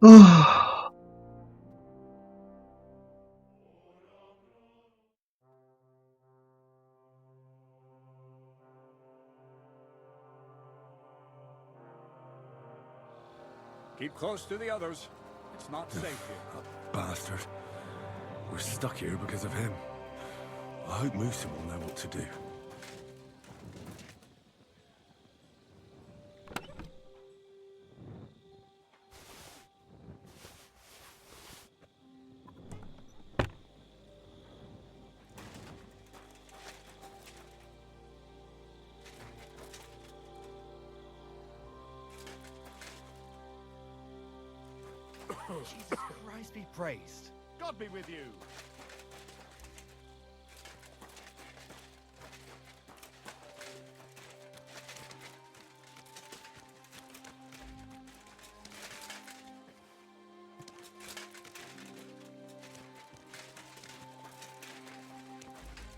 아, Keep close to the others. It's not safe here. That bastard. We're stuck here because of him. I hope Musa will know what to do. Jesus Christ be praised. God be with you.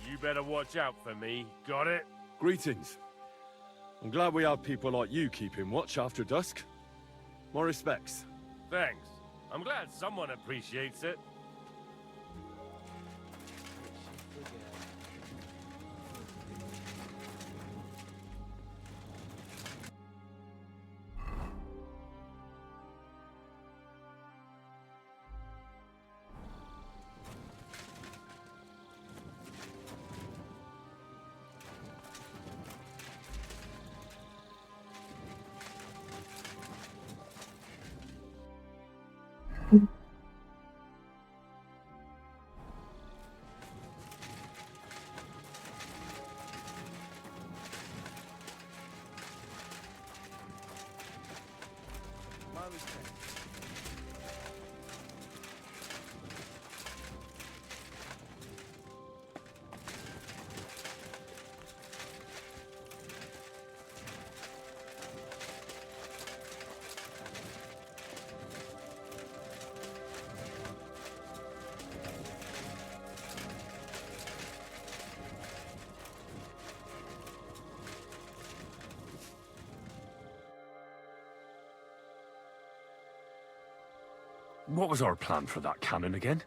You better watch out for me, got it? Greetings. I'm glad we have people like you keeping watch after dusk. My respects. Thanks. I'm glad someone appreciates it. What was our plan for that cannon again?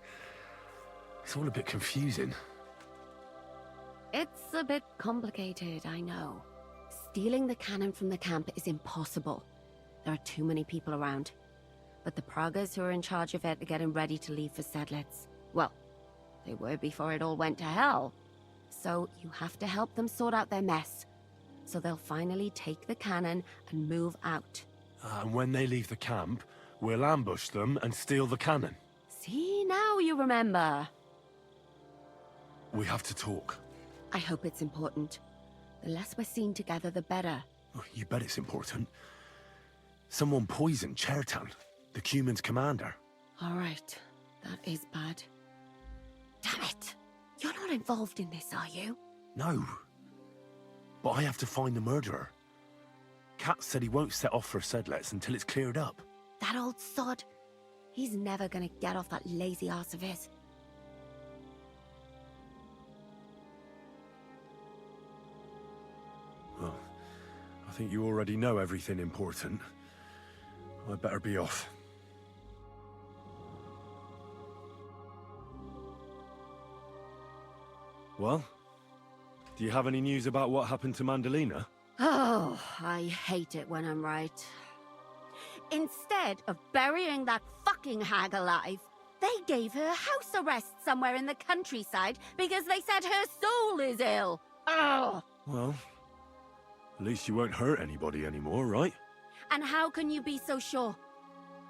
It's all a bit confusing. It's a bit complicated, I know. Stealing the cannon from the camp is impossible. There are too many people around. But the Pragas who are in charge of it are getting ready to leave for Sedlitz. Well, they were before it all went to hell. So you have to help them sort out their mess. So they'll finally take the cannon and move out. And when they leave the camp, we'll ambush them and steal the cannon. See, now you remember. We have to talk. I hope it's important. The less we're seen together, the better. Oh, you bet it's important. Someone poisoned Chertown, the Cuman's commander. All right, that is bad. Damn it! You're not involved in this, are you? No. But I have to find the murderer. Kat said he won't set off for Sedlitz until it's cleared up. That old sod. He's never gonna get off that lazy arse of his. Well, I think you already know everything important. I'd better be off. Well, do you have any news about what happened to Mandalina? Oh, I hate it when I'm right. Instead of burying that fucking hag alive, they gave her house arrest somewhere in the countryside because they said her soul is ill. Oh! Well, at least you won't hurt anybody anymore, right? And how can you be so sure?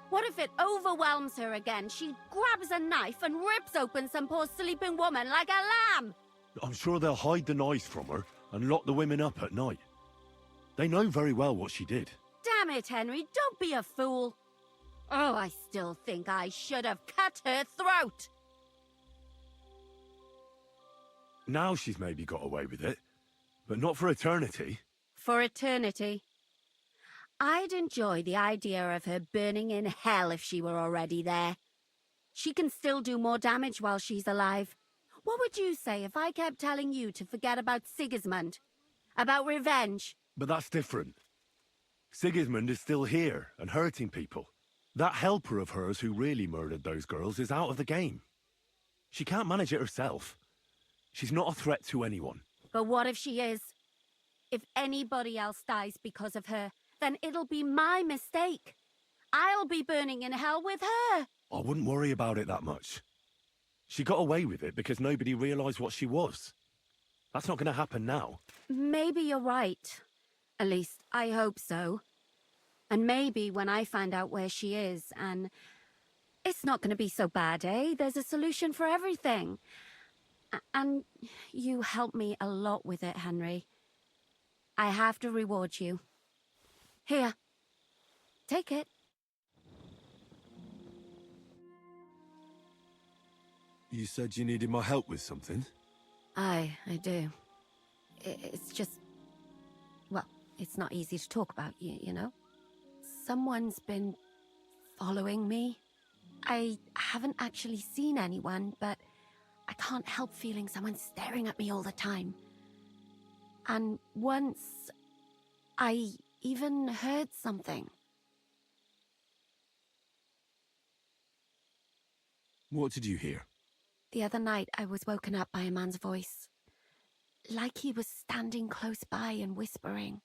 What if it overwhelms her again? She grabs a knife and rips open some poor sleeping woman like a lamb! I'm sure they'll hide the knives from her and lock the women up at night. They know very well what she did. Damn it, Henry, don't be a fool. Oh, I still think I should have cut her throat. Now she's maybe got away with it, but not for eternity. For eternity. I'd enjoy the idea of her burning in hell if she were already there. She can still do more damage while she's alive. What would you say if I kept telling you to forget about Sigismund? About revenge? But that's different. Sigismund is still here and hurting people. That helper of hers who really murdered those girls is out of the game. She can't manage it herself. She's not a threat to anyone. But what if she is? If anybody else dies because of her, then it'll be my mistake. I'll be burning in hell with her. I wouldn't worry about it that much. She got away with it because nobody realized what she was. That's not going to happen now. Maybe you're right. At least, I hope so. And maybe when I find out where she is, and it's not going to be so bad, eh? There's a solution for everything. And you helped me a lot with it, Henry. I have to reward you. Here. Take it. You said you needed my help with something? I do. It's just... Well, it's not easy to talk about, you know? Someone's been following me. I haven't actually seen anyone, but I can't help feeling someone staring at me all the time. And once, I even heard something. What did you hear? The other night, I was woken up by a man's voice. Like he was standing close by and whispering.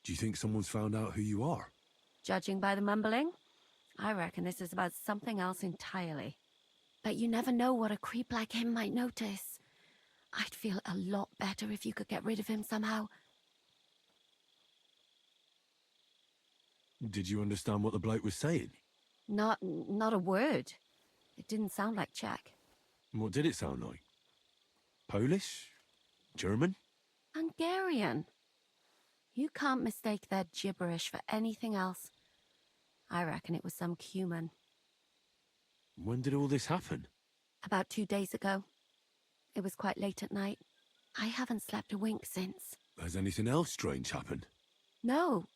Do you think someone's found out who you are? Judging by the mumbling, I reckon this is about something else entirely. But you never know what a creep like him might notice. I'd feel a lot better if you could get rid of him somehow. Did you understand what the bloke was saying? Not a word. It didn't sound like Czech. What did it sound like? Polish? German? Hungarian. You can't mistake their gibberish for anything else. I reckon it was some Cuman. When did all this happen? About 2 days ago. It was quite late at night. I haven't slept a wink since. Has anything else strange happened? No.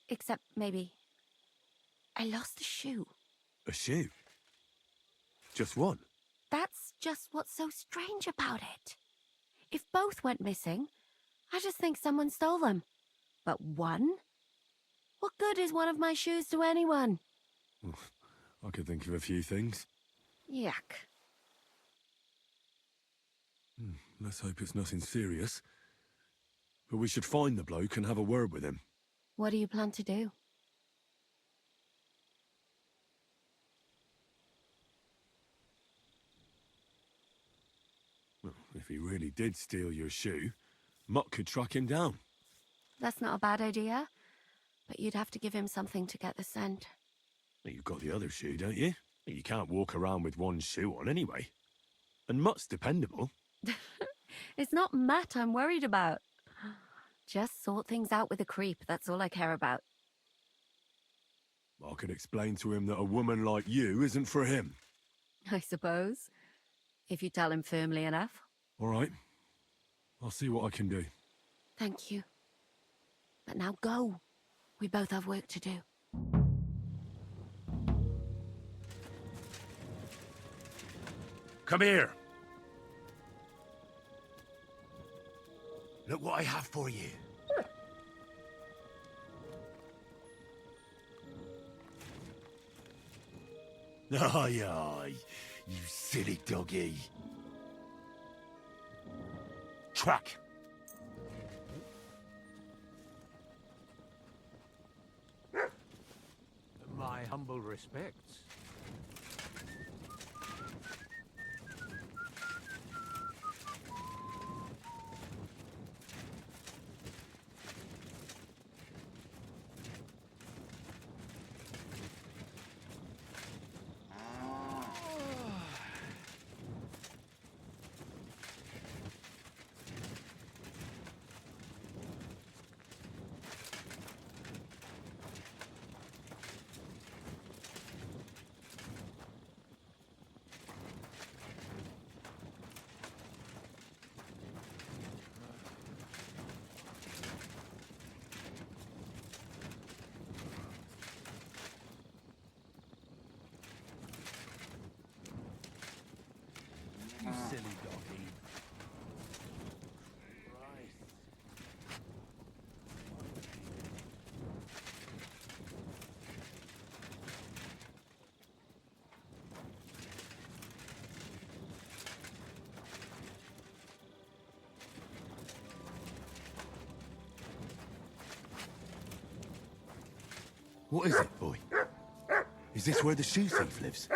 Except maybe... I lost a shoe. A shoe? Just one? That's just what's so strange about it. If both went missing, I just think someone stole them. But one? What good is one of my shoes to anyone? I could think of a few things. Yuck. Let's hope it's nothing serious. But we should find the bloke and have a word with him. What do you plan to do? Well, if he really did steal your shoe, Mutt could track him down. That's not a bad idea. But you'd have to give him something to get the scent. You've got the other shoe, don't you? You can't walk around with one shoe on anyway. And Mutt's dependable. It's not Matt I'm worried about. Just sort things out with a creep, that's all I care about. I could explain to him that a woman like you isn't for him. I suppose. If you tell him firmly enough. All right. I'll see what I can do. Thank you. But now go. We both have work to do. Come here. Look what I have for you. Aye, aye, you silly doggy. Track. My humble respects. What is it, boy? Is this where the shoe thief lives?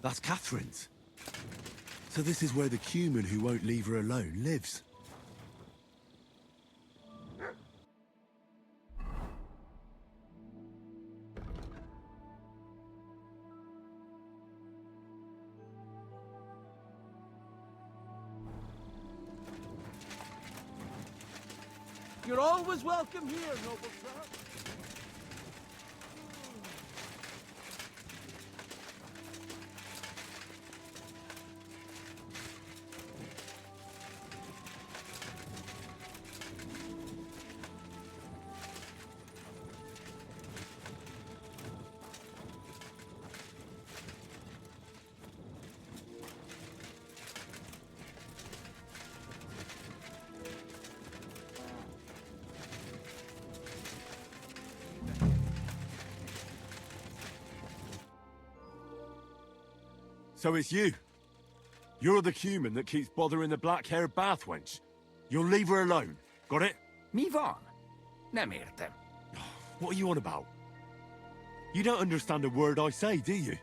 That's Catherine's. So this is where the human who won't leave her alone lives. You're always welcome here, noble sir. So it's you. You're the human that keeps bothering the black-haired bath wench. You'll leave her alone. Got it? Mi van? Nem értem. What are you on about? You don't understand a word I say, do you?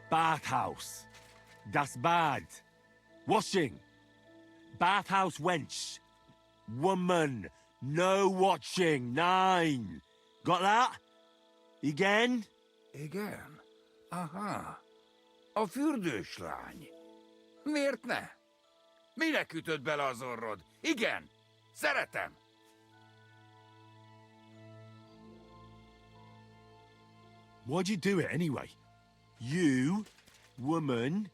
Bathhouse. Das Bad. Washing. Bathhouse wench. Woman. No watching. 9. Got that? Again? Igen? Aha. A fürdős lány. Miért ne? Minek ütöd bele az orrod? Igen, szeretem. Why'd you do it anyway? You, woman,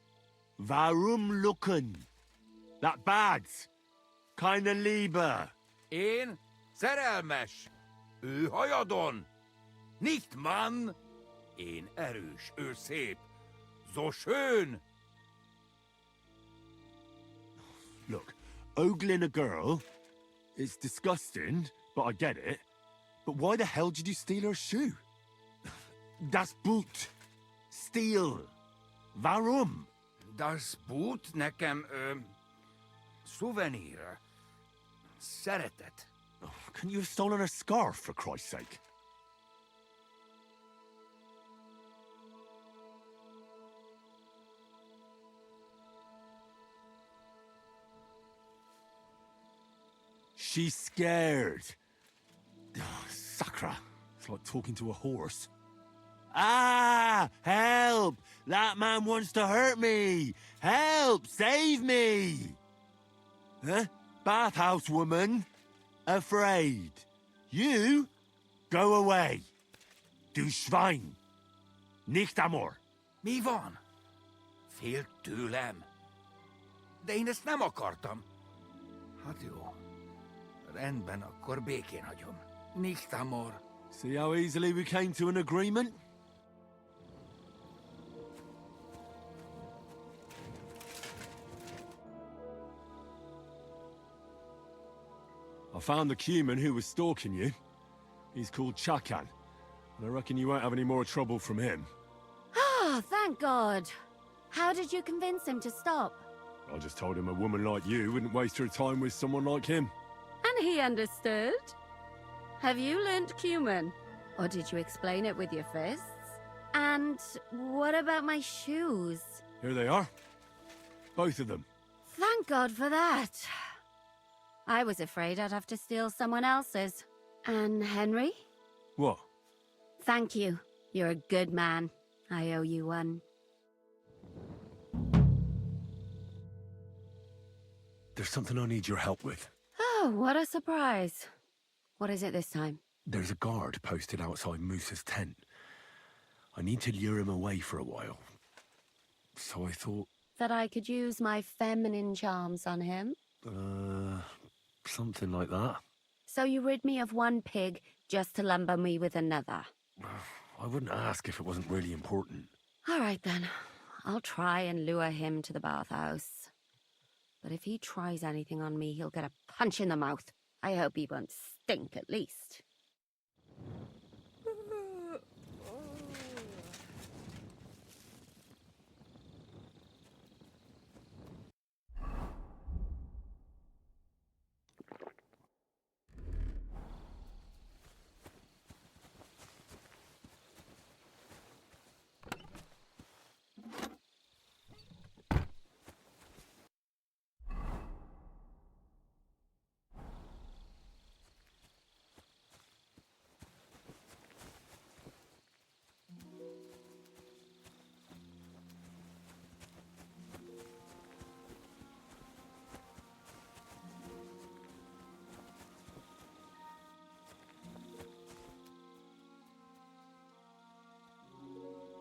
warum lucken? That bad. Keine Liebe. Én szerelmes. Ő hajadon. Nicht Mann. Én erős, ő szép. So schön. Look, ogling a girl, it's disgusting, but I get it. But why the hell did you steal her shoe? Das Boot. Steal. Warum? Das Boot nekem, szuvenír. Szeretet. Couldn't you have stolen her scarf, for Christ's sake? She's scared. Sacra. It's like talking to a horse. Ah! Help! That man wants to hurt me! Help! Save me! Huh? Bathhouse woman? Afraid. You? Go away. Du Schwein. Nicht amor. Mi van? Félt tőlem. De én ezt nem akartam. Hát jó. Rendben, akkor békén hagyom. Nicht amor. See how easily we came to an agreement? I found the human who was stalking you. He's called Chakan, and I reckon you won't have any more trouble from him. Ah, thank God. How did you convince him to stop? I just told him a woman like you wouldn't waste her time with someone like him. And he understood? Have you learned Cuman? Or did you explain it with your fists? And what about my shoes? Here they are. Both of them. Thank God for that. I was afraid I'd have to steal someone else's. And Henry? What? Thank you. You're a good man. I owe you one. There's something I need your help with. Oh, what a surprise. What is it this time? There's a guard posted outside Moose's tent. I need to lure him away for a while. So I thought... That I could use my feminine charms on him? Something like that. So you rid me of one pig just to lumber me with another? I wouldn't ask if it wasn't really important. All right then. I'll try and lure him to the bathhouse. But if he tries anything on me, he'll get a punch in the mouth. I hope he won't stink at least.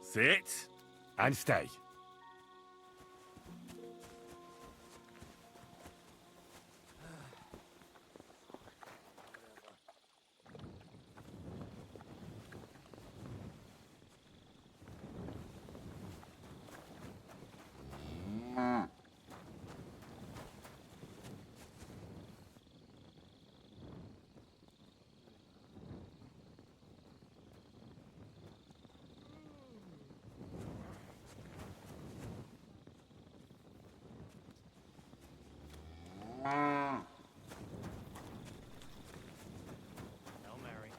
Sit and stay. Hail Mary.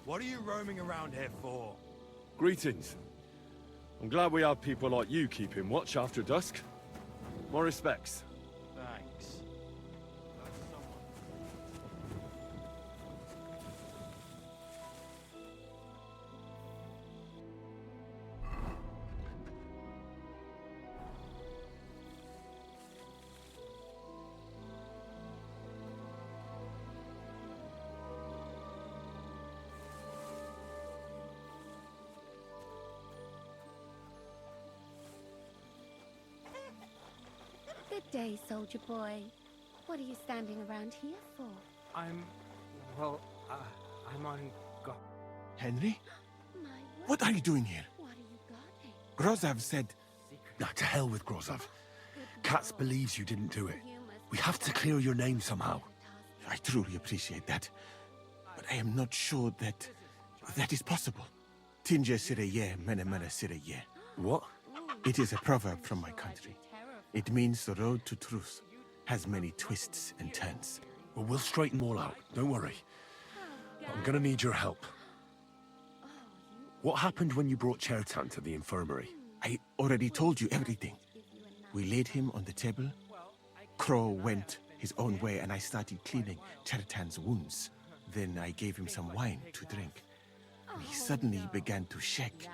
What are you roaming around here for? Greetings. I'm glad we have people like you keeping watch after dusk. My respects. Thanks. That's someone. Good day, soldier boy. What are you standing around here for? I'm on Henry? My word. What are you doing here? What are you guarding? Grozov said... Nah, to hell with Grozov. Good Katz lord. believes you didn't do it. You must We have to clear your name somehow. I truly appreciate that. But I am not sure that... that is possible. Tinja sireye, mene mene sireye. What? It is a proverb from my country. It means the road to truth has many twists and turns. Well, we'll straighten them all out. Don't worry. But I'm gonna need your help. What happened when you brought Chertan to the infirmary? I already told you everything. We laid him on the table. Crow went his own way and I started cleaning Chertan's wounds. Then I gave him some wine to drink. And he suddenly began to shake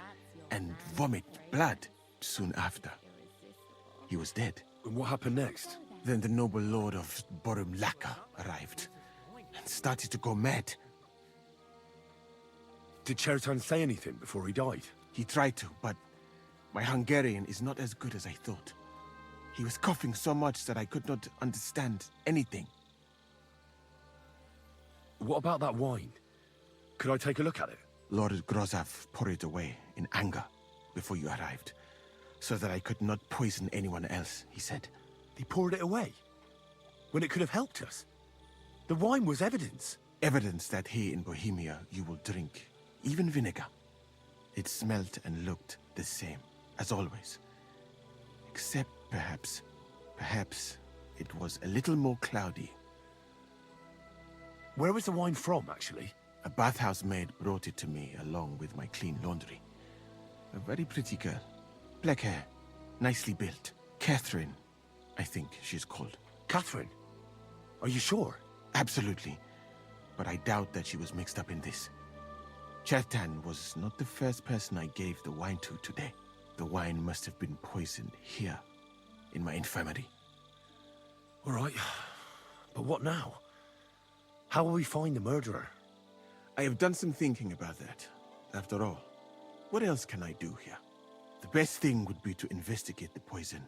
and vomit blood soon after. he was dead. And what happened next? Then the noble lord of Borumlaka arrived and started to go mad. Did Chertan say anything before he died? He tried to, but my Hungarian is not as good as I thought. He was coughing so much that I could not understand anything. What about that wine? Could I take a look at it? Lord Grozav poured it away in anger before you arrived, so that I could not poison anyone else, he said. He poured it away? When it could have helped us? The wine was evidence. Evidence that here in Bohemia you will drink, even vinegar. It smelled and looked the same, as always. Except perhaps it was a little more cloudy. Where was the wine from, actually? A bathhouse maid brought it to me along with my clean laundry. A very pretty girl. Black hair, nicely built. Catherine, I think she's called. Catherine? Are you sure? Absolutely. But I doubt that she was mixed up in this. Chertan was not the first person I gave the wine to today. The wine must have been poisoned here, in my infirmary. All right. But what now? How will we find the murderer? I have done some thinking about that. After all, what else can I do here? The best thing would be to investigate the poison.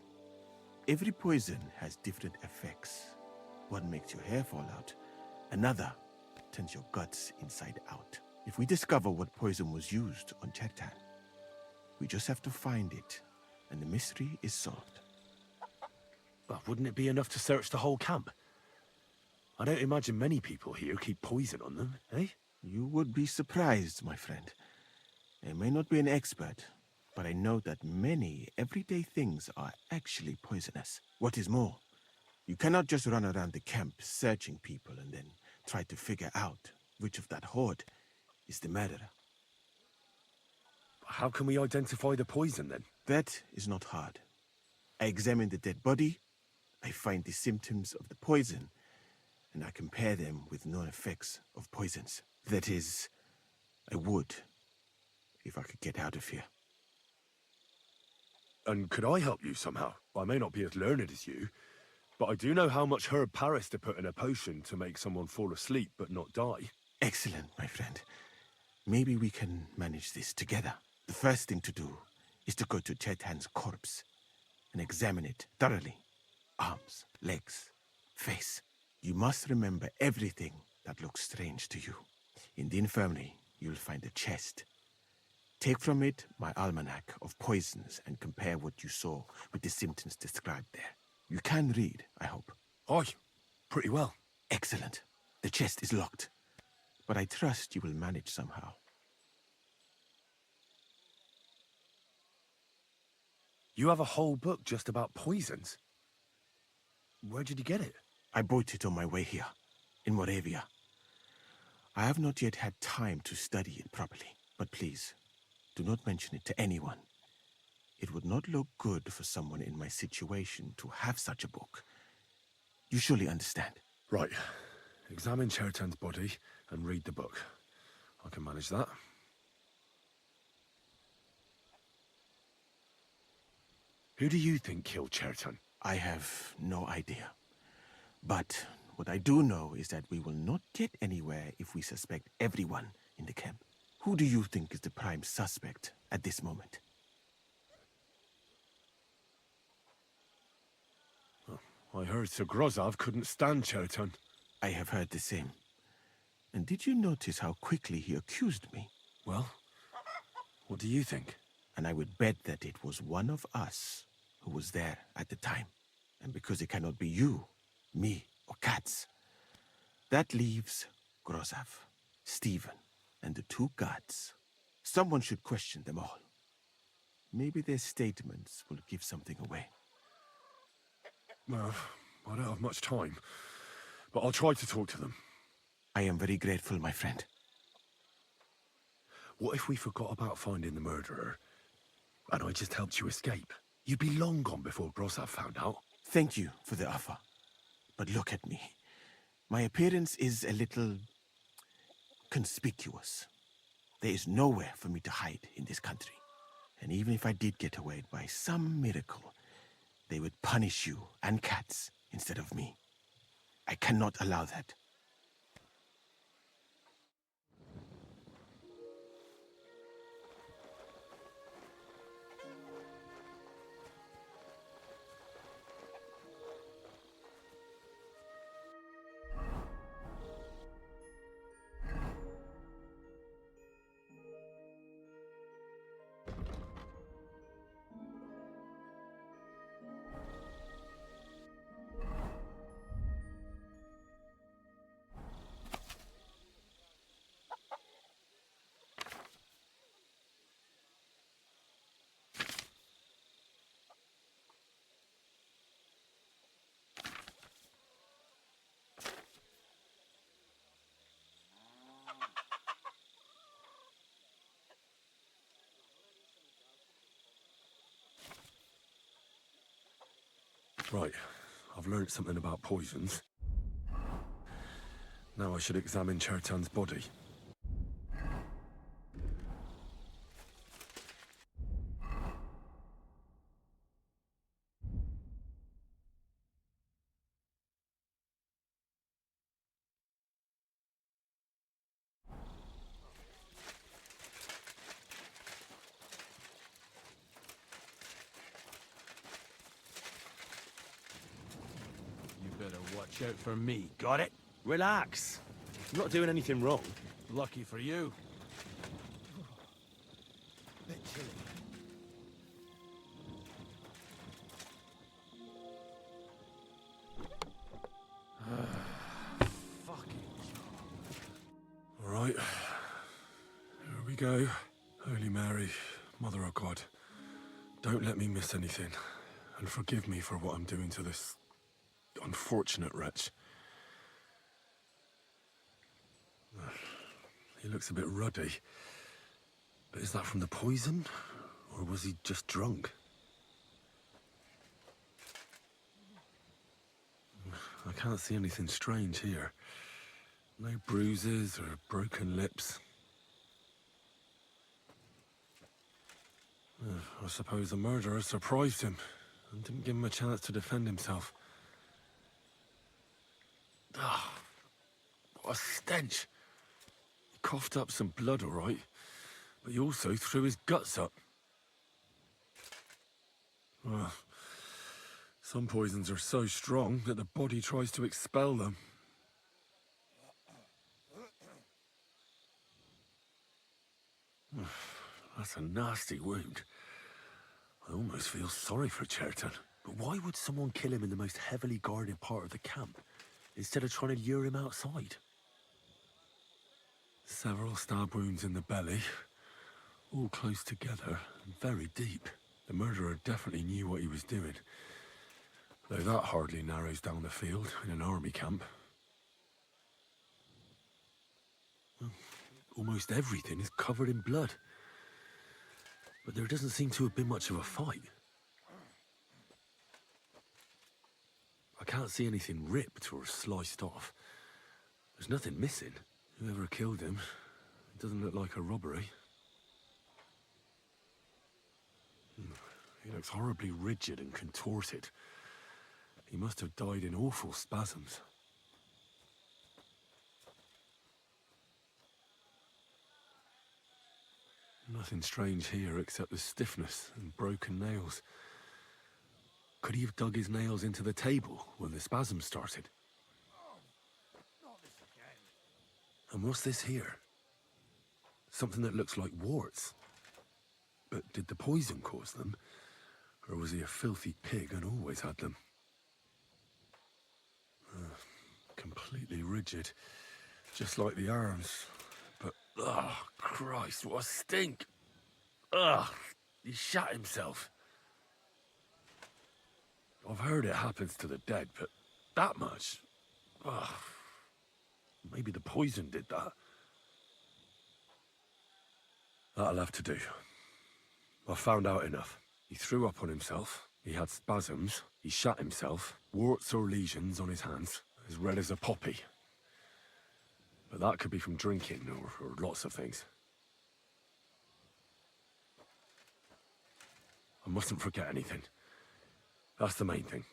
Every poison has different effects. One makes your hair fall out. Another turns your guts inside out. If we discover what poison was used on Chertan, we just have to find it, and the mystery is solved. But wouldn't it be enough to search the whole camp? I don't imagine many people here keep poison on them, eh? You would be surprised, my friend. I may not be an expert, but I know that many everyday things are actually poisonous. What is more, you cannot just run around the camp searching people and then try to figure out which of that horde is the murderer. How can we identify the poison, then? That is not hard. I examine the dead body, I find the symptoms of the poison, and I compare them with known effects of poisons. That is, I would, if I could get out of here. And could I help you somehow? I may not be as learned as you, but I do know how much herb Paris to put in a potion to make someone fall asleep but not die. Excellent, my friend. Maybe we can manage this together. The first thing to do is to go to Chertan's corpse and examine it thoroughly. Arms, legs, face. You must remember everything that looks strange to you. In the infirmary, you'll find a chest. Take from it my almanac of poisons and compare what you saw with the symptoms described there. You can read, I hope. Aye, pretty well. Excellent. The chest is locked, but I trust you will manage somehow. You have a whole book just about poisons? Where did you get it? I bought it on my way here, in Moravia. I have not yet had time to study it properly, but please, do not mention it to anyone. It would not look good for someone in my situation to have such a book. You surely understand. Right. Examine Chertan's body and read the book. I can manage that. Who do you think killed Chertan? I have no idea. But what I do know is that we will not get anywhere if we suspect everyone in the camp. Who do you think is the prime suspect at this moment? I heard Sir Grozav couldn't stand Chertan. I have heard the same. And did you notice how quickly he accused me? Well, what do you think? And I would bet that it was one of us who was there at the time. And because it cannot be you, me, or Katz, that leaves Grozav, Stephen, and the two guards. Someone should question them all. Maybe their statements will give something away. Well, I don't have much time, but I'll try to talk to them. I am very grateful, my friend. What if we forgot about finding the murderer, and I just helped you escape? You'd be long gone before Grozav found out. Thank you for the offer. But look at me. My appearance is a little conspicuous. There is nowhere for me to hide in this country. And even if I did get away by some miracle, they would punish you and cats instead of me. I cannot allow that. Right, I've learnt something about poisons. Now I should examine Chertan's body. You better watch out for me, got it? Relax. I'm not doing anything wrong. Lucky for you. Bit chilly. All right. Here we go. Holy Mary, Mother of God, don't let me miss anything. And forgive me for what I'm doing to this unfortunate wretch. He looks a bit ruddy. But is that from the poison? Or was he just drunk? I can't see anything strange here. No bruises or broken lips. I suppose the murderer surprised him and didn't give him a chance to defend himself. Ah, what a stench. He coughed up some blood, all right, but he also threw his guts up. Well, some poisons are so strong that the body tries to expel them. That's a nasty wound. I almost feel sorry for Chertan. But why would someone kill him in the most heavily guarded part of the camp, instead of trying to lure him outside? Several stab wounds in the belly, all close together and very deep. The murderer definitely knew what he was doing. Though that hardly narrows down the field in an army camp. Well, almost everything is covered in blood. But there doesn't seem to have been much of a fight. I can't see anything ripped or sliced off. There's nothing missing. Whoever killed him, it doesn't look like a robbery. He looks horribly rigid and contorted. He must have died in awful spasms. Nothing strange here except the stiffness and broken nails. Could he have dug his nails into the table when the spasms started? Not this again. And what's this here? Something that looks like warts. But did the poison cause them? Or was he a filthy pig and always had them? Completely rigid. Just like the arms. But, oh, Christ, what a stink! Ugh, he shot himself. I've heard it happens to the dead, but that much? Ugh. Maybe the poison did that. That'll have to do. I've found out enough. He threw up on himself, he had spasms, he shot himself, warts or lesions on his hands, as red as a poppy. But that could be from drinking, or lots of things. I mustn't forget anything. That's the main thing.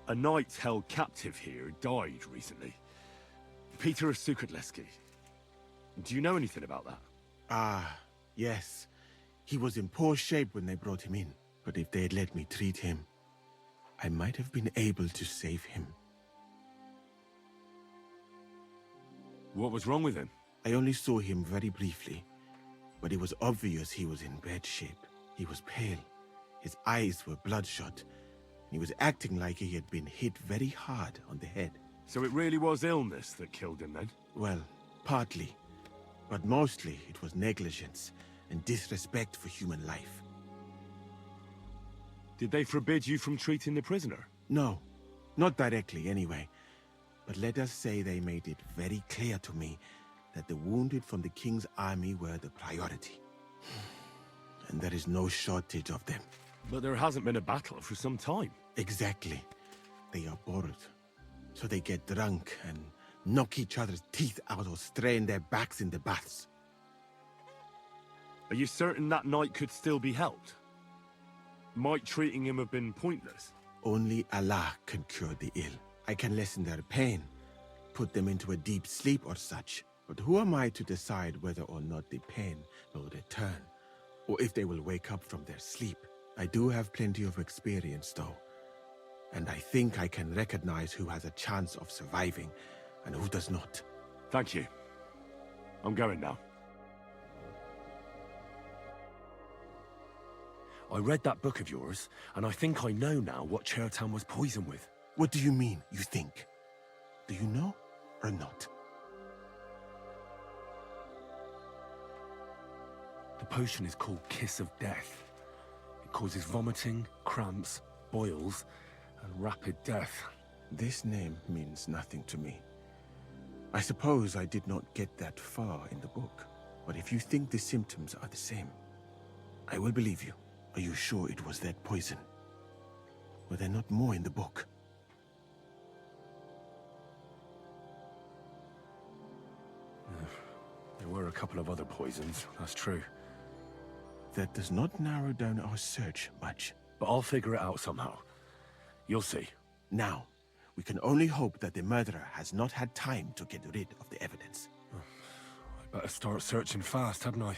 A knight held captive here died recently. Peter of Sukatleski. Do you know anything about that? Ah, yes. He was in poor shape when they brought him in. But if they had let me treat him, I might have been able to save him. What was wrong with him? I only saw him very briefly, but it was obvious he was in bad shape. He was pale. His eyes were bloodshot. He was acting like he had been hit very hard on the head. So it really was illness that killed him then? Well, partly. But mostly it was negligence and disrespect for human life. Did they forbid you from treating the prisoner? No, not directly anyway. But let us say they made it very clear to me that the wounded from the king's army were the priority. And there is no shortage of them. But there hasn't been a battle for some time. Exactly. They are bored. So they get drunk and knock each other's teeth out or strain their backs in the baths. Are you certain that night could still be helped? Might treating him have been pointless? Only Allah can cure the ill. I can lessen their pain, put them into a deep sleep or such. But who am I to decide whether or not the pain will return, or if they will wake up from their sleep? I do have plenty of experience, though. And I think I can recognize who has a chance of surviving and who does not. Thank you. I'm going now. I read that book of yours, and I think I know now what Chertan was poisoned with. What do you mean, you think? Do you know or not? The potion is called Kiss of Death. It causes vomiting, cramps, boils, and rapid death. This name means nothing to me. I suppose I did not get that far in the book. But if you think the symptoms are the same, I will believe you. Are you sure it was that poison? Were there not more in the book? There were a couple of other poisons, that's true. That does not narrow down our search much. But I'll figure it out somehow. You'll see. Now, we can only hope that the murderer has not had time to get rid of the evidence. I better start searching fast, hadn't I?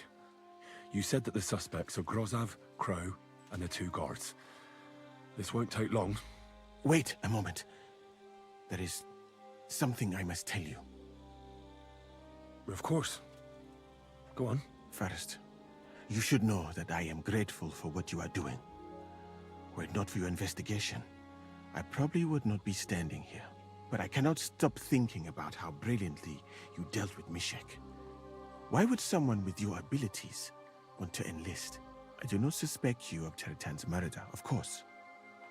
You said that the suspects are Grozav, Crow, and the two guards. This won't take long. Wait a moment. There is something I must tell you. Of course. Go on. First, you should know that I am grateful for what you are doing. Were it not for your investigation, I probably would not be standing here. But I cannot stop thinking about how brilliantly you dealt with Mishek. Why would someone with your abilities want to enlist? I do not suspect you of Chertan's murder, of course.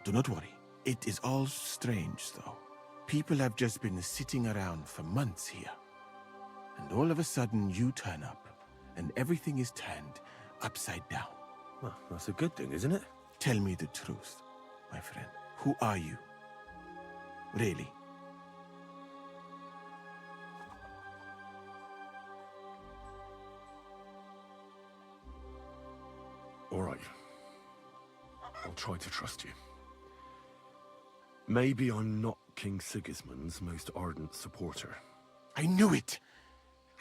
Do not worry. It is all strange, though. People have just been sitting around for months here. And all of a sudden you turn up, and everything is turned upside down. Well, that's a good thing, isn't it? Tell me the truth, my friend. Who are you? Really? All right. I'll try to trust you. Maybe I'm not King Sigismund's most ardent supporter. I knew it!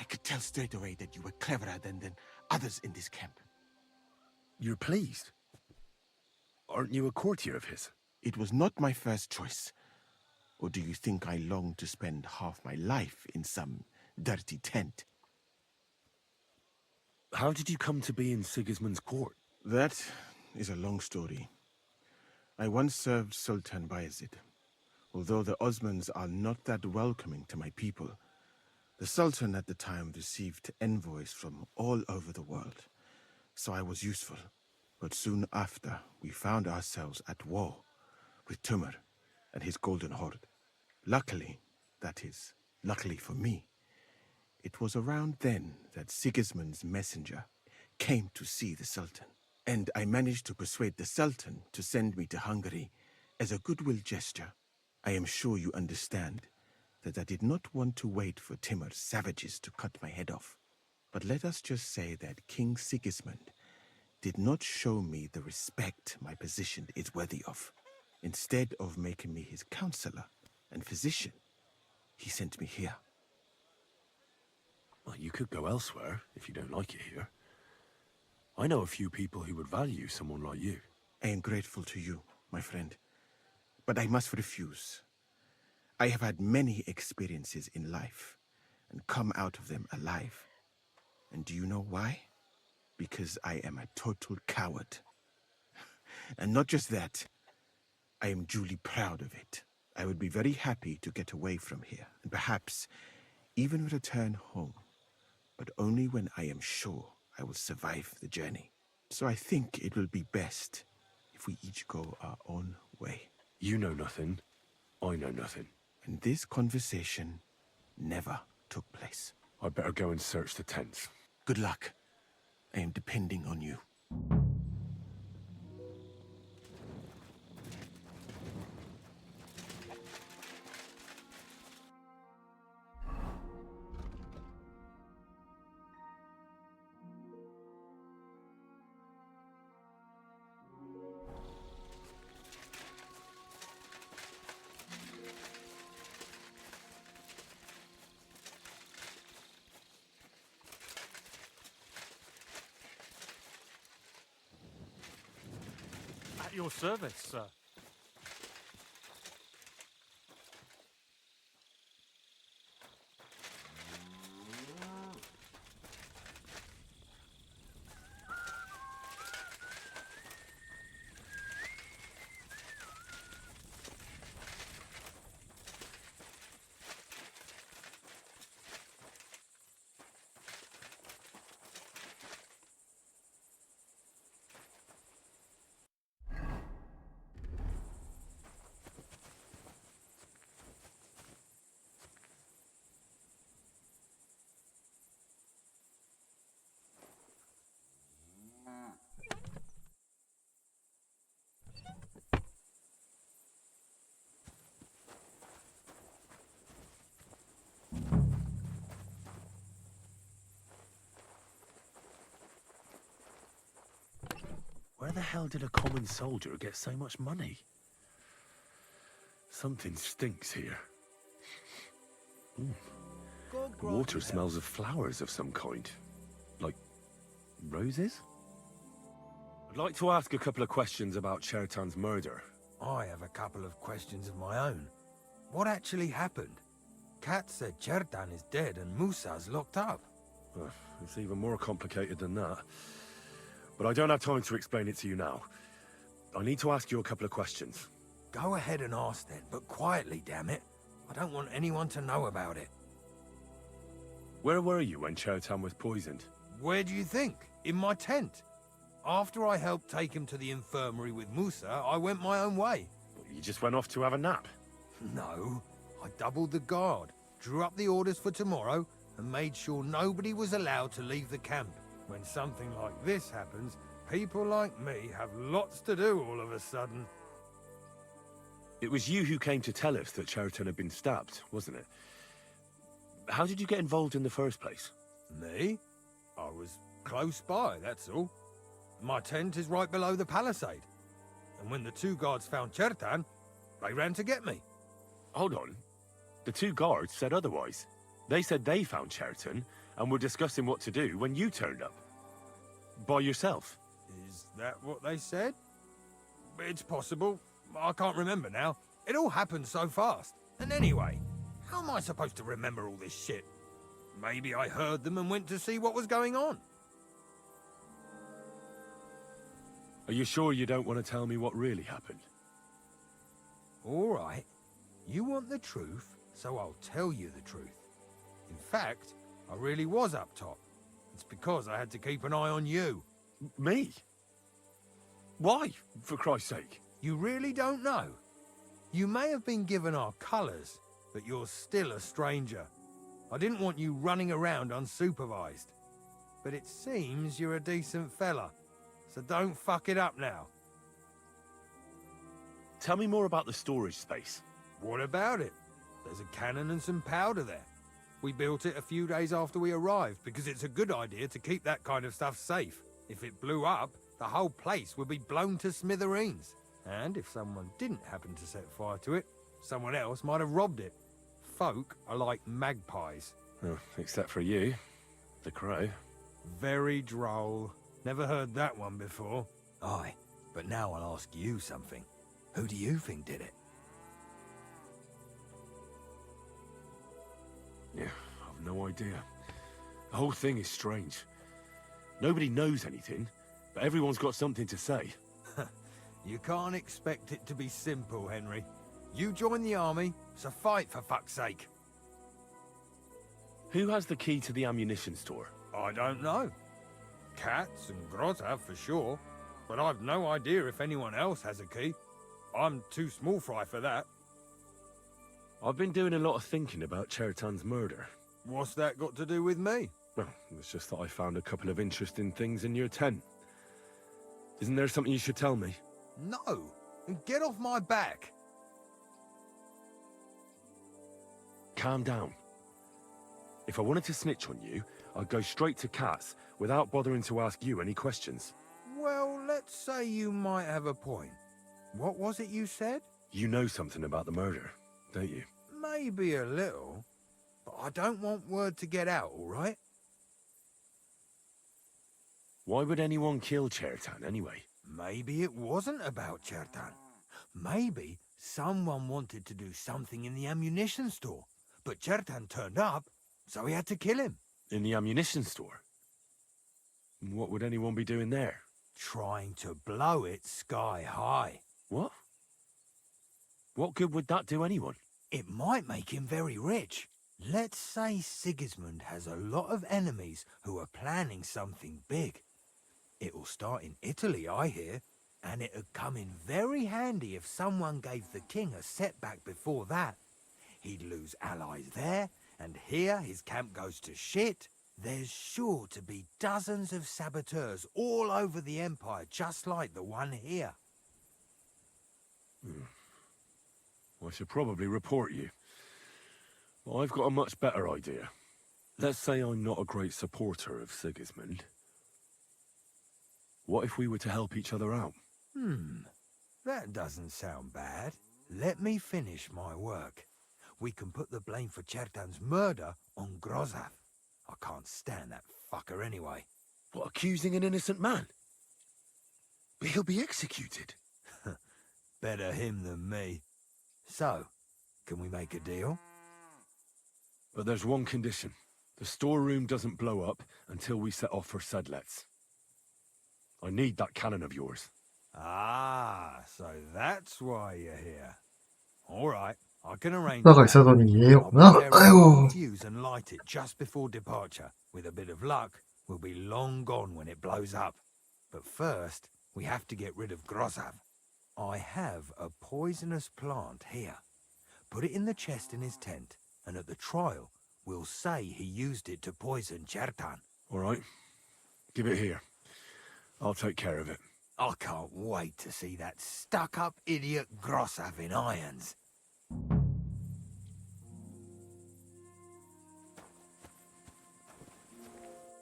I could tell straight away that you were cleverer than others in this camp. You're pleased? Aren't you a courtier of his? It was not my first choice. Or do you think I long to spend half my life in some dirty tent? How did you come to be in Sigismund's court? That is a long story. I once served Sultan Bayezid. Although the Osmans are not that welcoming to my people, the Sultan at the time received envoys from all over the world, so I was useful. But soon after, we found ourselves at war with Timur and his Golden Horde. Luckily, that is, luckily for me, it was around then that Sigismund's messenger came to see the Sultan. And I managed to persuade the Sultan to send me to Hungary as a goodwill gesture. I am sure you understand that I did not want to wait for Timur's savages to cut my head off. But let us just say that King Sigismund did not show me the respect my position is worthy of. Instead of making me his counselor and physician, he sent me here. Well, you could go elsewhere if you don't like it here. I know a few people who would value someone like you. I am grateful to you, my friend. But I must refuse. I have had many experiences in life and come out of them alive. And do you know why? Because I am a total coward. And not just that, I am duly proud of it. I would be very happy to get away from here and perhaps even return home. but only when I am sure I will survive the journey. So I think it will be best if we each go our own way. You know nothing. I know nothing. And this conversation never took place. I'd better go and search the tents. Good luck. I am depending on you. At your service, sir. Where the hell did a common soldier get so much money? Something stinks here. The water smells of flowers of some kind. Like roses? I'd like to ask a couple of questions about Chertan's murder. I have a couple of questions of my own. What actually happened? Kat said Chertan is dead and Musa's locked up. It's even more complicated than that. But I don't have time to explain it to you now. I need to ask you a couple of questions. Go ahead and ask then, but quietly, damn it. I don't want anyone to know about it. Where were you when Chertan was poisoned? Where do you think? In my tent. After I helped take him to the infirmary with Musa, I went my own way. You just went off to have a nap? No, I doubled the guard, drew up the orders for tomorrow, and made sure nobody was allowed to leave the camp. When something like this happens, people like me have lots to do all of a sudden. It was you who came to tell us that Chertan had been stabbed, wasn't it? How did you get involved in the first place? Me? I was close by, that's all. My tent is right below the palisade. And when the two guards found Chertan, they ran to get me. Hold on. The two guards said otherwise. They said they found Chertan and were discussing what to do when you turned up. By yourself. Is that what they said? It's possible. I can't remember now. It all happened so fast. And anyway, how am I supposed to remember all this shit? Maybe I heard them and went to see what was going on. Are you sure you don't want to tell me what really happened? All right. You want the truth, so I'll tell you the truth. In fact, I really was up top. It's because I had to keep an eye on you. Me? Why, for Christ's sake? You really don't know? You may have been given our colours, but you're still a stranger. I didn't want you running around unsupervised. But it seems you're a decent fella, so don't fuck it up now. Tell me more about the storage space. What about it? There's a cannon and some powder there. We built it a few days after we arrived because it's a good idea to keep that kind of stuff safe. If it blew up, the whole place would be blown to smithereens. And if someone didn't happen to set fire to it, someone else might have robbed it. Folk are like magpies. Oh, except for you, the crow. Very droll. Never heard that one before. Aye, but now I'll ask you something. Who do you think did it? Yeah, I've no idea. The whole thing is strange. Nobody knows anything, but everyone's got something to say. You can't expect it to be simple, Henry. You join the army, so fight for fuck's sake. Who has the key to the ammunition store? I don't know. Cats and Grozzav for sure, but I've no idea if anyone else has a key. I'm too small fry for that. I've been doing a lot of thinking about Chertan's murder. What's that got to do with me? Well, it's just that I found a couple of interesting things in your tent. Isn't there something you should tell me? No, and get off my back. Calm down. If I wanted to snitch on you, I'd go straight to Katz without bothering to ask you any questions. Well, let's say you might have a point. What was it you said? You know something about the murder, don't you? Maybe a little, but I don't want word to get out, all right? Why would anyone kill Chertan anyway? Maybe it wasn't about Chertan. Maybe someone wanted to do something in the ammunition store, but Chertan turned up, so he had to kill him. In the ammunition store? What would anyone be doing there? Trying to blow it sky high. What? What good would that do anyone? It might make him very rich. Let's say Sigismund has a lot of enemies who are planning something big. It'll start in Italy, I hear, and it'd come in very handy if someone gave the king a setback before that. He'd lose allies there, and here his camp goes to shit. There's sure to be dozens of saboteurs all over the empire, just like the one here. I should probably report you. But I've got a much better idea. Let's say I'm not a great supporter of Sigismund. What if we were to help each other out? That doesn't sound bad. Let me finish my work. We can put the blame for Chertan's murder on Grozzav. I can't stand that fucker anyway. What, accusing an innocent man? But he'll be executed. Better him than me. So, can we make a deal? But there's one condition. The storeroom doesn't blow up until we set off for Sedlets. I need that cannon of yours. Ah, so that's why you're here. All right, I can arrange 나가 that. 있어야 되는 I'll 이해구나. prepare a 아이고. fuse and light it just before departure. With a bit of luck, we'll be long gone when it blows up. But first, we have to get rid of Grozzav. I have a poisonous plant here. Put it in the chest in his tent, and at the trial, we'll say he used it to poison Chertan. All right. Give it here. I'll take care of it. I can't wait to see that stuck-up idiot Grozzav in irons.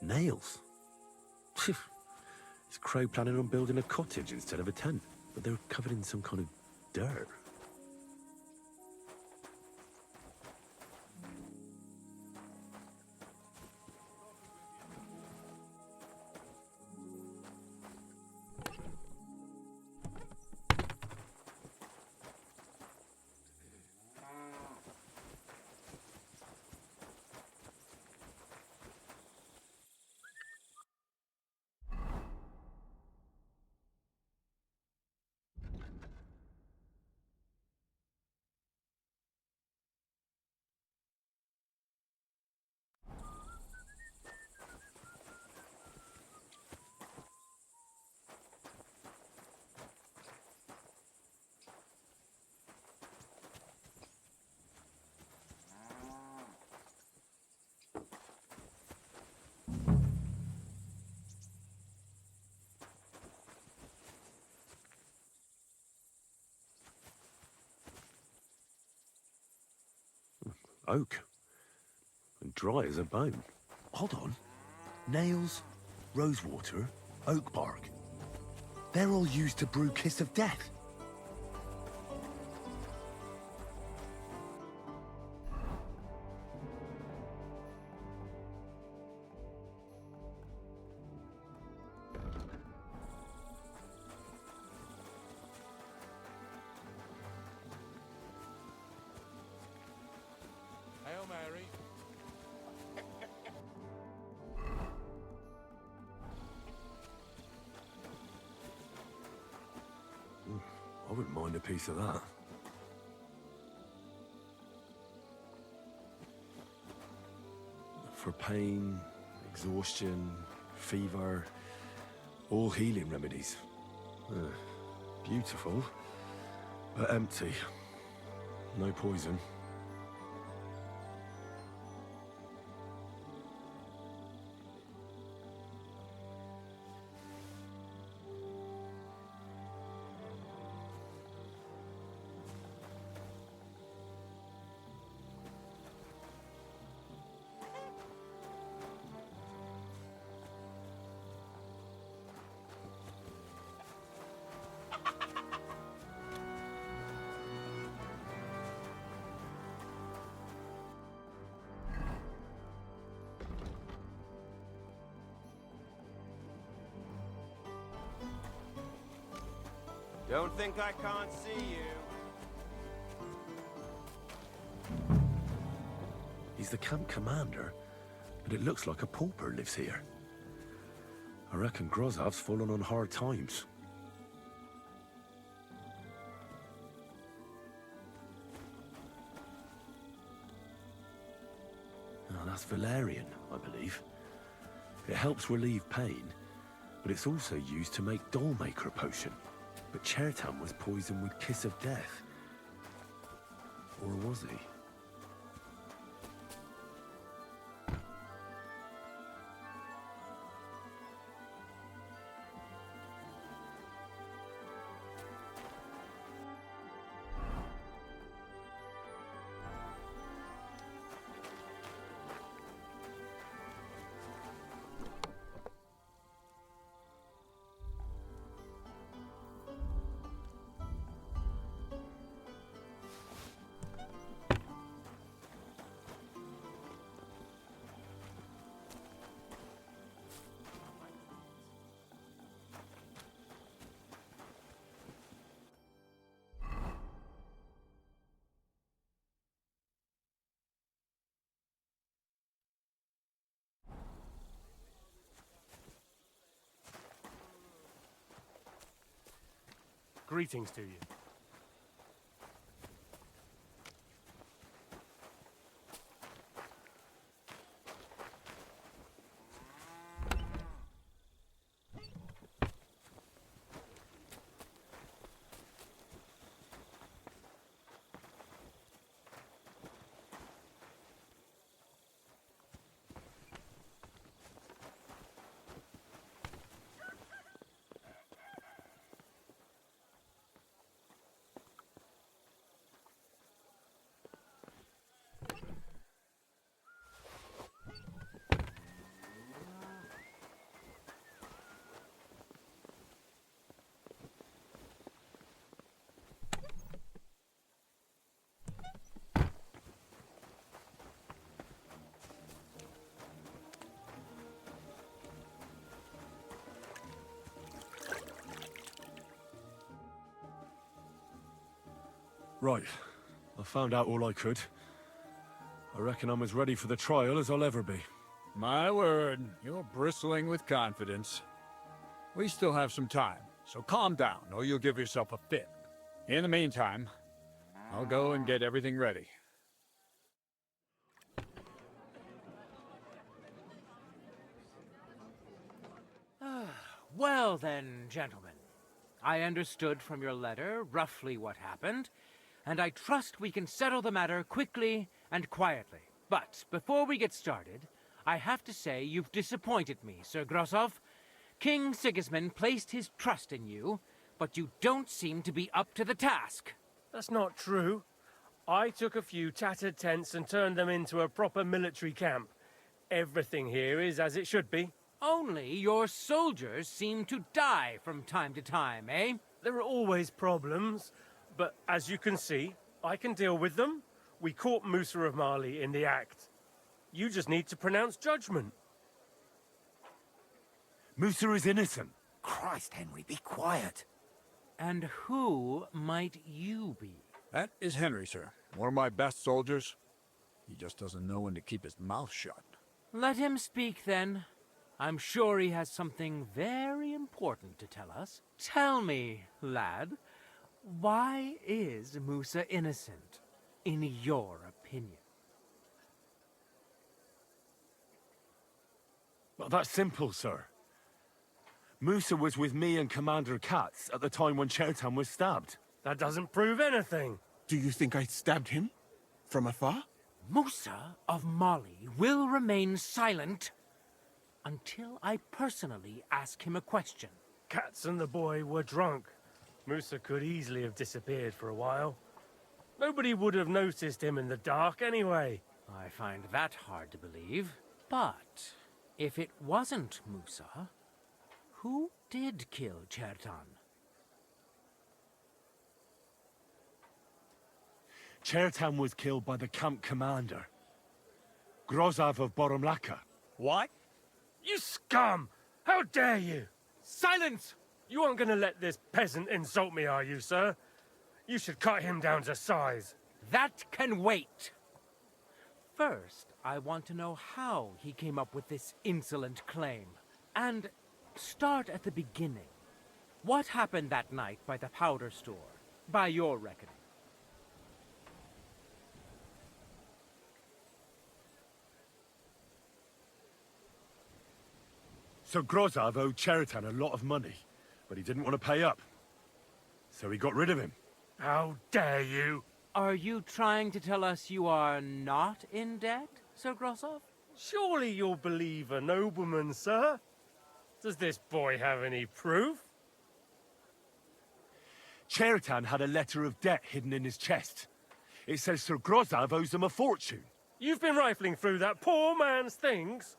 Nails? Is Crow planning on building a cottage instead of a tent? But they're covered in some kind of dirt. Oak. And dry as a bone. Hold on. Nails, rosewater, oak bark. They're all used to brew Kiss of Death. Hail Mary. I wouldn't mind a piece of that. pain, exhaustion, fever, all healing remedies. Beautiful, but empty. No poison. Don't think I can't see you. He's the camp commander, but it looks like a pauper lives here. I reckon Grozov's fallen on hard times. Oh, that's valerian, I believe. It helps relieve pain, but it's also used to make Dollmaker potion. But Chertan was poisoned with Kiss of Death. Or was he? Greetings to you. Right. I found out all I could. I reckon I'm as ready for the trial as I'll ever be. My word, you're bristling with confidence. We still have some time, so calm down, or you'll give yourself a fit. In the meantime, I'll go and get everything ready. Well then, gentlemen. I understood from your letter roughly what happened, and I trust we can settle the matter quickly and quietly. But before we get started, I have to say you've disappointed me, Sir Grozov. King Sigismund placed his trust in you, but you don't seem to be up to the task. That's not true. I took a few tattered tents and turned them into a proper military camp. Everything here is as it should be. Only your soldiers seem to die from time to time, eh? There are always problems, but as you can see, I can deal with them. We caught Musa of Mali in the act. You just need to pronounce judgment. Musa is innocent. Christ, Henry, be quiet. And who might you be? That is Henry, sir. One of my best soldiers. He just doesn't know when to keep his mouth shut. Let him speak, then. I'm sure he has something very important to tell us. Tell me, lad, why is Musa innocent, in your opinion? Well, that's simple, sir. Musa was with me and Commander Katz at the time when Chertan was stabbed. That doesn't prove anything. Do you think I stabbed him? From afar? Musa of Mali will remain silent until I personally ask him a question. Katz and the boy were drunk. Musa could easily have disappeared for a while. Nobody would have noticed him in the dark anyway. I find that hard to believe. But if it wasn't Musa, who did kill Chertan? Chertan was killed by the camp commander, Grozav of Boromlaka. What? You scum! How dare you! Silence! You aren't gonna let this peasant insult me, are you, sir? You should cut him down to size. That can wait. First, I want to know how he came up with this insolent claim. And start at the beginning. What happened that night by the powder store, by your reckoning? So Grozav owed Chertan a lot of money, but he didn't want to pay up. So he got rid of him. How dare you! Are you trying to tell us you are not in debt, Sir Grozav? Surely you'll believe a nobleman, sir? Does this boy have any proof? Chertan had a letter of debt hidden in his chest. It says Sir Grozav owes him a fortune. You've been rifling through that poor man's things?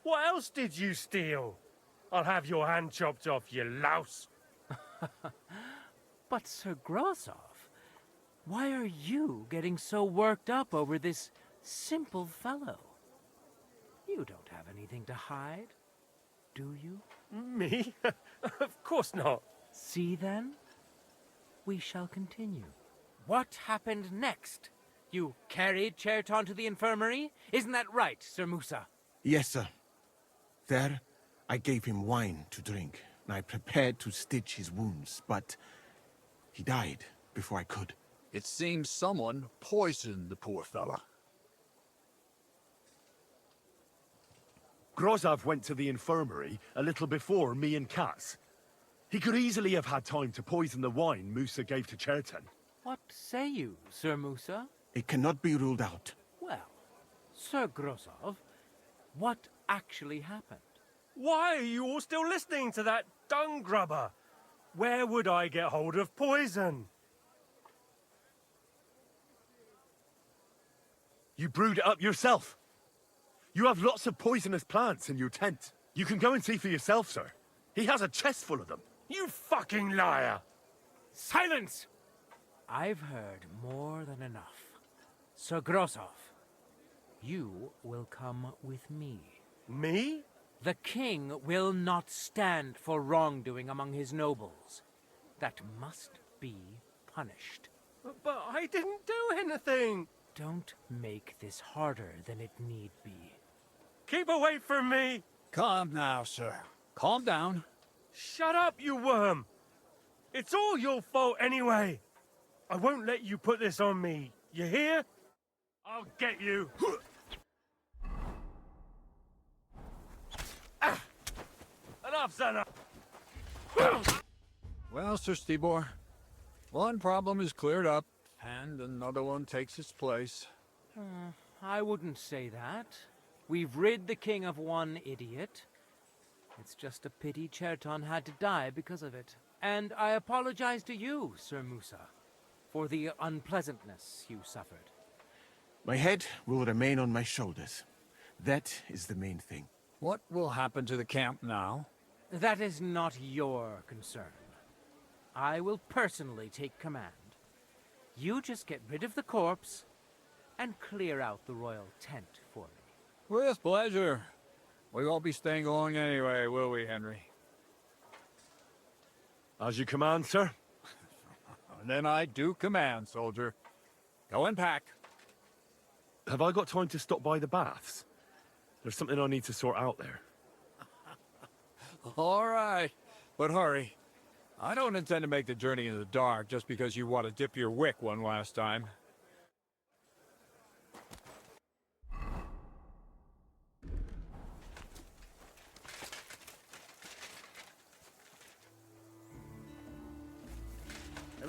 What else did you steal? I'll have your hand chopped off, you louse. But Sir Grozav, why are you getting so worked up over this simple fellow? You don't have anything to hide, do you? Me? Of course not. See then? We shall continue. What happened next? You carried Chertan to the infirmary? Isn't that right, Sir Musa? Yes, sir. There, I gave him wine to drink, and I prepared to stitch his wounds, but he died before I could. It seems someone poisoned the poor fella. Grozav went to the infirmary a little before me and Katz. He could easily have had time to poison the wine Musa gave to Chertan. What say you, Sir Musa? It cannot be ruled out. Well, Sir Grozav, what actually happened? Why are you all still listening to that dung grubber? Where would I get hold of poison? You brewed it up yourself. You have lots of poisonous plants in your tent. You can go and see for yourself, sir. He has a chest full of them. You fucking liar! Silence! I've heard more than enough. Sir Grozav, you will come with me. Me? The king will not stand for wrongdoing among his nobles. That must be punished. But I didn't do anything! Don't make this harder than it need be. Keep away from me! Calm now, sir. Calm down. Shut up, you worm! It's all your fault anyway! I won't let you put this on me, you hear? I'll get you! Enough's enough! Well, Sir Stibor, one problem is cleared up, and another one takes its place. I wouldn't say that. We've rid the king of one idiot. It's just a pity Chertan had to die because of it. And I apologize to you, Sir Musa, for the unpleasantness you suffered. My head will remain on my shoulders. That is the main thing. What will happen to the camp now? That is not your concern. I will personally take command. You just get rid of the corpse and clear out the royal tent for me. With pleasure. We won't be staying long anyway, will we, Henry? As you command, sir. And then I do command, soldier. Go and pack. Have I got time to stop by the baths? There's something I need to sort out there. All right, but hurry. I don't intend to make the journey in the dark just because you want to dip your wick one last time.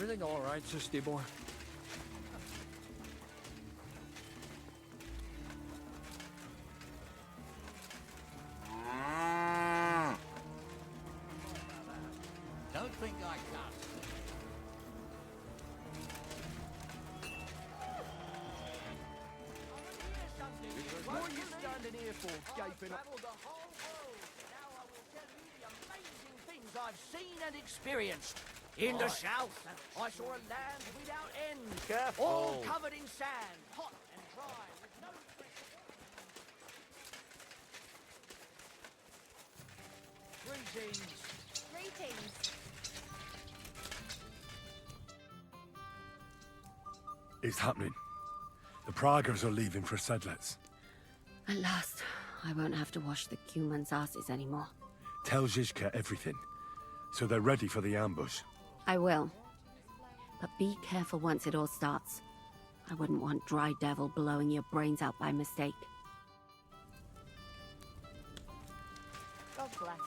Everything all right, Sir Stibor? Don't think I can't. What are you standing here for, gaping up? The whole world. Now I will tell you the amazing things I've seen and experienced. In the south, I saw a land without end, all covered in sand, hot and dry, with no fresh water. Greetings. It's happening. The Praggers are leaving for Sedlets. At last, I won't have to wash the humans' asses anymore. Tell Zizka everything, so they're ready for the ambush. I will. But be careful once it all starts. I wouldn't want Dry Devil blowing your brains out by mistake. God bless.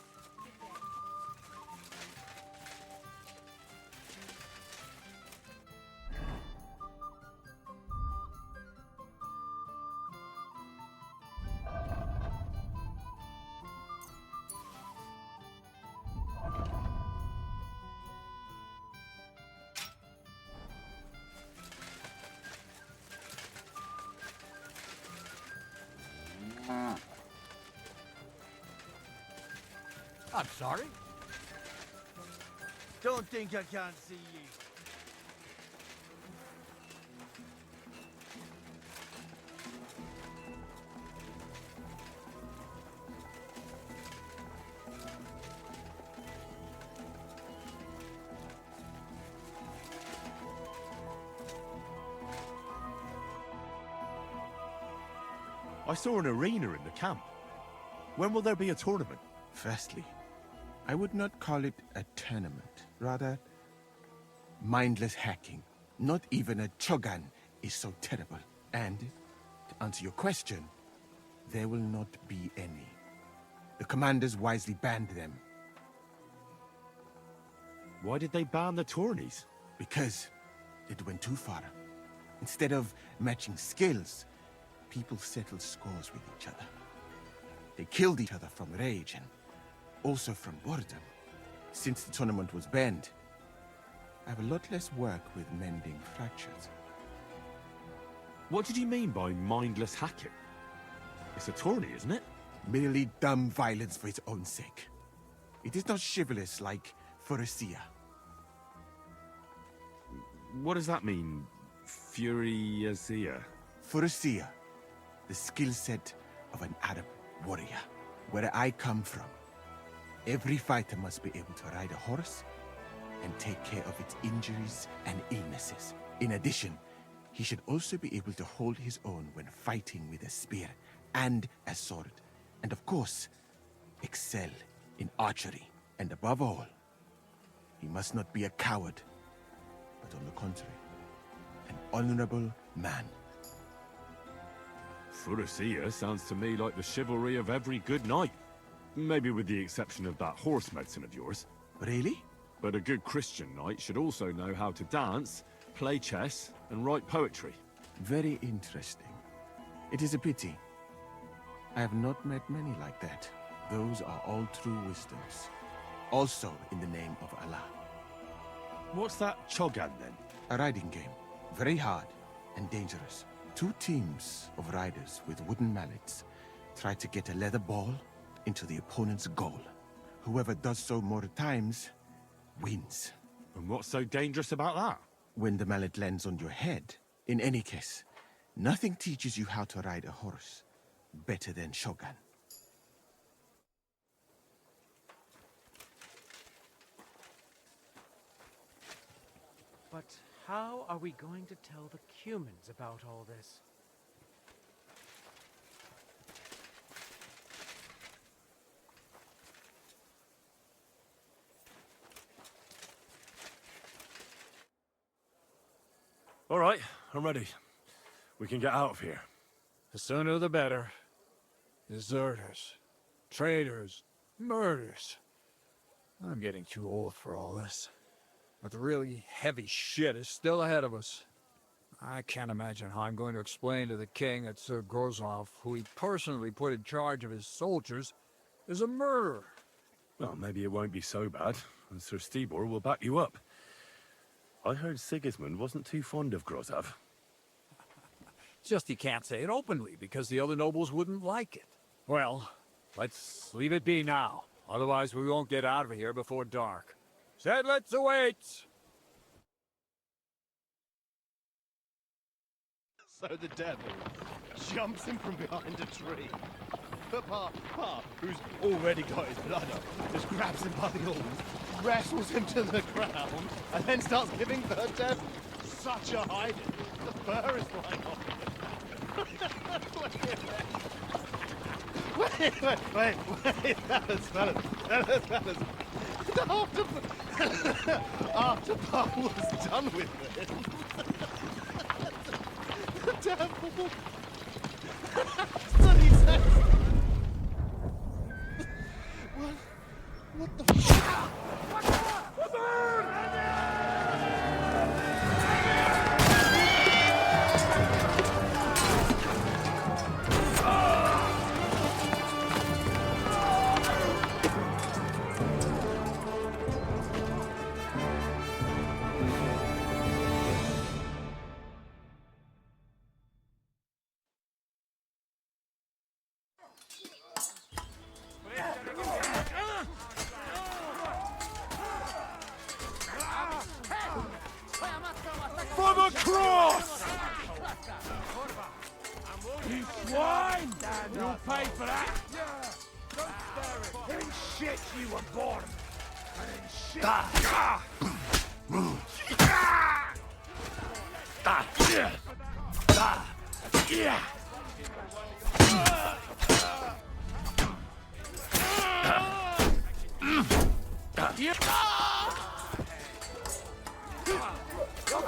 I'm sorry. Don't think I can't see you. I saw an arena in the camp. When will there be a tournament? Firstly, I would not call it a tournament. Rather, mindless hacking. Not even a Chogan is so terrible. And, to answer your question, there will not be any. The commanders wisely banned them. Why did they ban the tourneys? Because it went too far. Instead of matching skills, people settled scores with each other. They killed each other from rage and also from boredom. Since the tournament was banned, I have a lot less work with mending fractures. What did you mean by mindless hacking? It's a tourney, isn't it? Merely dumb violence for its own sake. It is not chivalrous like Faurecia. What does that mean? Furiazia? Faurecia, the skill set of an Arab warrior. Where I come from, every fighter must be able to ride a horse and take care of its injuries and illnesses. In addition, he should also be able to hold his own when fighting with a spear and a sword. And of course, excel in archery. And above all, he must not be a coward, but on the contrary, an honorable man. Furiazia sounds to me like the chivalry of every good knight. Maybe with the exception of that horse medicine of yours. Really? But a good Christian knight should also know how to dance, play chess, and write poetry. Very interesting. It is a pity. I have not met many like that. Those are all true wisdoms. Also in the name of Allah. What's that Chogan, then? A riding game. Very hard and dangerous. Two teams of riders with wooden mallets try to get a leather ball into the opponent's goal. Whoever does so more times wins. And what's so dangerous about that? When the mallet lands on your head. In any case, nothing teaches you how to ride a horse better than Shogun. But how are we going to tell the humans about all this? All right, I'm ready. We can get out of here. The sooner the better. Deserters, traitors, murders. I'm getting too old for all this. But the really heavy shit is still ahead of us. I can't imagine how I'm going to explain to the king that Sir Grozlov, who he personally put in charge of his soldiers, is a murderer. Well, maybe it won't be so bad, and Sir Stibor will back you up. I heard Sigismund wasn't too fond of Grozov. Just he can't say it openly, because the other nobles wouldn't like it. Well, let's leave it be now. Otherwise we won't get out of here before dark. Sedlitz awaits! So the devil jumps him from behind a tree. But Pa, who's already got his blood up, just grabs him by the horns, wrestles him to the ground, and then starts giving the devil such a hiding. The fur is flying off. Wait, fellas. After Pa was done with it, the devil suddenly says, what the fuck? For the cross! You swine! You'll pay for that! In shit you were born! And in shit...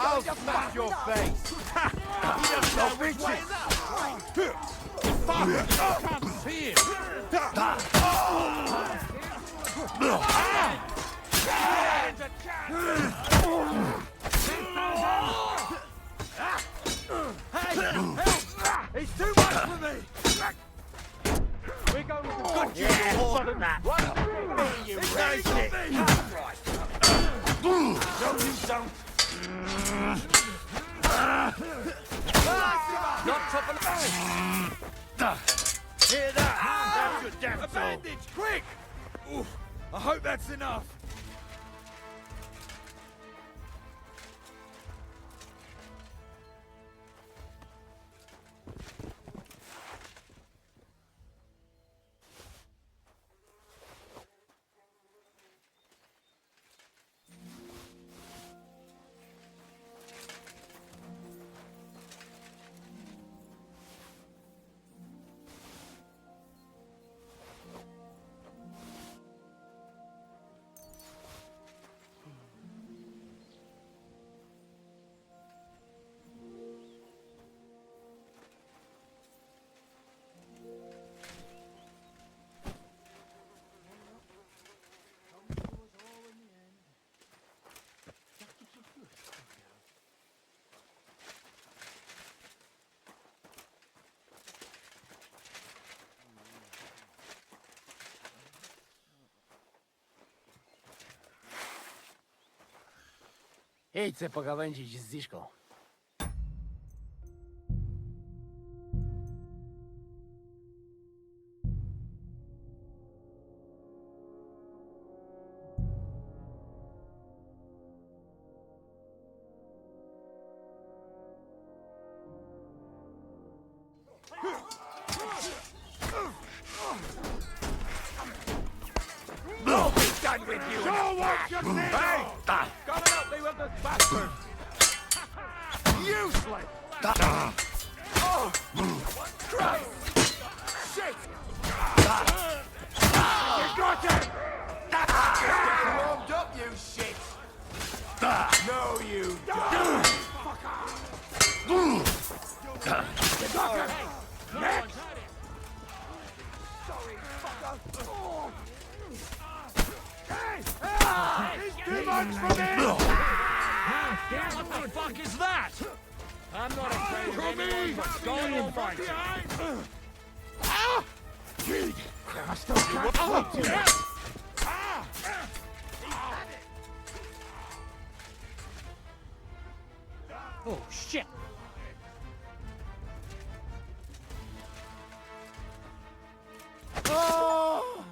I'll smash your face! He doesn't know which way fuck! I can't see him! Hey! Help! He's too much for me! We're going with the good job than that! What? You racist! No, you don't! Not top of the Hear that? That's your death. A bandage, quick! Oof, I hope that's enough. Ejce pa ga venčić z Ziško. Done with you! Show what you need! Hey! Gotta help me with this bastard! Useless! Oh! Christ! Shit! You got it! Get warmed up, you shit! No, you don't! You got it! Next! Sorry, fucker! Oh. Hey! He's too much for me! What the fuck is that? I'm not afraid of anyone but God Almighty. I still can't wait to... Oh, shit! Oh!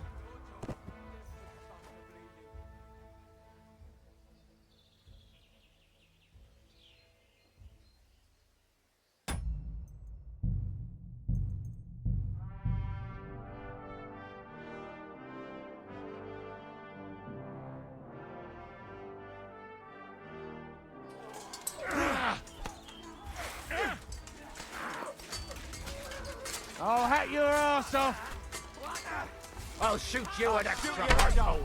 I'll hack your ass off. I'll shoot you at extra rifle.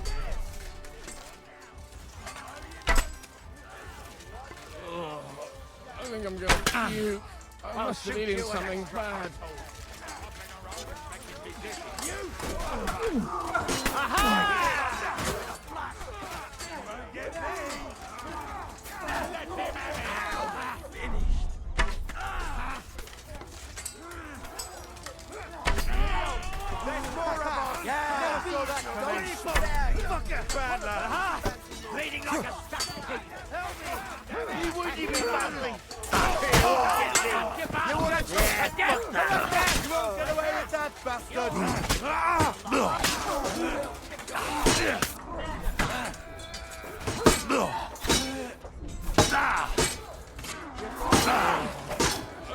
I think I'm gonna puke. I must have eaten something bad. Bad lad. Bleeding like a stuck pig. He wouldn't even badly. You want to You won't get away with that, bastard. I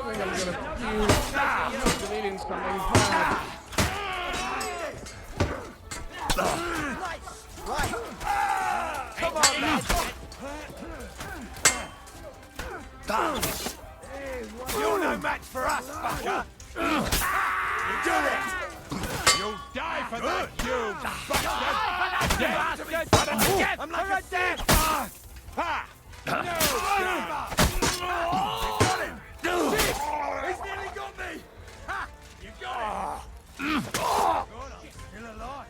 think I'm gonna puke. I must have eaten something bad. Come on, lads. You're no match for us, fucker. You do it. You'll die for that, you bastard. I'm like a dead. Ha! He's nearly got me. Ha! You got it. Still alive.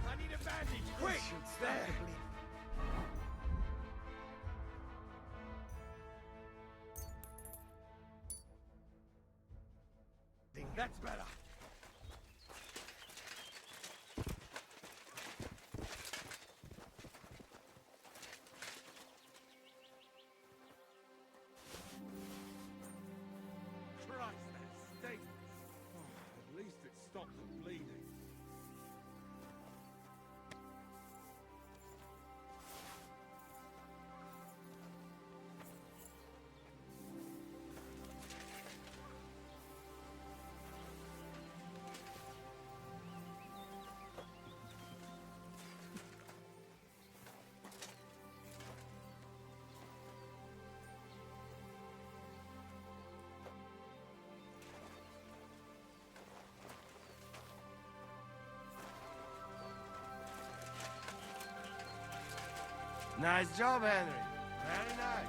I need a bandage, quick. There. That's better. Christ, that stinks. At least it stopped the bleeding. Nice job, Henry. Very nice.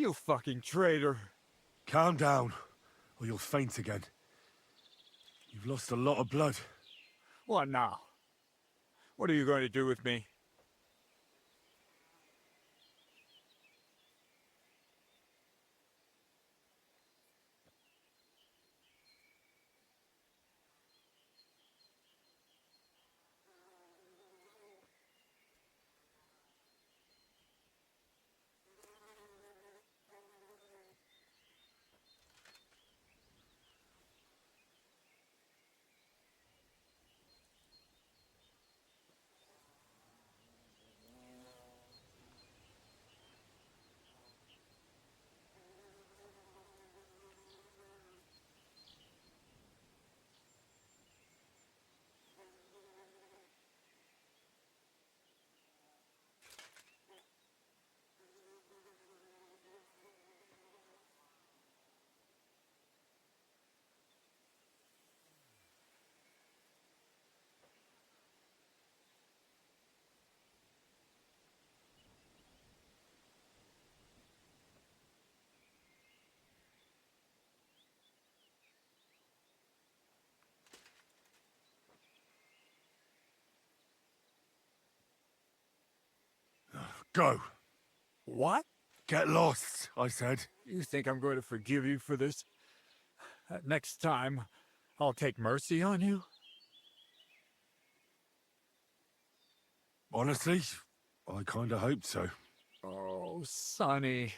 You fucking traitor. Calm down, or you'll faint again. You've lost a lot of blood. What now? What are you going to do with me? Go. What? Get lost, I said. You think I'm going to forgive you for this? Next time, I'll take mercy on you? Honestly, I kinda hoped so. Oh, Sonny.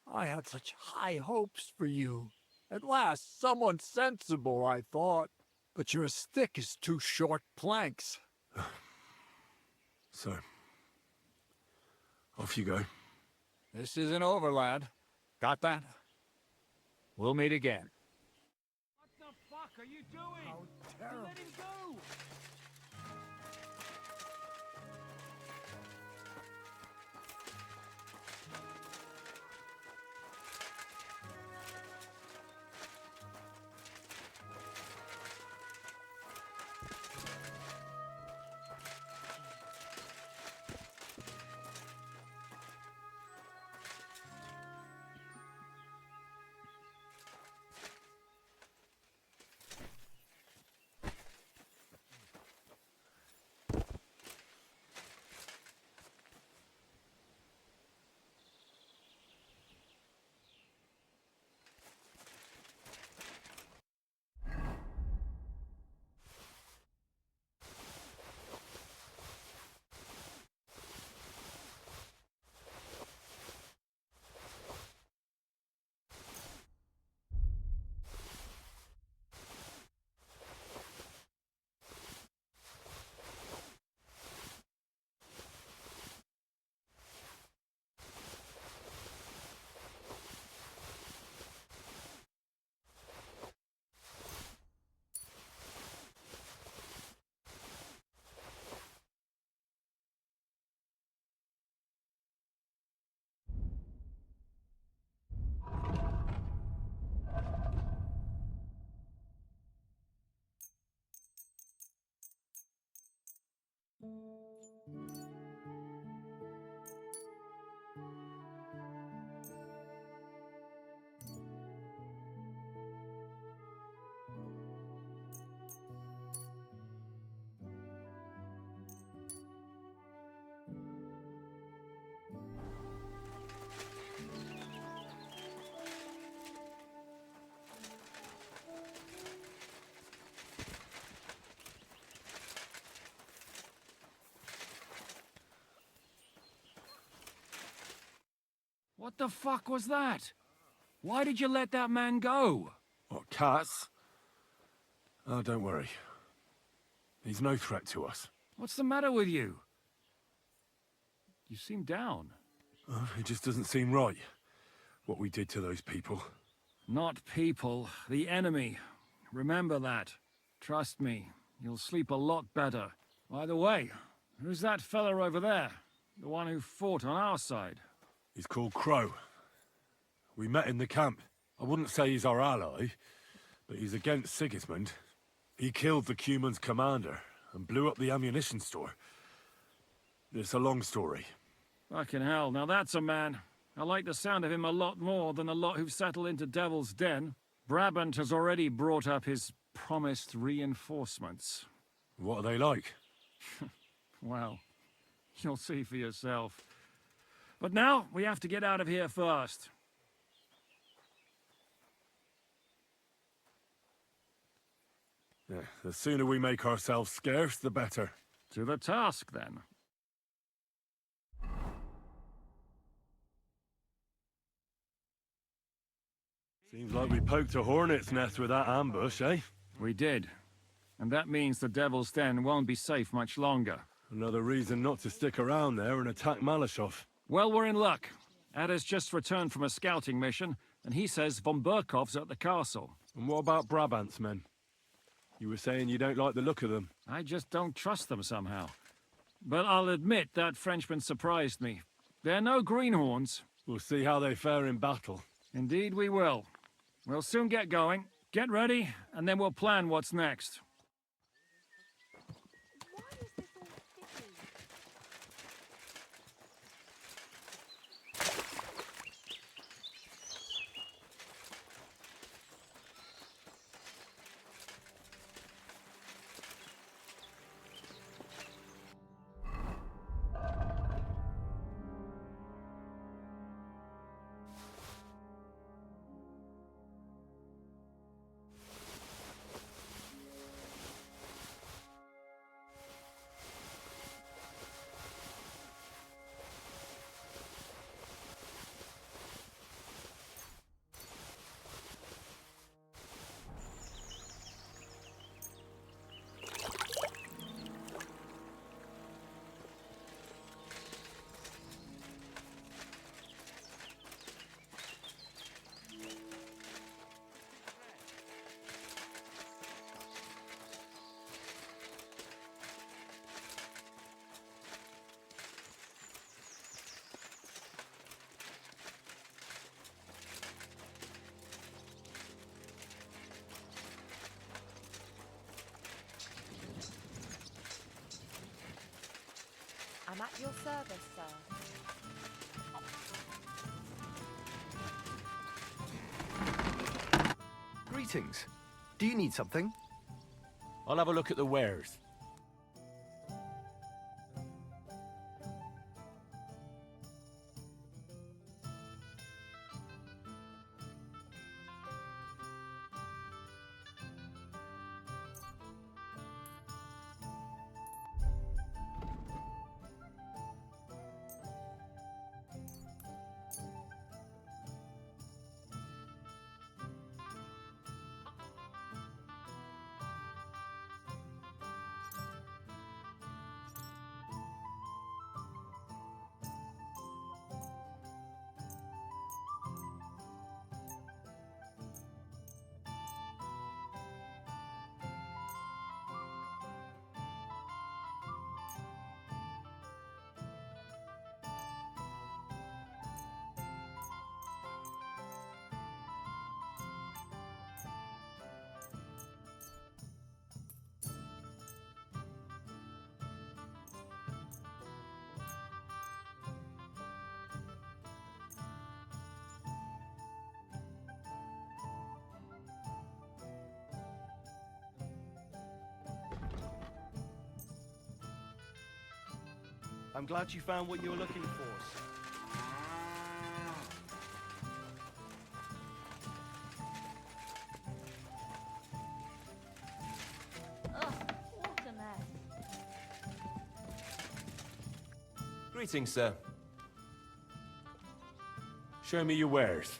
I had such high hopes for you. At last, someone sensible, I thought. But you're as thick as two short planks. So, off you go. This isn't over, lad. Got that? We'll meet again. What the fuck are you doing? How terrible. Let him go! What the fuck was that? Why did you let that man go? What, cats? Oh, don't worry. He's no threat to us. What's the matter with you? You seem down. Oh, it just doesn't seem right, what we did to those people. Not people, the enemy. Remember that. Trust me, you'll sleep a lot better. By the way, who's that fella over there? The one who fought on our side? He's called Crow. We met in the camp. I wouldn't say he's our ally, but he's against Sigismund. He killed the Cuman's commander and blew up the ammunition store. It's a long story. Fucking hell, now that's a man. I like the sound of him a lot more than a lot who've settled into Devil's Den. Brabant has already brought up his promised reinforcements. What are they like? Well, you'll see for yourself. But now, we have to get out of here first. Yeah, the sooner we make ourselves scarce, the better. To the task, then. Seems like we poked a hornet's nest with that ambush, eh? We did. And that means the Devil's Den won't be safe much longer. Another reason not to stick around there and attack Malashov. Well, we're in luck. Ada's just returned from a scouting mission, and he says von Burkov's at the castle. And what about Brabant's men? You were saying you don't like the look of them. I just don't trust them somehow. But I'll admit that Frenchman surprised me. They're no greenhorns. We'll see how they fare in battle. Indeed we will. We'll soon get going. Get ready, and then we'll plan what's next. Why is this all sticky? I'm at your service, sir. Greetings. Do you need something? I'll have a look at the wares. I'm glad you found what you were looking for, sir. Ugh, what a mess. Greetings, sir. Show me your wares.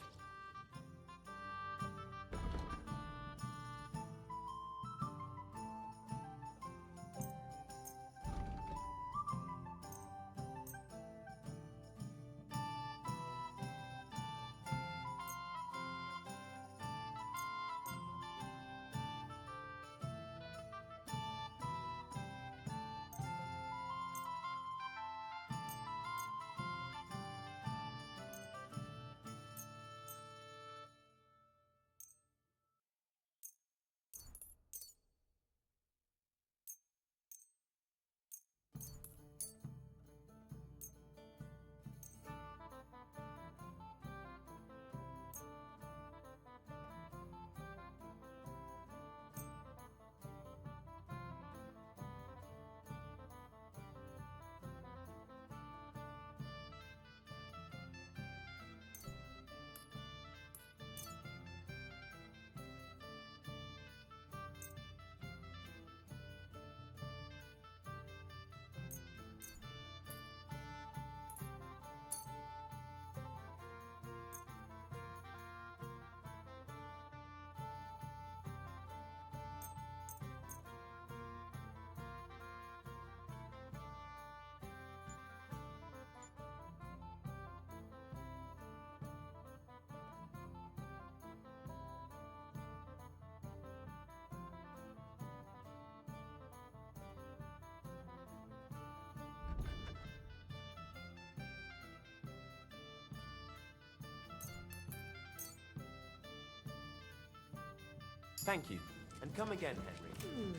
Thank you. And come again, Henry.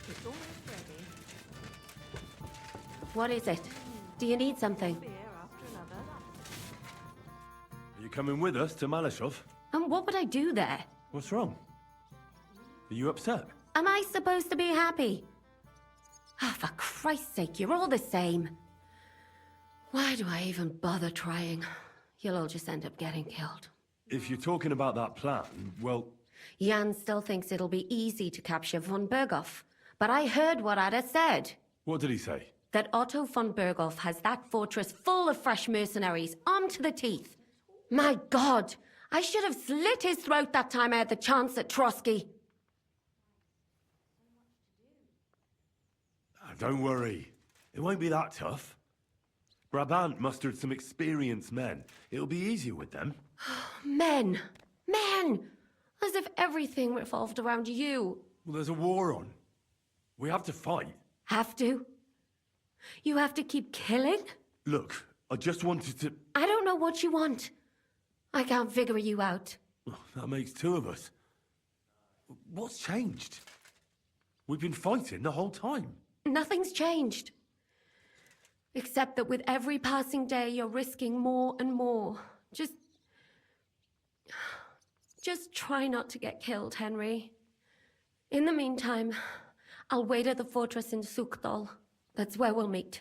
It's almost ready. What is it? Do you need something? Beer after another. Are you coming with us to Malashov? And what would I do there? What's wrong? Are you upset? Am I supposed to be happy? Ah, for Christ's sake, you're all the same. Why do I even bother trying? You'll all just end up getting killed. If you're talking about that plan, well, Jan still thinks it'll be easy to capture von Berghoff. But I heard what Ada said. what did he say? That Otto von Berghoff has that fortress full of fresh mercenaries, armed to the teeth. My God! I should have slit his throat that time I had the chance at Trotsky. Don't worry. It won't be that tough. Brabant mustered some experienced men. It'll be easier with them. Men! Men! As if everything revolved around you. Well, there's a war on. We have to fight. Have to? You have to keep killing? Look, I just wanted to... I don't know what you want. I can't figure you out. That makes two of us. What's changed? We've been fighting the whole time. Nothing's changed. Except that with every passing day, you're risking more and more. Just try not to get killed, Henry. In the meantime, I'll wait at the fortress in Sukdal. That's where we'll meet.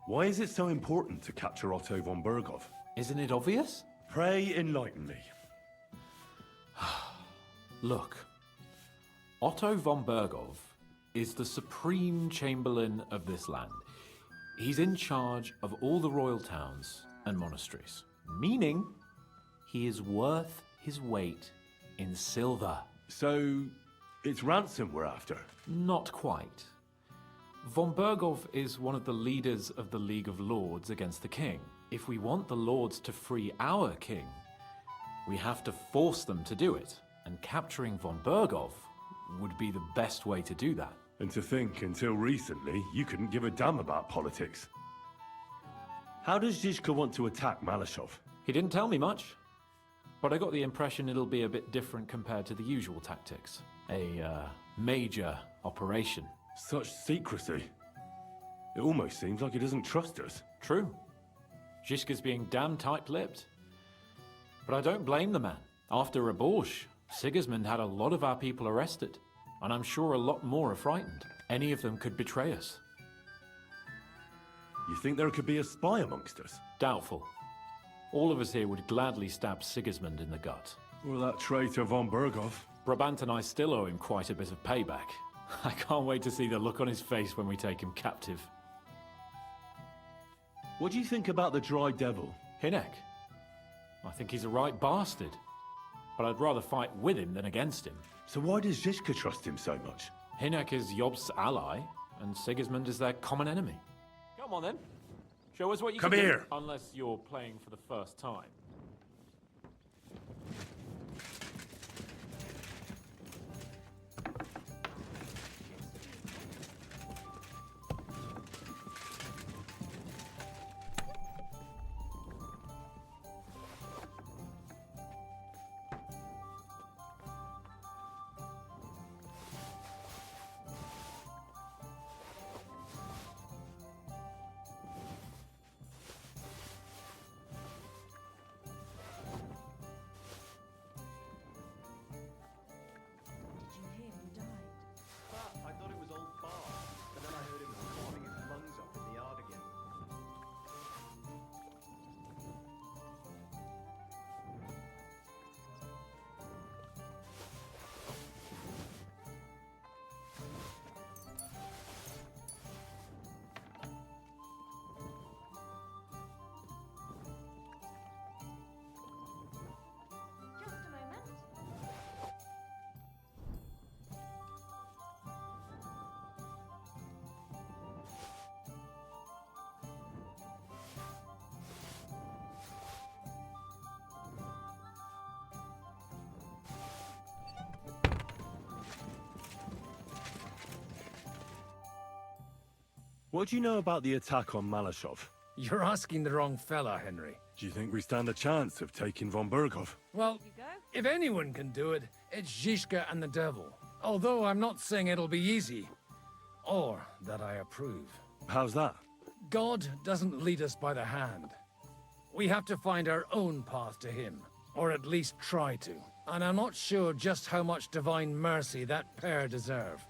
Why is it so important to capture Otto von Berghoff? Isn't it obvious? Pray enlighten me. Look, Otto von Berghoff is the supreme chamberlain of this land. He's in charge of all the royal towns and monasteries, meaning he is worth his weight in silver. So, it's ransom we're after? Not quite. Von Berghoff is one of the leaders of the League of Lords against the king. If we want the lords to free our king, we have to force them to do it. And capturing von Berghoff would be the best way to do that. And to think, until recently, you couldn't give a damn about politics. How does Zizka want to attack Malashov? He didn't tell me much, but I got the impression it'll be a bit different compared to the usual tactics. A major operation. Such secrecy. It almost seems like he doesn't trust us. True. Zizka's being damn tight-lipped. But I don't blame the man. After Raborj, Sigismund had a lot of our people arrested, and I'm sure a lot more are frightened. Any of them could betray us. You think there could be a spy amongst us? Doubtful. All of us here would gladly stab Sigismund in the gut. Or that traitor von Berghoff. Brabant and I still owe him quite a bit of payback. I can't wait to see the look on his face when we take him captive. What do you think about the Dry Devil? Hinek? I think he's a right bastard. But I'd rather fight with him than against him. So why does Zizka trust him so much? Hinek is Yob's ally, and Sigismund is their common enemy. Come on then. Show us what you Come can here. do. Unless you're playing for the first time. What do you know about the attack on Malashov? You're asking the wrong fella, Henry. Do you think we stand a chance of taking von Bergov? Well, if anyone can do it, it's Zizka and the devil. Although I'm not saying it'll be easy. Or that I approve. How's that? God doesn't lead us by the hand. We have to find our own path to him. Or at least try to. And I'm not sure just how much divine mercy that pair deserve.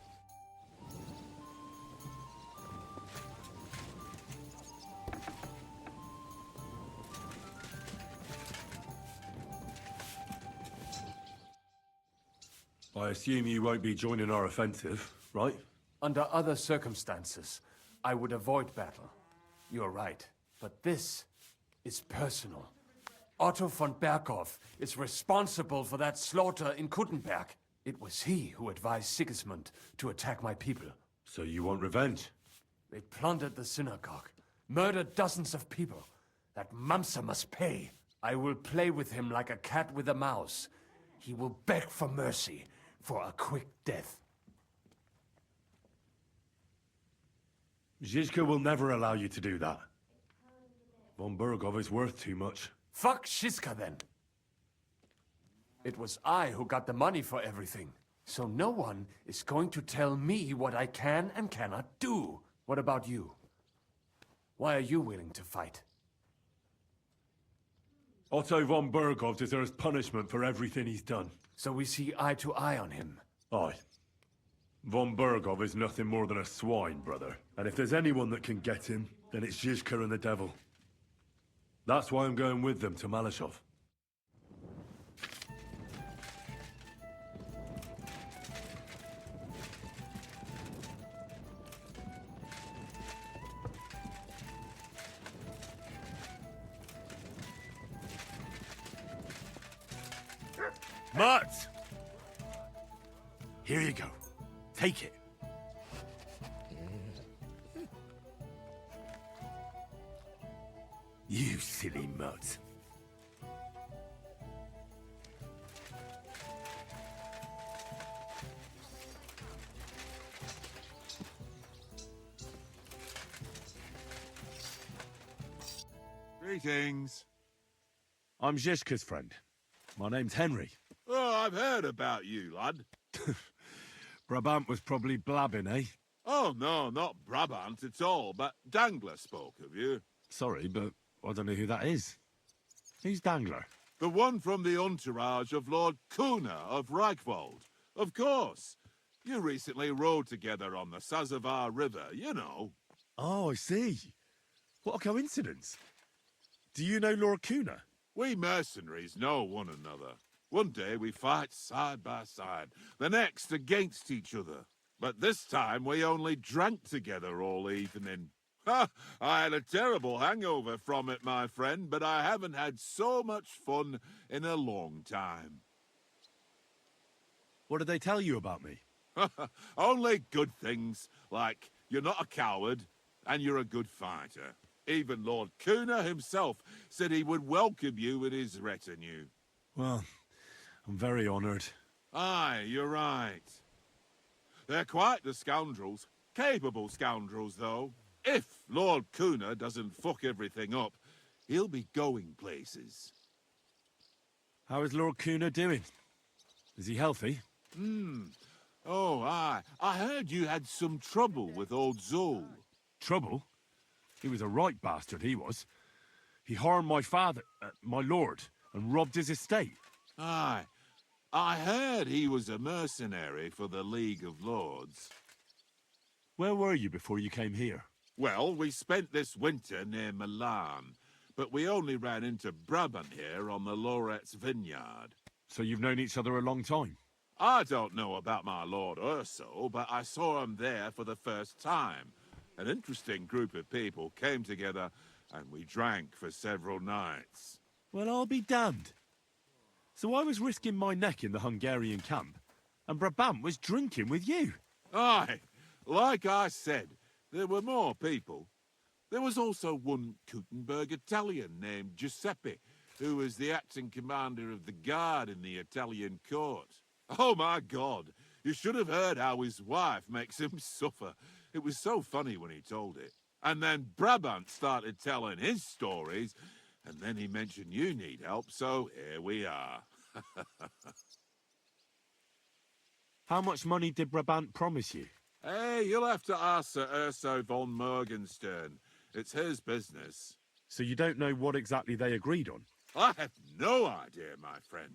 I assume you won't be joining our offensive, right? Under other circumstances, I would avoid battle. You're right. But this is personal. Otto von Berghof is responsible for that slaughter in Kuttenberg. It was he who advised Sigismund to attack my people. So you want revenge? They plundered the synagogue, murdered dozens of people. That Mamsa must pay. I will play with him like a cat with a mouse. He will beg for mercy, for a quick death. Zizka will never allow you to do that. Von Bergov is worth too much. Fuck Zizka then. It was I who got the money for everything. So no one is going to tell me what I can and cannot do. What about you? Why are you willing to fight? Otto von Bergov deserves punishment for everything he's done. So we see eye to eye on him. Aye. Von Bergov is nothing more than a swine, brother. And if there's anyone that can get him, then it's Zizka and the devil. That's why I'm going with them to Malashov. Mutz! Here you go. Take it. You silly Mutz. Greetings. I'm Zizka's friend. My name's Henry. Oh, I've heard about you, lad. Brabant was probably blabbing, eh? Oh, no, not Brabant at all, but Dangler spoke of you. Sorry, but I don't know who that is. Who's Dangler? The one from the entourage of Lord Kuna of Reichwald. Of course. You recently rode together on the Sazavar River, you know. Oh, I see. What a coincidence. Do you know Lord Kuna? We mercenaries know one another. One day we fight side by side, the next against each other. But this time we only drank together all evening. Ha! I had a terrible hangover from it, my friend, but I haven't had so much fun in a long time. What did they tell you about me? Only good things, like you're not a coward and you're a good fighter. Even Lord Kuna himself said he would welcome you with his retinue. Well, I'm very honored. Aye, you're right. They're quite the scoundrels. Capable scoundrels, though. If Lord Kuna doesn't fuck everything up, he'll be going places. How is Lord Kuna doing? Is he healthy? Oh, aye. I heard you had some trouble with old Zul. Trouble? He was a right bastard, he was. He harmed my father, my lord, and robbed his estate. Aye. I heard he was a mercenary for the League of Lords. Where were you before you came here? Well, we spent this winter near Milan, but we only ran into Brabant here on the Loretz vineyard. So you've known each other a long time? I don't know about my Lord Urso, but I saw him there for the first time. An interesting group of people came together, and we drank for several nights. Well, I'll be damned. So I was risking my neck in the Hungarian camp, and Brabant was drinking with you. Aye, like I said, there were more people. There was also one Kuttenberg Italian named Giuseppe, who was the acting commander of the guard in the Italian court. Oh my God, you should have heard how his wife makes him suffer. It was so funny when he told it. And then Brabant started telling his stories, and then he mentioned you need help, so here we are. How much money did Brabant promise you? Hey, you'll have to ask Sir Urso von Morgenstern. It's his business. So you don't know what exactly they agreed on? I have no idea, my friend.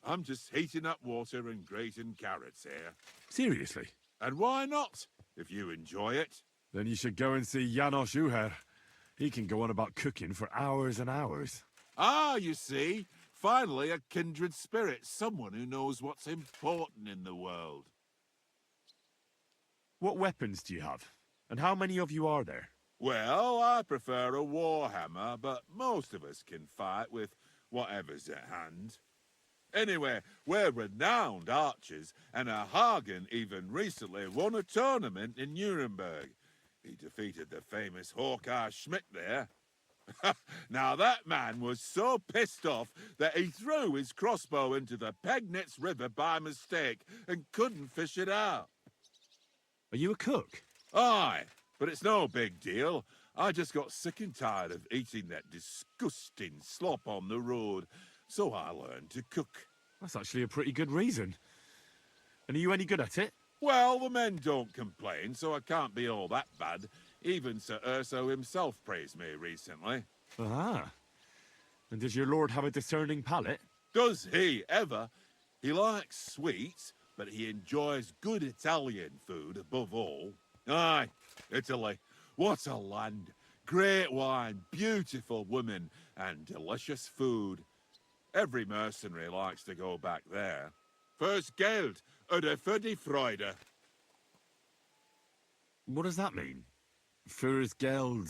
I'm just heating up water and grating carrots here. Seriously? And why not, if you enjoy it? Then you should go and see Janos Uher. He can go on about cooking for hours and hours. Ah, you see, finally a kindred spirit, someone who knows what's important in the world. What weapons do you have? And how many of you are there? Well, I prefer a warhammer, but most of us can fight with whatever's at hand. Anyway, we're renowned archers, and Hagen even recently won a tournament in Nuremberg. He defeated the famous Hawkeye Schmidt there. Now that man was so pissed off that he threw his crossbow into the Pegnitz River by mistake and couldn't fish it out. Are you a cook? Aye, but it's no big deal. I just got sick and tired of eating that disgusting slop on the road, so I learned to cook. That's actually a pretty good reason. And are you any good at it? Well, the men don't complain, so I can't be all that bad. Even Sir Urso himself praised me recently. Ah. And does your lord have a discerning palate? Does he ever? He likes sweets, but he enjoys good Italian food above all. Aye, Italy. What a land. Great wine, beautiful women, and delicious food. Every mercenary likes to go back there. First Geld, oder für die Freude. What does that mean? Fürs Geld,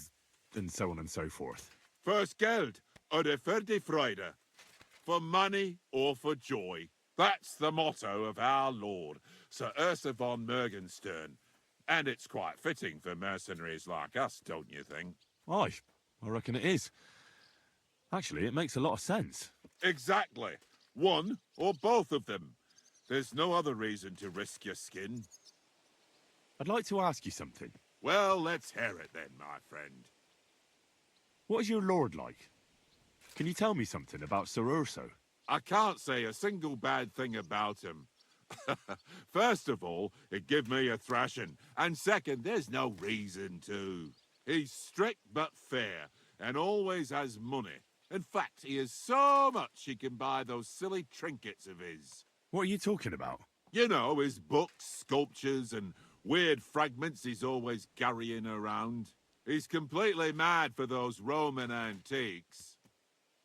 and so on and so forth. First Geld, oder für die Freude. For money or for joy. That's the motto of our lord, Sir Urso von Morgenstern. And it's quite fitting for mercenaries like us, don't you think? Aye, I reckon it is. Actually, it makes a lot of sense. Exactly. One or both of them. There's no other reason to risk your skin. I'd like to ask you something. Well, let's hear it then, my friend. What is your lord like? Can you tell me something about Sir Urso? I can't say a single bad thing about him. First of all, he'd give me a thrashing, and second, there's no reason to. He's strict but fair, and always has money. In fact, he has so much he can buy those silly trinkets of his. What are you talking about? You know, his books, sculptures, and weird fragments he's always carrying around. He's completely mad for those Roman antiques.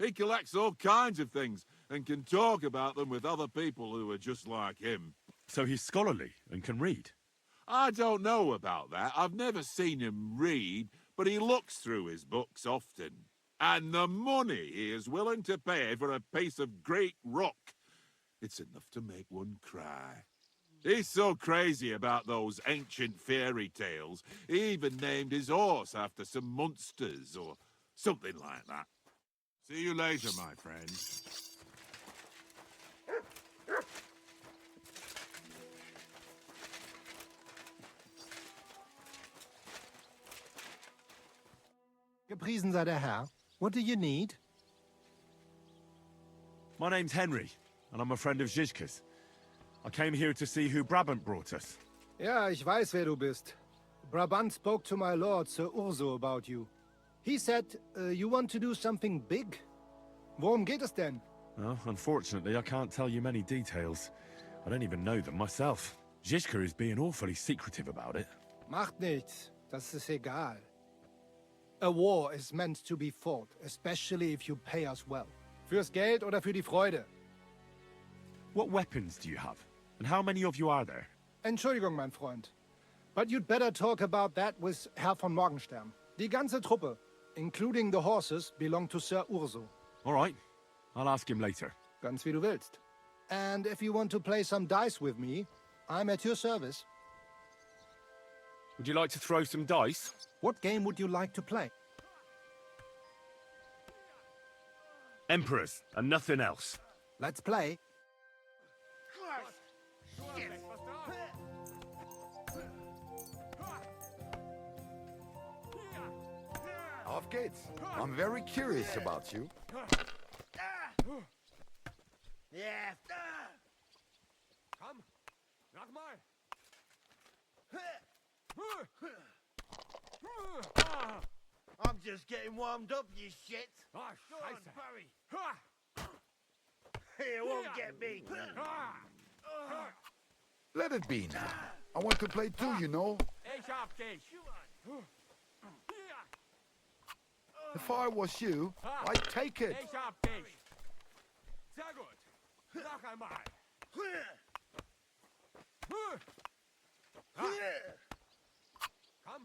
He collects all kinds of things and can talk about them with other people who are just like him. So he's scholarly and can read? I don't know about that. I've never seen him read, but he looks through his books often. And the money he is willing to pay for a piece of Greek rock, it's enough to make one cry. He's so crazy about those ancient fairy tales, he even named his horse after some monsters or something like that. See you later, my friend. Gepriesen sei der Herr. What do you need? My name's Henry, and I'm a friend of Zizka's. I came here to see who Brabant brought us. Ja, ich weiß, wer du bist. Brabant spoke to my lord, Sir Urso, about you. He said you want to do something big. Worum geht es denn? Well, unfortunately, I can't tell you many details. I don't even know them myself. Zizka is being awfully secretive about it. Macht nichts. Das ist egal. A war is meant to be fought, especially if you pay us well. Fürs Geld oder für die Freude? What weapons do you have? And how many of you are there? Entschuldigung, mein Freund. But you'd better talk about that with Herr von Morgenstern. Die ganze Truppe, including the horses, belong to Sir Urso. All right. I'll ask him later. Ganz wie du willst. And if you want to play some dice with me, I'm at your service. Would you like to throw some dice? What game would you like to play? Emperors, and nothing else. Let's play. geht's? I'm very curious about you. Yeah. Komm, mach mal. I'm just getting warmed up, you shit. Oh, Go on, Scheiße. Barry. You won't get me. Let it be now. I want to play too, you know. Ich hab dich. If I was you, I'd take it. Ich hab dich. Sehr gut. Noch einmal. Komm.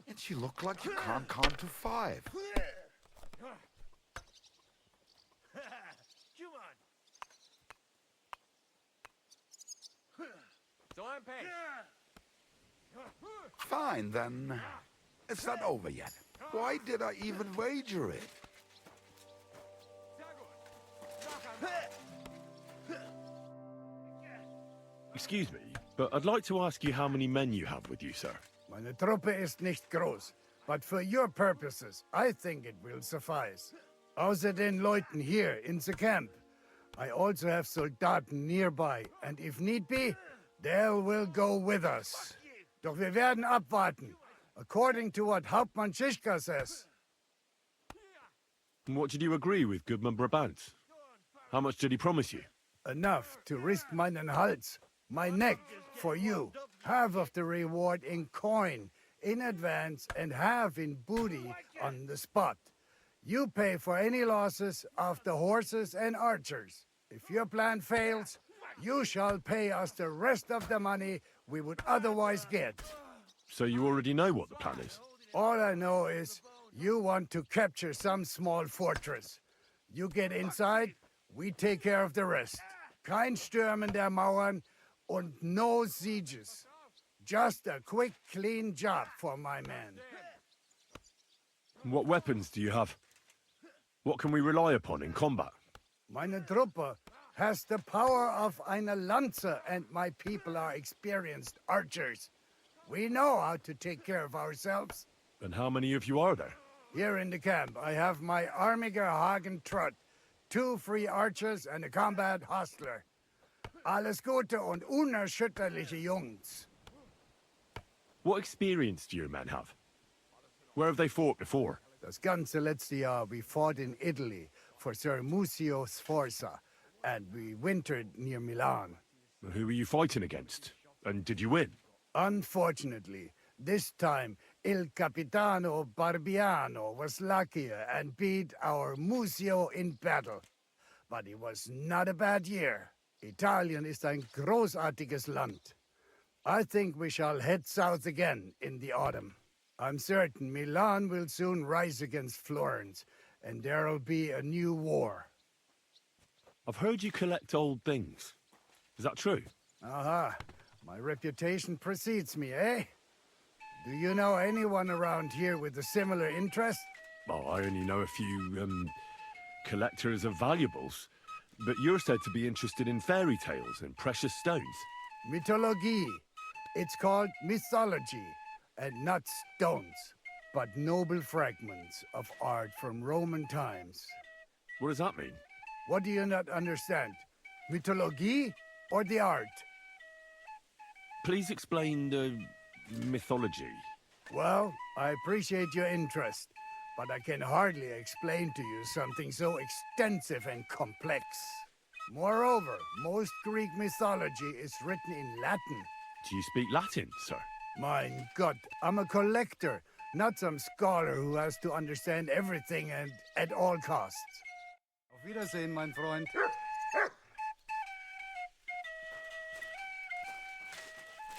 And you look like you can't count to 5. Come on. So ein Pech. Fine, then. It's not over yet. Why did I even wager it? Sehr gut. Noch einmal. Excuse me, but I'd like to ask you how many men you have with you, sir. Meine Truppe ist nicht groß, but for your purposes, I think it will suffice. Außer den Leuten here in the camp, I also have Soldaten nearby, and if need be, they will go with us. Doch wir werden abwarten, according to what Hauptmann Schischka says. And what did you agree with Goodman Brabant? How much did he promise you? Enough to risk meinen Hals, my neck, for you. Half of the reward in coin, in advance, and half in booty on the spot. You pay for any losses of the horses and archers. If your plan fails, you shall pay us the rest of the money we would otherwise get. So you already know what the plan is? All I know is you want to capture some small fortress. You get inside, we take care of the rest. Kein Stürmen der Mauern und no sieges. Just a quick, clean job for my men. What weapons do you have? What can we rely upon in combat? Meine Truppe has the power of eine Lanze, and my people are experienced archers. We know how to take care of ourselves. And how many of you are there? Here in the camp, I have my Armiger Hagen Trott, 2 free archers and a combat hostler. Alles Gute und unerschütterliche Jungs. What experience do your men have? Where have they fought before? Das ganze letzte Jahr we fought in Italy for Sir Musio Sforza, and we wintered near Milan. Who were you fighting against? And did you win? Unfortunately, this time Il Capitano Barbiano was luckier and beat our Musio in battle. But it was not a bad year. Italien ist ein großartiges Land. I think we shall head south again in the autumn. I'm certain Milan will soon rise against Florence, and there'll be a new war. I've heard you collect old things. Is that true? Aha, my reputation precedes me, eh? Do you know anyone around here with a similar interest? Well, I only know a few, collectors of valuables. But you're said to be interested in fairy tales and precious stones. Mythologie. It's called mythology, and not stones, but noble fragments of art from Roman times. What does that mean? What do you not understand? Mythologie or the art? Please explain the mythology. Well, I appreciate your interest, but I can hardly explain to you something so extensive and complex. Moreover, most Greek mythology is written in Latin. Do you speak Latin, sir? Mein Gott, I'm a collector, not some scholar who has to understand everything and at all costs. Auf Wiedersehen, mein Freund.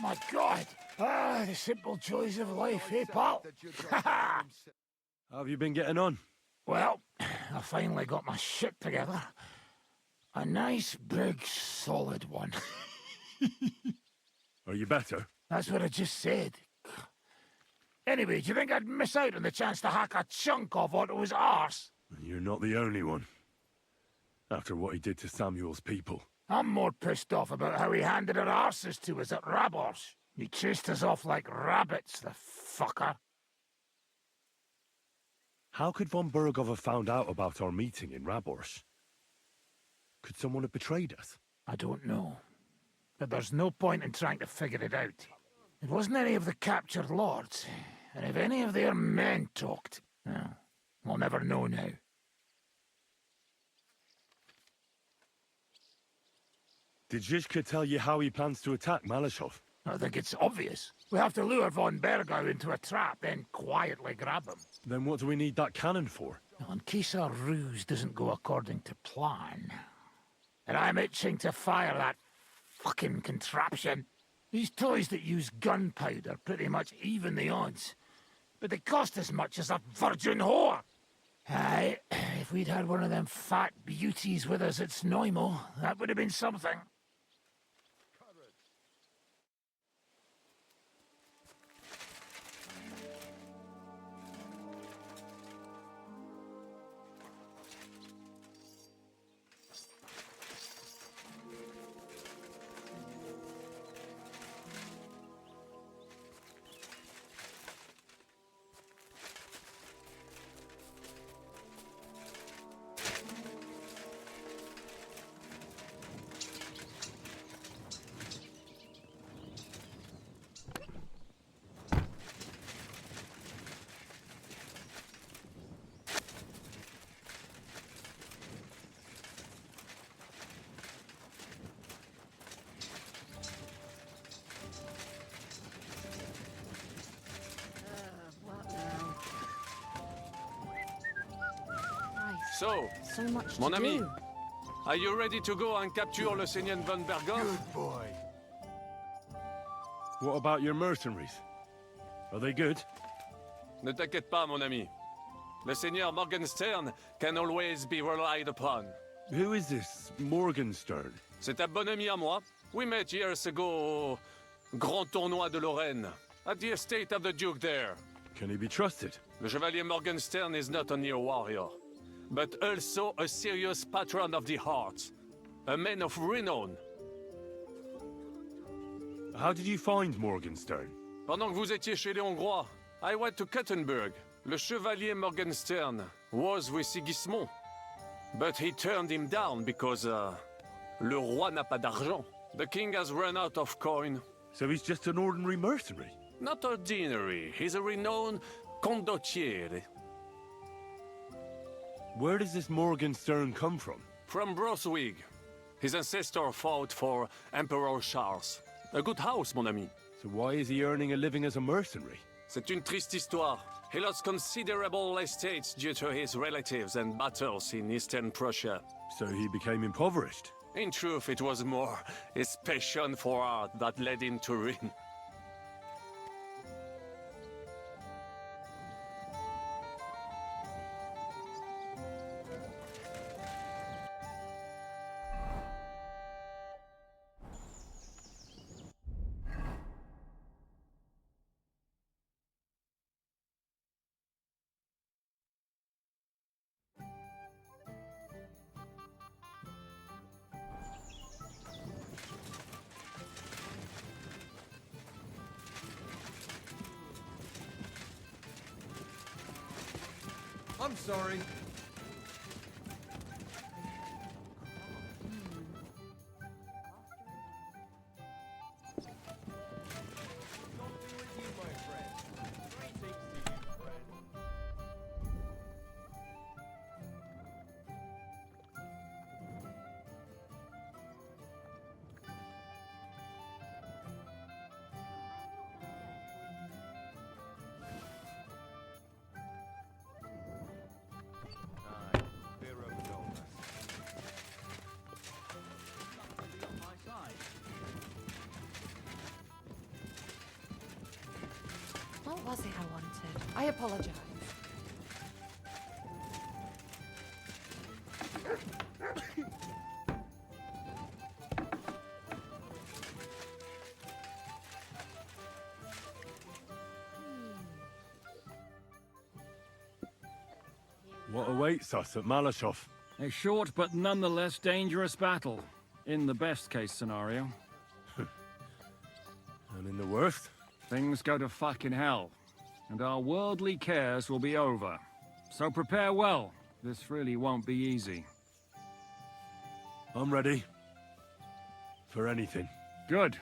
My God! Ah, the simple joys of life, eh, pal? How have you been getting on? Well, I finally got my shit together. A nice, big, solid one. Are you better? That's what I just said. Anyway, do you think I'd miss out on the chance to hack a chunk off Otto's arse? You're not the only one. After what he did to Samuel's people. I'm more pissed off about how he handed our arses to us at Rabos. He chased us off like rabbits, the fucker. How could von Bergov have found out about our meeting in Raborsch? Could someone have betrayed us? I don't know. But there's no point in trying to figure it out. It wasn't any of the captured lords. And if any of their men talked, well, we'll never know now. Did Zizka tell you how he plans to attack Malashov? I think it's obvious. We have to lure von Bergau into a trap, then quietly grab him. Then what do we need that cannon for? Well, in case our ruse doesn't go according to plan. And I'm itching to fire that fucking contraption. These toys that use gunpowder pretty much even the odds. But they cost as much as a virgin whore. Aye, if we'd had one of them fat beauties with us at Snoimo, that would have been something. So much mon to ami, do. are you ready to go and capture le Seigneur von Bergov? Good boy. What about your mercenaries? Are they good? Ne t'inquiète pas, mon ami. Le Seigneur Morgenstern can always be relied upon. Who is this Morgenstern? C'est un bon ami à moi. We met years ago au Grand Tournoi de Lorraine, at the estate of the Duke there. Can he be trusted? Le Chevalier Morgenstern is not only a warrior, but also a serious patron of the hearts, a man of renown. How did you find Morgenstern? Pendant que vous étiez chez les Hongrois, I went to Kettenberg. Le Chevalier Morgenstern was with Sigismund, but he turned him down because, le roi n'a pas d'argent. The king has run out of coin. So he's just an ordinary mercenary? Not ordinary. He's a renowned condottiere. Where does this Morgenstern come from? From Brunswick. His ancestor fought for Emperor Charles. A good house, mon ami. So why is he earning a living as a mercenary? C'est une triste histoire. He lost considerable estates due to his relatives and battles in Eastern Prussia. So he became impoverished? In truth, it was more his passion for art that led him to ruin. I'm sorry. What was it I wanted? I apologize. What awaits us at Malashov? A short but nonetheless dangerous battle, in the best case scenario. And in the worst? Things go to fucking hell, and our worldly cares will be over. so prepare well. This really won't be easy. I'm ready. For anything. Good.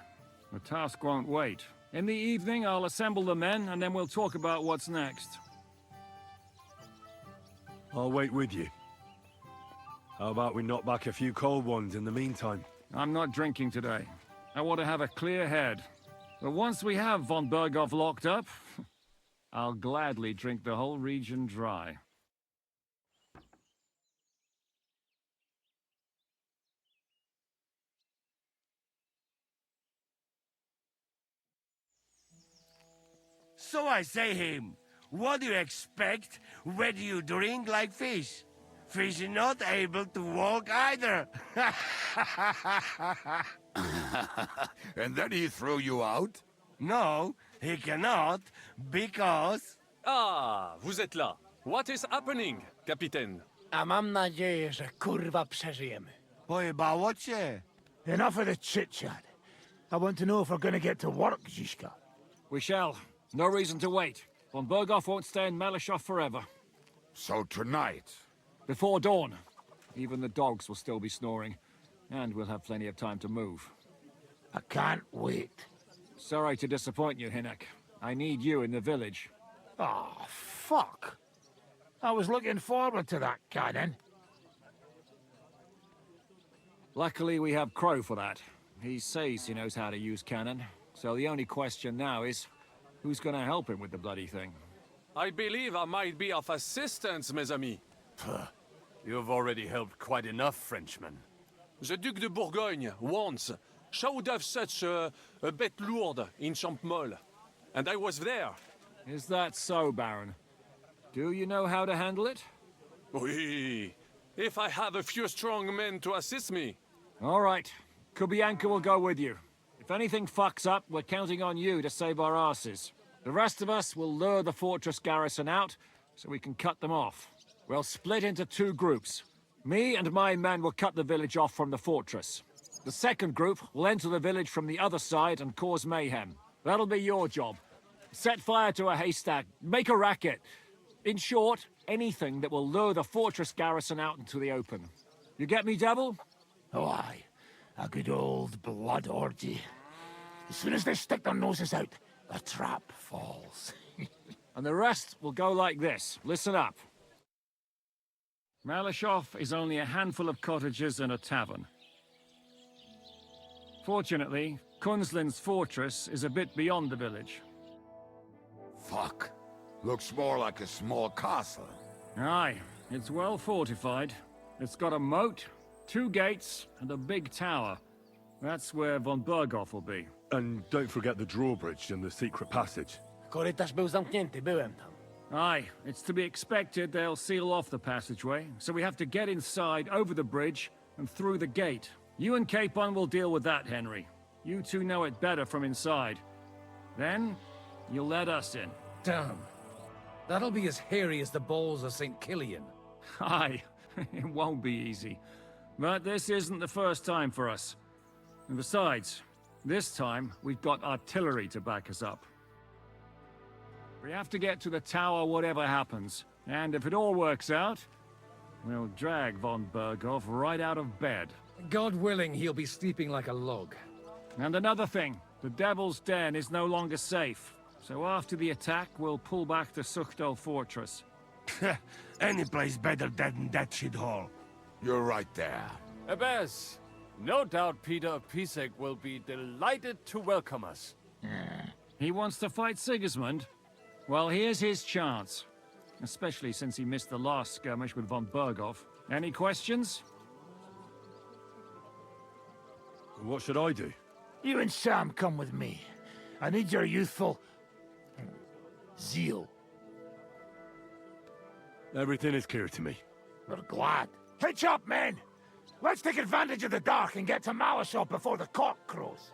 The task won't wait. In the evening, I'll assemble the men, and then we'll talk about what's next. I'll wait with you. How about we knock back a few cold ones in the meantime? I'm not drinking today. I want to have a clear head. But once we have von Berghoff locked up, I'll gladly drink the whole region dry. So I say him, what do you expect when you drink like fish? Fish is not able to walk either. And then he threw you out? No, he cannot, because... Ah, vous êtes là. What is happening, Capitaine? A mam nadzieję, że kurwa przeżyjemy. Pojebało cię. Enough of the chit-chat. I want to know if we're gonna get to work, Zizka. We shall. No reason to wait. Von Berghoff won't stay in Malashov forever. So tonight? Before dawn. Even the dogs will still be snoring. And we'll have plenty of time to move. I can't wait. Sorry to disappoint you, Hinnock. I need you in the village. Oh, fuck. I was looking forward to that, Cannon. Luckily, we have Crow for that. He says he knows how to use cannon. So the only question now is, who's gonna help him with the bloody thing? I believe I might be of assistance, mes amis. You've already helped quite enough, Frenchman. The Duc de Bourgogne, once, showed off such a bête lourde in Champmol. And I was there. Is that so, Baron? Do you know how to handle it? Oui. If I have a few strong men to assist me. All right. Kubianka will go with you. If anything fucks up, we're counting on you to save our asses. The rest of us will lure the fortress garrison out, so we can cut them off. We'll split into two groups. Me and my men will cut the village off from the fortress. The second group will enter the village from the other side and cause mayhem. That'll be your job. Set fire to a haystack, make a racket. In short, anything that will lure the fortress garrison out into the open. You get me, Devil? Oh, aye. A good old blood orgy. As soon as they stick their noses out, the trap falls. And the rest will go like this. Listen up. Malashov is only a handful of cottages and a tavern. Fortunately, Kunzlin's fortress is a bit beyond the village. Fuck. Looks more like a small castle. Aye, it's well fortified. It's got a moat, 2 gates, and a big tower. That's where von Berghoff will be. And don't forget the drawbridge and the secret passage. Korytarz był zamknięty, byłem tam. Aye, it's to be expected they'll seal off the passageway, so we have to get inside, over the bridge, and through the gate. You and Capon will deal with that, Henry. You two know it better from inside. Then, you'll let us in. Damn. That'll be as hairy as the balls of St. Killian. Aye, it won't be easy. But this isn't the first time for us. And besides, this time, we've got artillery to back us up. We have to get to the tower whatever happens. And if it all works out, we'll drag von Berghoff right out of bed. God willing, he'll be sleeping like a log. And another thing, the Devil's Den is no longer safe. So after the attack, we'll pull back to Suchtal Fortress. Any place better than that shithole. You're right there. Abbas, no doubt Peter of Pisek will be delighted to welcome us. He wants to fight Sigismund? Well, here's his chance. Especially since he missed the last skirmish with von Berghoff. Any questions? What should I do? You and Sam come with me. I need your youthful... zeal. Everything is clear to me. We're glad. Hitch up, men! Let's take advantage of the dark and get to Malashov before the cock crows.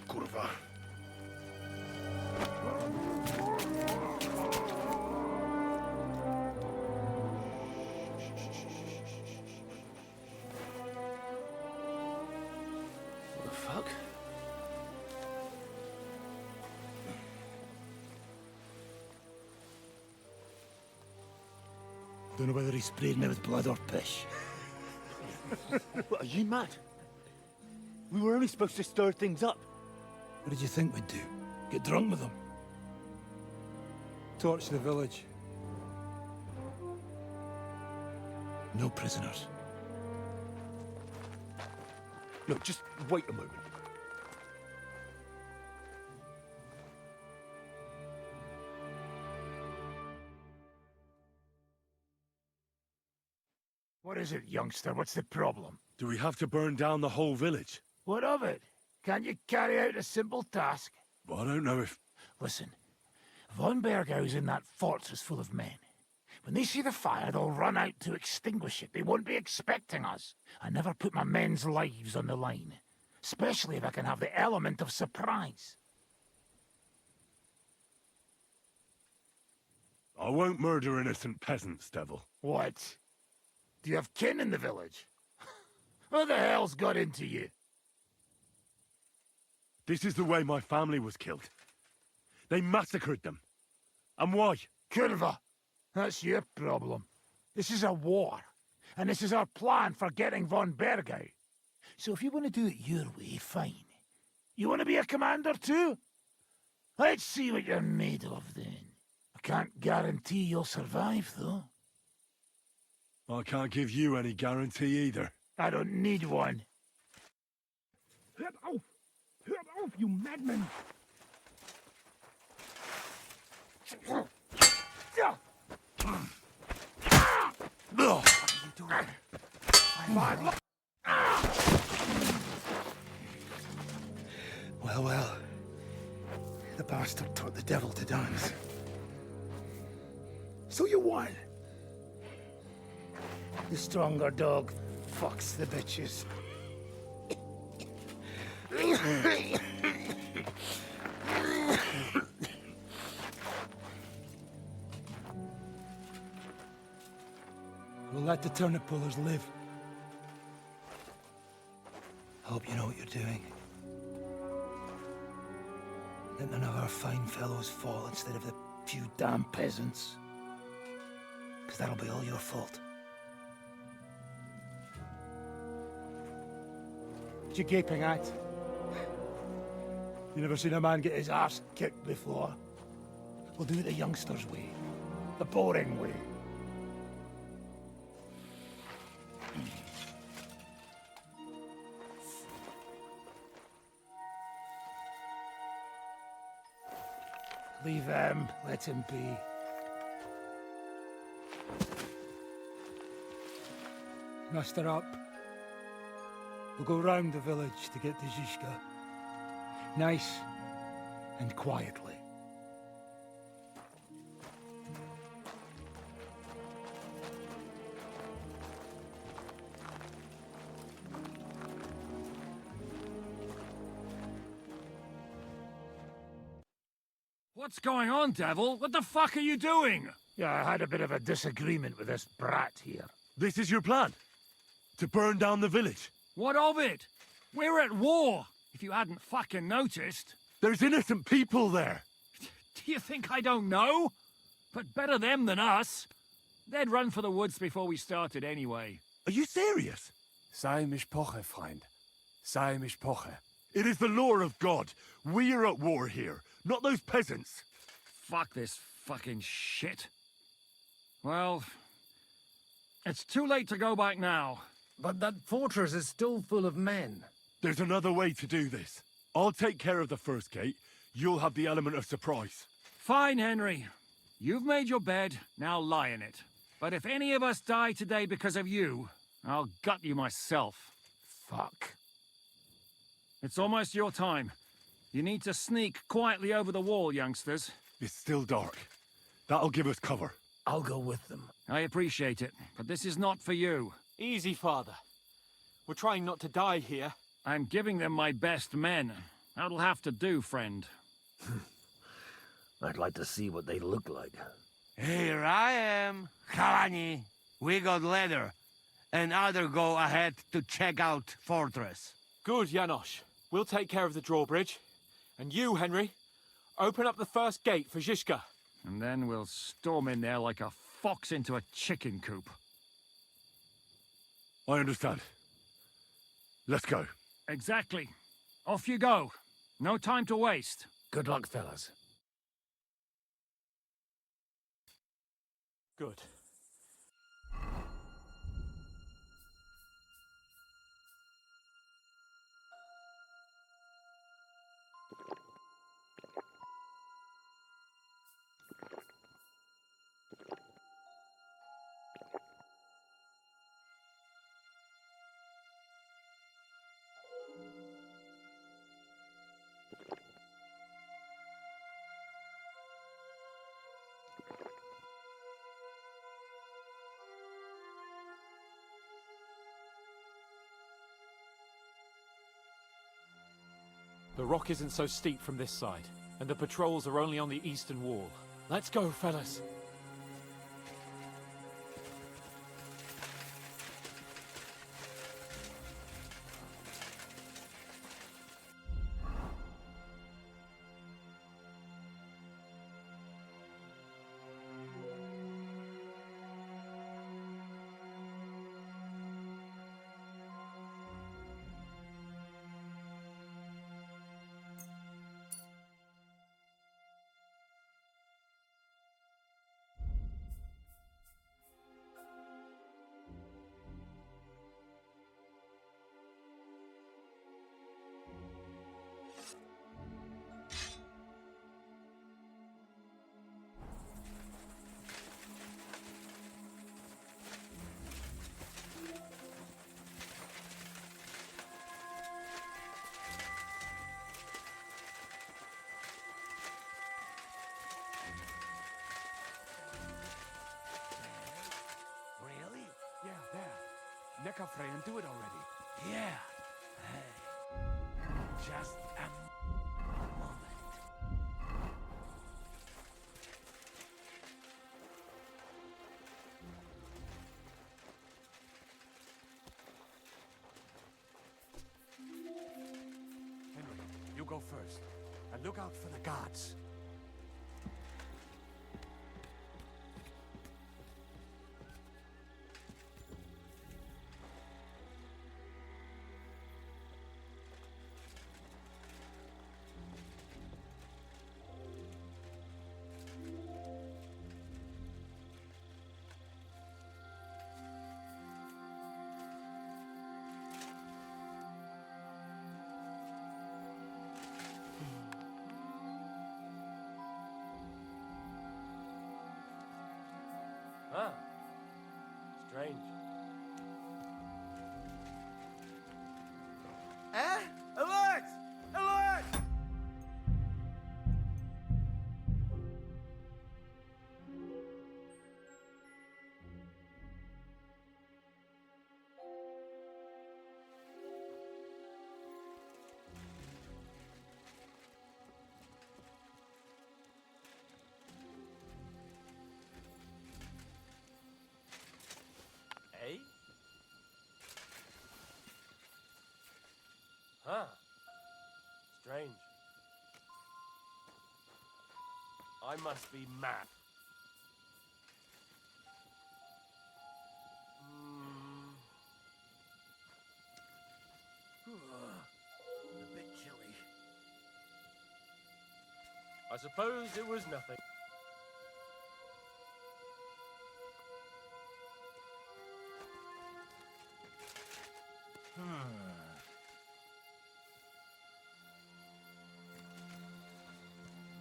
Kurwa. Don't know whether he sprayed me with blood or piss. What, are you mad? We were only supposed to stir things up. What did you think we'd do? Get drunk with them? Torch the village. No prisoners. Look, just wait a moment. What is it, youngster? What's the problem? Do we have to burn down the whole village? What of it? Can't you carry out a simple task? Well, I don't know if... Listen, Von Bergau's in that fortress full of men. When they see the fire, they'll run out to extinguish it. They won't be expecting us. I never put my men's lives on the line, especially if I can have the element of surprise. I won't murder innocent peasants, Devil. What? Do you have kin in the village? Who the hell's got into you? This is the way my family was killed. They massacred them. And why? Curva, that's your problem. This is a war, and this is our plan for getting von Bergau. So if you want to do it your way, fine. You want to be a commander too? Let's see what you're made of then. I can't guarantee you'll survive, though. I can't give you any guarantee either. I don't need one. Hört auf! Hört auf, you madman! Well, well. The bastard taught the devil to dance. So you won. The stronger dog fucks the bitches. We'll let the turnip pullers live. Hope you know what you're doing. Let none of our fine fellows fall instead of the few damn peasants. Because that'll be all your fault. What you gaping at? You never seen a man get his arse kicked before? We'll do it the youngsters' way. The boring way. Leave him. Let him be. Muster up. We'll go round the village to get to Zizka. Nice and quietly. What's going on, Devil? What the fuck are you doing? Yeah, I had a bit of a disagreement with this brat here. This is your plan? To burn down the village? What of it? We're at war, if you hadn't fucking noticed. There's innocent people there. Do you think I don't know? But better them than us. They'd run for the woods before we started anyway. Are you serious? Sei mich poche, Freund. Sei mich poche. It is the law of God. We are at war here, not those peasants. Fuck this fucking shit. Well, it's too late to go back now. But that fortress is still full of men. There's another way to do this. I'll take care of the first gate. You'll have the element of surprise. Fine, Henry. You've made your bed, now lie in it. But if any of us die today because of you, I'll gut you myself. Fuck. It's almost your time. You need to sneak quietly over the wall, youngsters. It's still dark. That'll give us cover. I'll go with them. I appreciate it, but this is not for you. Easy, Father. We're trying not to die here. I'm giving them my best men. That'll have to do, friend. I'd like to see what they look like. Here I am, Kalani. We got leather, and other go ahead to check out fortress. Good, Janosch. We'll take care of the drawbridge. And you, Henry, open up the first gate for Zizka. And then we'll storm in there like a fox into a chicken coop. I understand. Let's go. Exactly. Off you go. No time to waste. Good luck, fellas. Good. The rock isn't so steep from this side, and the patrols are only on the eastern wall. Let's go, fellas. Really? Yeah, there. Neck up, Frey, and do it already. Yeah. Hey. Just a moment. Henry, you go first. And look out for the guards. Huh. Strange. Eh? Alert! Alert! Eh? Huh. Strange. I must be mad. A bit chilly. I suppose it was nothing.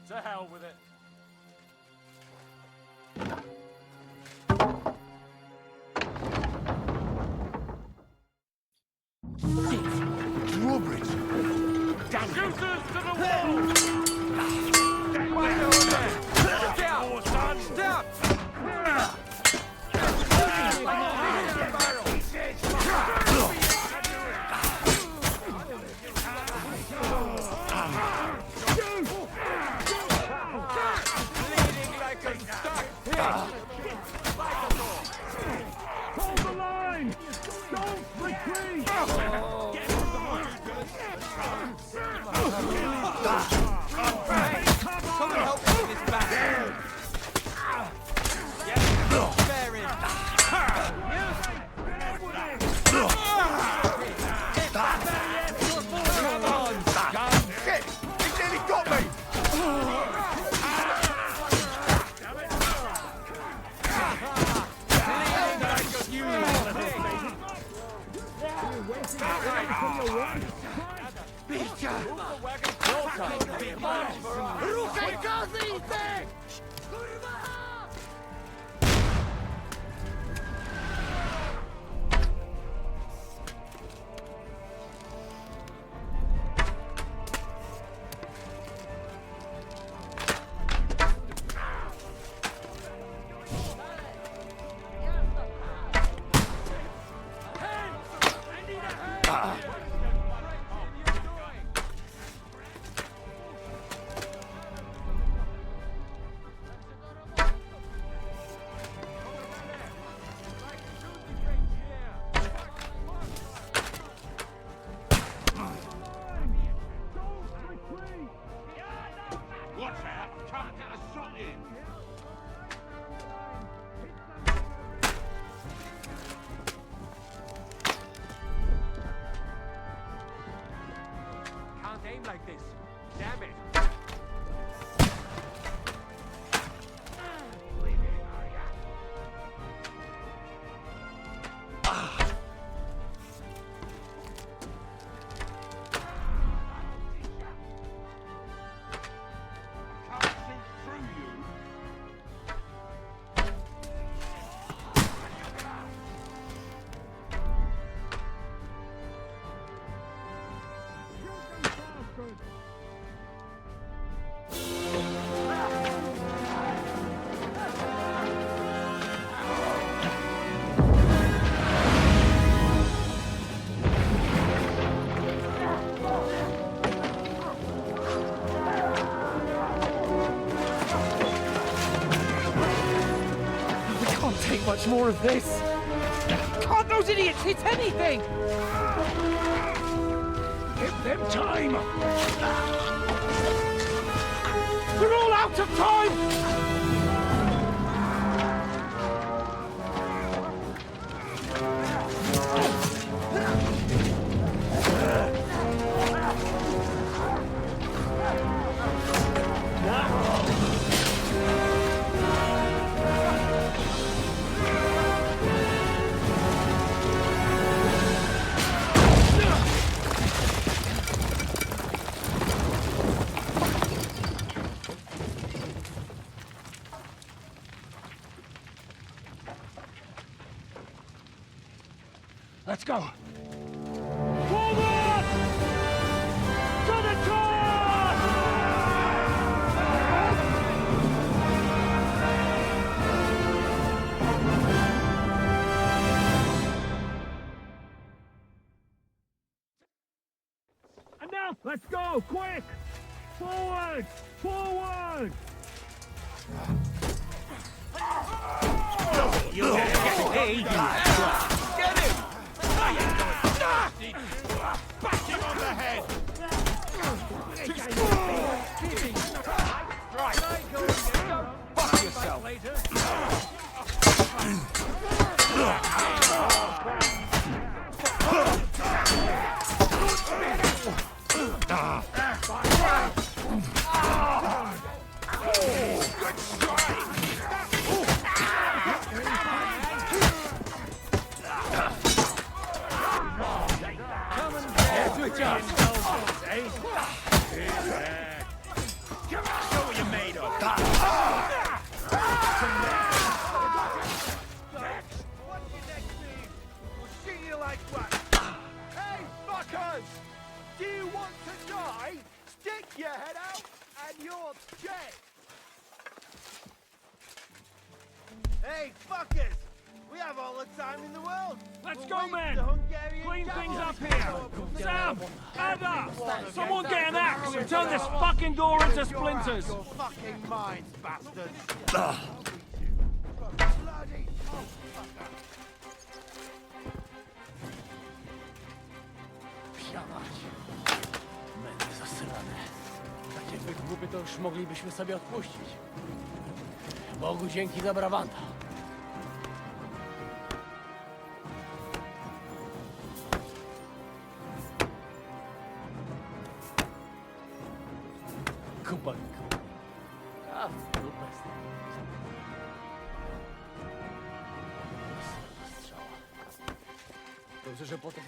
To hell with it. Drawbridge! Damn shooters to the wall! Get down! Stop! Hold the line! Don't retreat! Come and help me with this battle. Bicia! Ruszaj gazy, Izek! Watch out! Can't get a shot in! Can't aim like this. Damn it. Take much more of this. Can't those idiots hit anything? Give them time. They're all out of time. Let's go. Forward! To the top! Enough! Let's go! Quick! Forward! Forward! You get him! Back him on the head! Right. Fuck yourself. Good strike! Switch up! Eh? Show what you're made of! What's your next move? We'll see you like what? Hey, fuckers! Do you want to die? Stick your head out and you're dead! Hey, fuckers! We have all the time in the world! Let's go, men! Clean things up here! Sam! Ada! Someone get an axe and turn this fucking door into splinters! Your fucking minds, bastards! Bloody Pianać. Mędy zasrane. Takie wygłupy to już moglibyśmy sobie odpuścić. Bogu dzięki za brawanta. Kupa. A, dupę z tym. Strzała. To Dobrze, że potem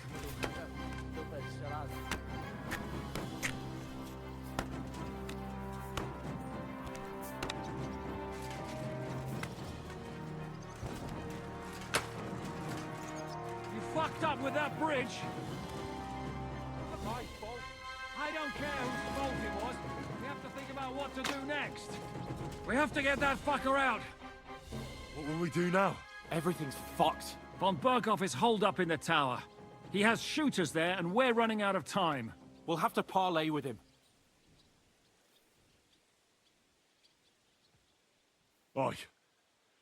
tutaj strzelali. You fucked up with that bridge. Not my fault. I don't care whose fault it was. We have to think about what to do next. We have to get that fucker out. What will we do now? Everything's fucked. Von Berghoff is holed up in the tower. He has shooters there, and we're running out of time. We'll have to parley with him. Oi.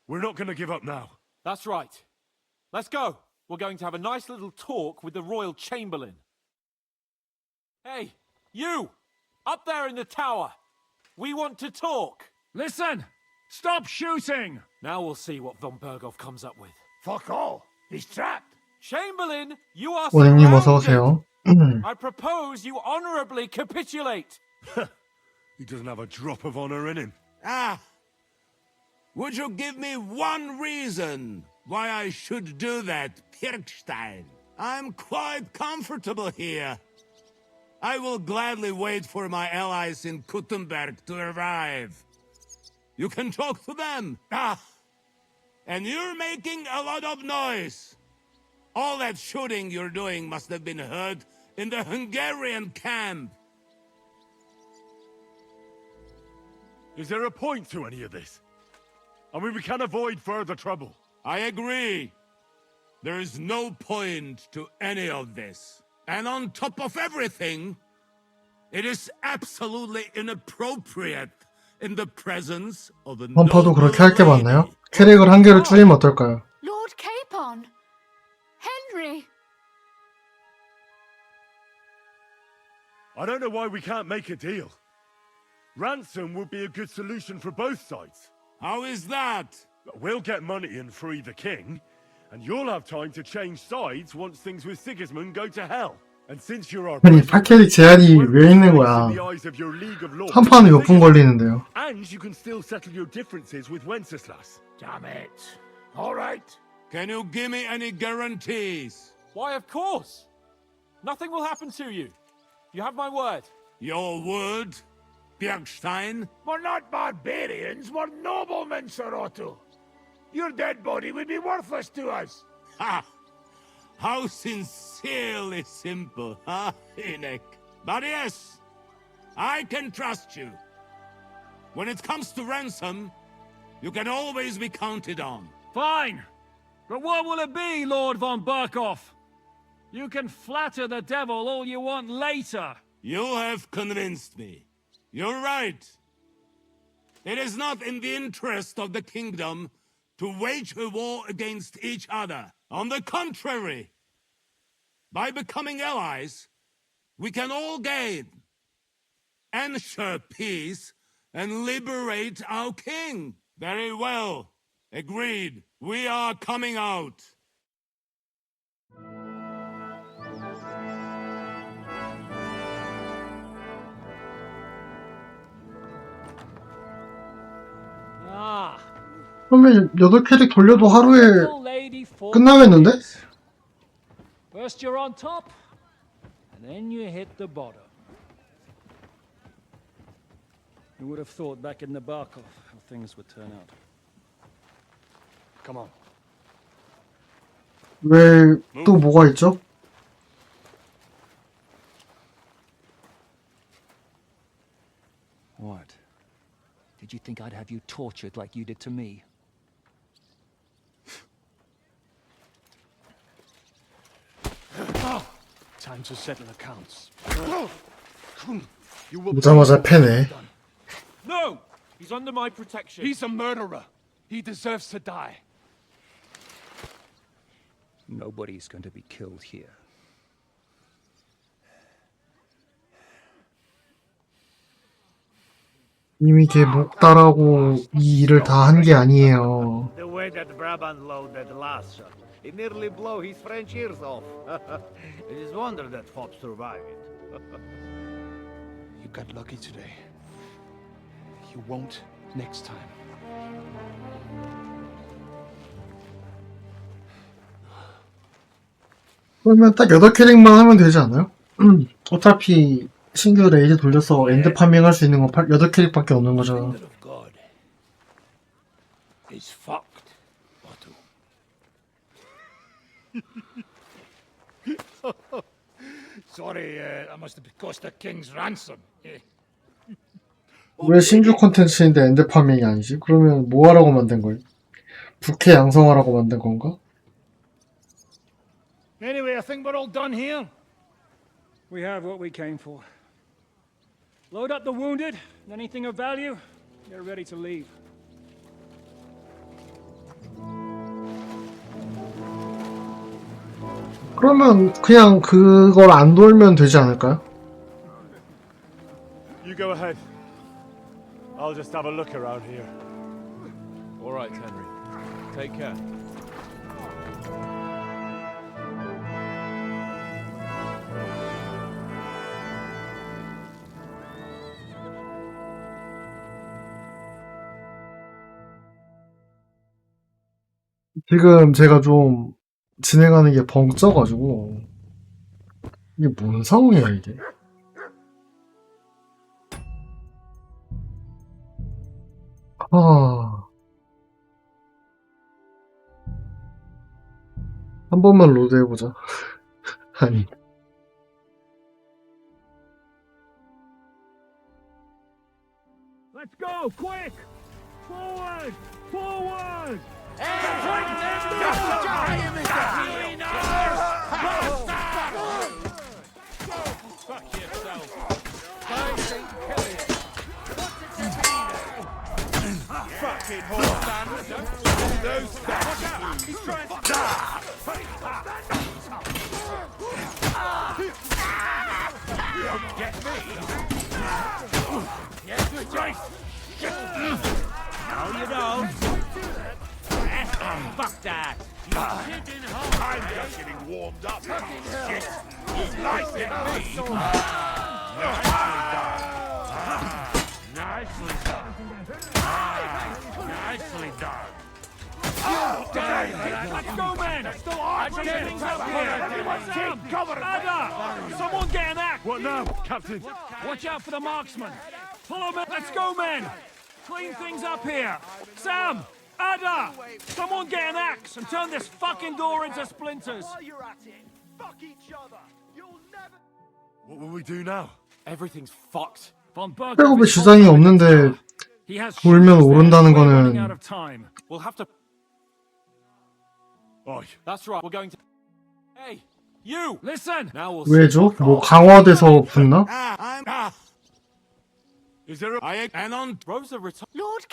We're not gonna give up now. That's right. Let's go. We're going to have a nice little talk with the Royal Chamberlain. Hey, you! Up there in the tower! We want to talk! Listen! Stop shooting! Now we'll see what von Berghoff comes up with. Fuck all. He's trapped. Chamberlain, you are 원행님 surrounded! 어서 오세요. I propose you honorably capitulate! He doesn't have a drop of honor in him. Ah! Would you give me one reason why I should do that, Pirkstein? I'm quite comfortable here. I will gladly wait for my allies in Kuttenberg to arrive. You can talk to them. Ah! And you're making a lot of noise. All that shooting you're doing must have been heard in the Hungarian camp. Is there a point to any of this? I mean, we can avoid further trouble. I agree. There is no point to any of this. And on top of everything, it is absolutely inappropriate in the presence of a 원파도 그렇게 할 게 많나요? 캐릭을 한 개로 줄이면 어떨까요? Lord Capon! Henry! I don't know why we can't make a deal. Ransom would be a good solution for both sides. How is that? We'll get money and free the king, and you'll have time to change sides once things with Sigismund go to hell. And since you're our 아니, 파캐릭 제한이 왜 있는 거야? 한 판에 몇 분 걸리는데요? And you can still settle your differences with Wenceslas. Damn it. All right. Can you give me any guarantees? Why, of course! Nothing will happen to you. You have my word. Your word, Bjergstein? We're not barbarians, we're noblemen, Sir Otto. Your dead body would be worthless to us. Ha! How sincerely simple, huh, Enoch? But yes, I can trust you. When it comes to ransom, you can always be counted on. Fine! But what will it be, Lord von Berkhoff? You can flatter the devil all you want later. You have convinced me. You're right. It is not in the interest of the kingdom to wage a war against each other. On the contrary, by becoming allies, we can all gain, ensure peace, and liberate our king. Very well. Agreed. We are coming out. Ah. 그러면 8캐릭 돌려도 하루에 끝나겠는데? First you're on top, and then you hit the bottom. Who would have thought back in the Barkov how things would turn out? Come on. 왜 또 뭐가 있죠? What? Did you think I'd have you tortured like you did to me? Time to settle accounts. 오자마자 패네. No! He's under my protection. He's a murderer. He deserves to die. Nobody's going to be killed here. 이미 걔 목 따라고 이 일을 다 한 게 아니에요. The way that Brabant loaded last shot, it nearly blew his French ears off. It is wonder that Fopp survived it. You got lucky today. You won't next time. 그러면 딱 8캐릭만 하면 되지 않아요? 어차피 신규 레이드 돌려서 엔드 파밍 할 수 있는 건 8캐릭밖에 없는 거잖아. Finger of God is fucked, Otto. Sorry, that must have cost a king's ransom. 왜 신규 콘텐츠인데 엔드 파밍이 아니지? 그러면 뭐 하라고 만든 거예요? 부캐 양성하라고 만든 건가? Anyway, I think we're all done here. We have what we came for. Load up the wounded, and anything of value, get ready to leave. 그러면 그냥 그걸 안 돌면 되지 않을까요? You go ahead. I'll just have a look around here. All right, Henry. Take care. 지금 제가 좀 진행하는 게 벙쪄가지고 이게 뭔 상황이야 이게. 한 번만 로드해보자. 아니. Let's go, quick! Forward! Forward! Fuck yourself. Fucking horse stand. Don't those statues. He's trying to You don't get me. Yes, good choice. No, you don't. Fuck that. I'm just getting warmed up. Shit. He's licing me. Nicely done. Nicely done. Let's go, man! Still on! Things up here! Ada! Someone get an axe! What now, Captain? Watch out for the marksman! Follow me! Let's go, men! Clean things up here! Sam! Ada! Someone get an axe and turn this fucking door into splinters! While you're at it, fuck each other. You'll never... What will we do now? Everything's fucked. 백업에 지장이 없는데 돌면 오른다는 거는 We'll have to. That's right. We're going to. Hey, you. Listen. Now we'll. 왜죠? 뭐 강화돼서 붙나? Is there a... And on Rosa return. Lord.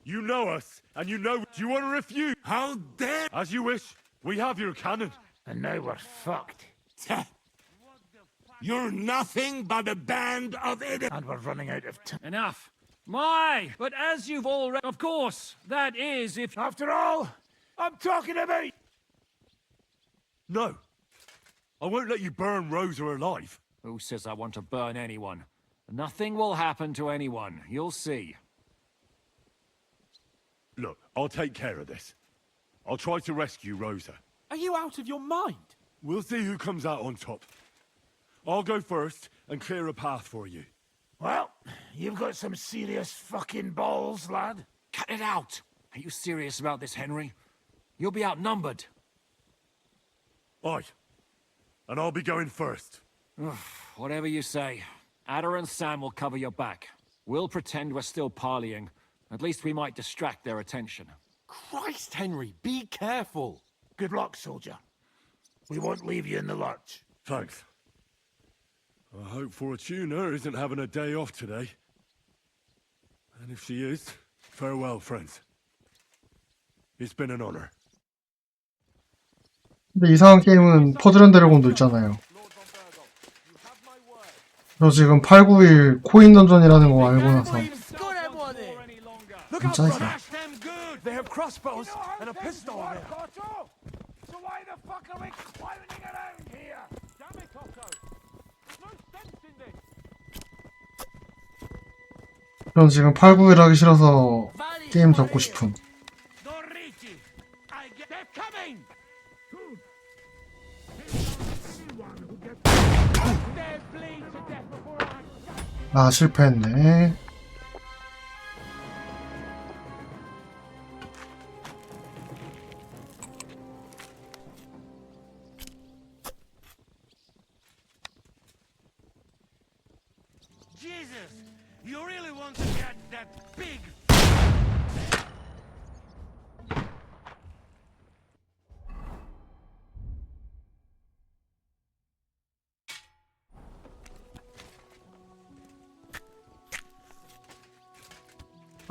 You know us, and you know... Do you want to refuse? How dare... As you wish. We have your cannon. And now we're fucked. You're nothing but a band of idiots. And we're running out of time. Enough. My, but as you've already... Of course, that is if... After all, I'm talking about... No. I won't let you burn Rosa alive. Who says I want to burn anyone? Nothing will happen to anyone. You'll see. Look, I'll take care of this. I'll try to rescue Rosa. Are you out of your mind? We'll see who comes out on top. I'll go first and clear a path for you. Well, you've got some serious fucking balls, lad. Cut it out. Are you serious about this, Henry? You'll be outnumbered. Aye. And I'll be going first. Whatever you say. Ada and Sam will cover your back. We'll pretend we're still parleying. At least we might distract their attention. Christ, Henry, be careful. Good luck, soldier. We won't leave you in the lurch. Thanks. I hope Fortuna isn't having a day off today. And if she is, farewell, friends. It's been an honor. 근데 이상한 게임은 퍼즐 드래곤도 있잖아요. 저 지금 891 코인 던전이라는 거 알고 나서 진짜 They have crossbows and a pistol there. So why the fuck are we clowning around here? Damn it, Otto. No sense in this. 전 지금 891 하기 싫어서 게임 접고 싶음. 아, 실패했네. Jesus, you really want to get that big?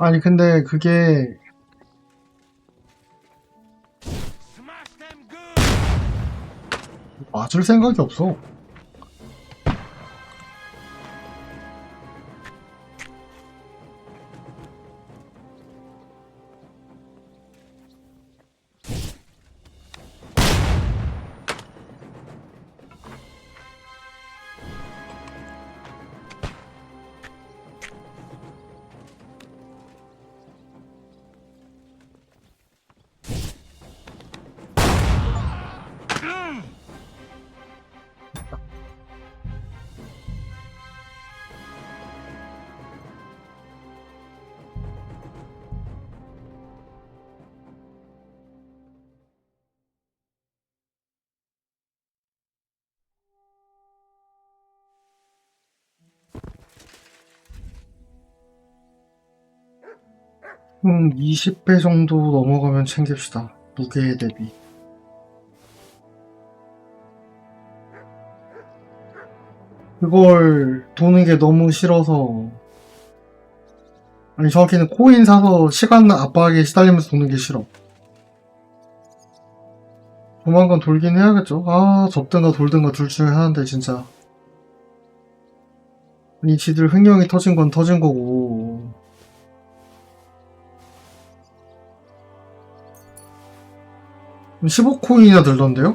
아니, 근데 그게 맞을 생각이 없어. 음, 20배 정도 넘어가면 챙깁시다. 무게 대비. 그걸 도는 게 너무 싫어서, 아니, 정확히는 코인 사서 시간 압박에 시달리면서 도는 게 싫어. 조만간 돌긴 해야겠죠. 아, 접든가 돌든가 둘 중에 하나인데, 진짜. 아니, 지들 횡령이 터진 건 터진 거고. 15코인이나 들던데요?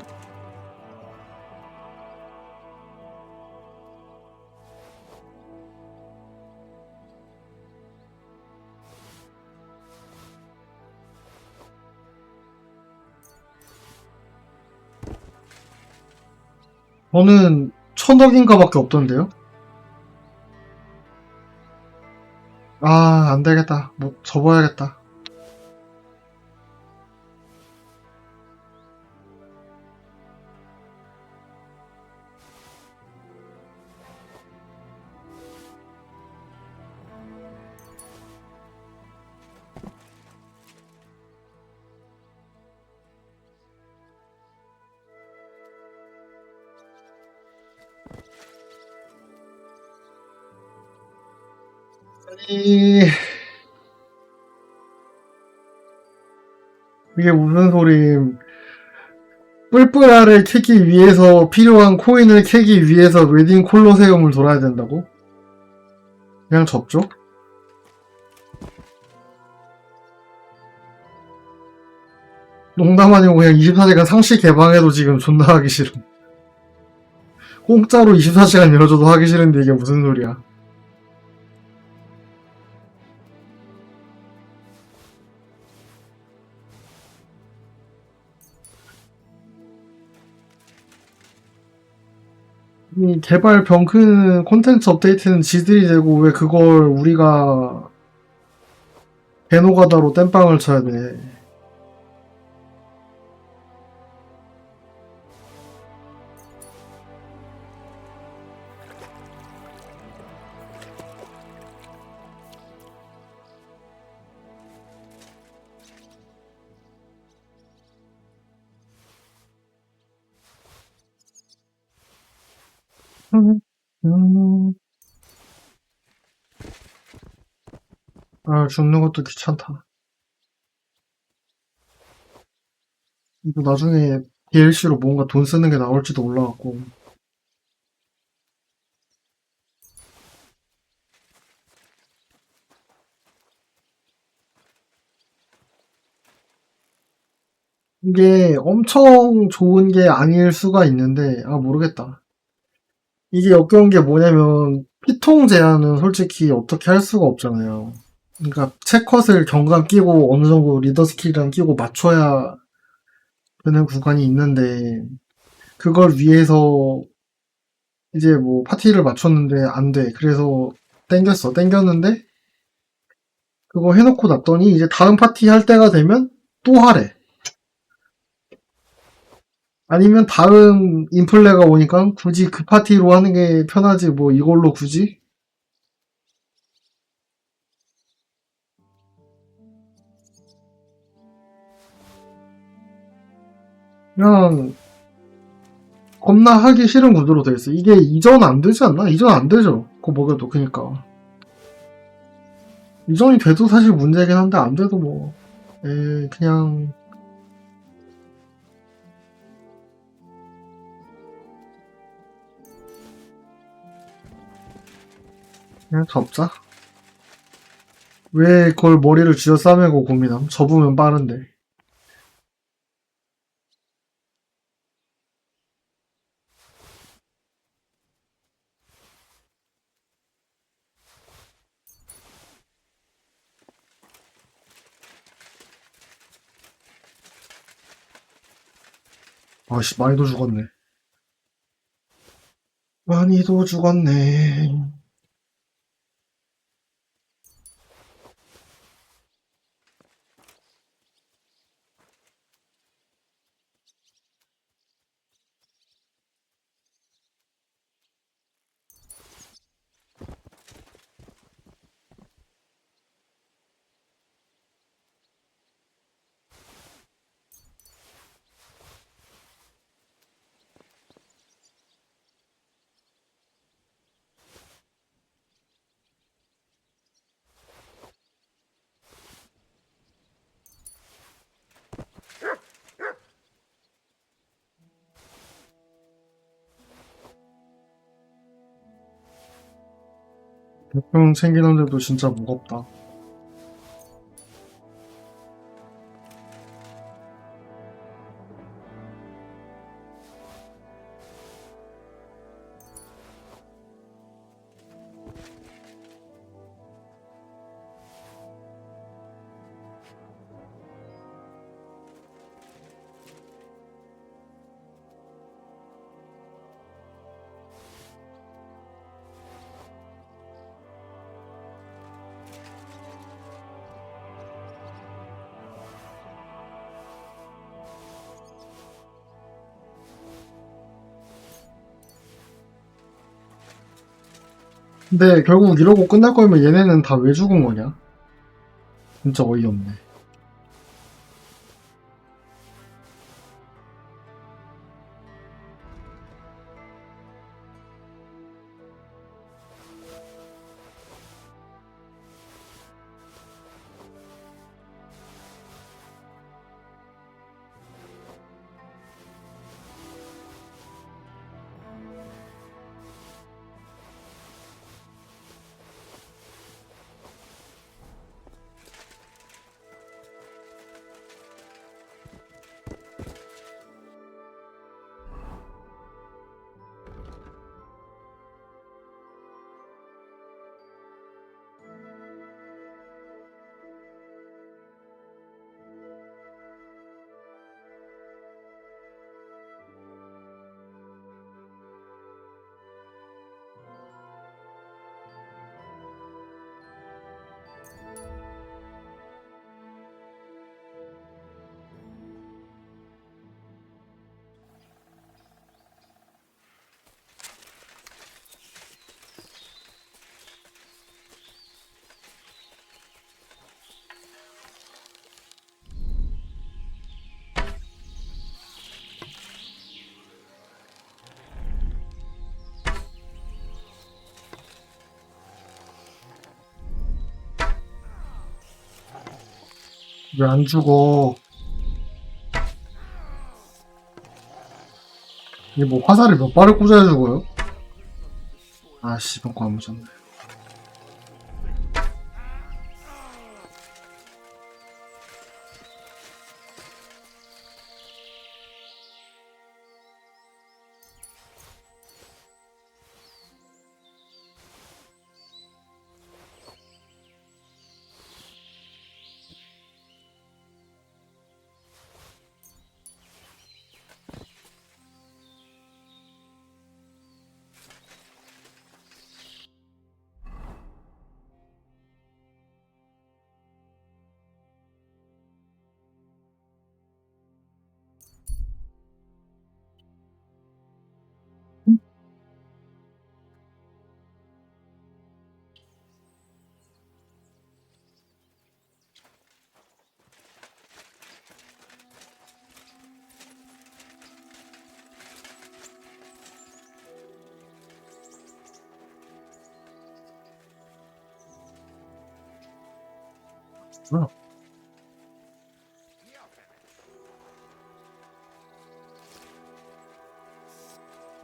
저는 1000억인가 밖에 없던데요? 아, 안 되겠다. 뭐, 접어야겠다. 아니, 이게 무슨 소림. 뿔뿔아를 캐기 위해서 필요한 코인을 캐기 위해서 웨딩 콜로세움을 돌아야 된다고? 그냥 접죠? 농담 아니고 그냥 24시간 상시 개방해도 지금 존나 하기 싫음. 공짜로 24시간 열어줘도 하기 싫은데 이게 무슨 소리야. 이 개발 병큰 콘텐츠 업데이트는 지들이 되고 왜 그걸 우리가 개노가다로 땜빵을 쳐야 돼. 아, 죽는 것도 귀찮다. 이거 나중에 DLC로 뭔가 돈 쓰는 게 나올지도 몰라갖고. 이게 엄청 좋은 게 아닐 수가 있는데, 아, 모르겠다. 이게 역겨운 게 뭐냐면, 피통 제한은 솔직히 어떻게 할 수가 없잖아요. 그러니까, 채컷을 경감 끼고 어느 정도 리더 스킬이랑 끼고 맞춰야 되는 구간이 있는데, 그걸 위해서 이제 뭐 파티를 맞췄는데 안 돼. 그래서 땡겼는데 그거 해놓고 놨더니 이제 다음 파티 할 때가 되면 또 하래. 아니면 다음 인플레가 오니까 굳이 그 파티로 하는 게 편하지 뭐 이걸로 굳이? 그냥 겁나 하기 싫은 구조로 돼 있어. 이게 이전 안 되지 않나? 이전 안 되죠. 그거 먹여도 그니까. 이전이 돼도 사실 문제긴 한데 안 돼도 뭐 그냥 접자. 왜 그걸 머리를 쥐어 싸매고 고민함? 접으면 빠른데. 아씨, 많이도 죽었네. 많이도 죽었네. 백병 챙기는데도 진짜 무겁다. 근데 결국 이러고 끝날 거면 얘네는 다 왜 죽은 거냐? 진짜 어이없네. 왜 안 죽어? 이게 뭐 화살을 몇 발을 꽂아야 죽어요? 아씨, 벙커 안 맞았네.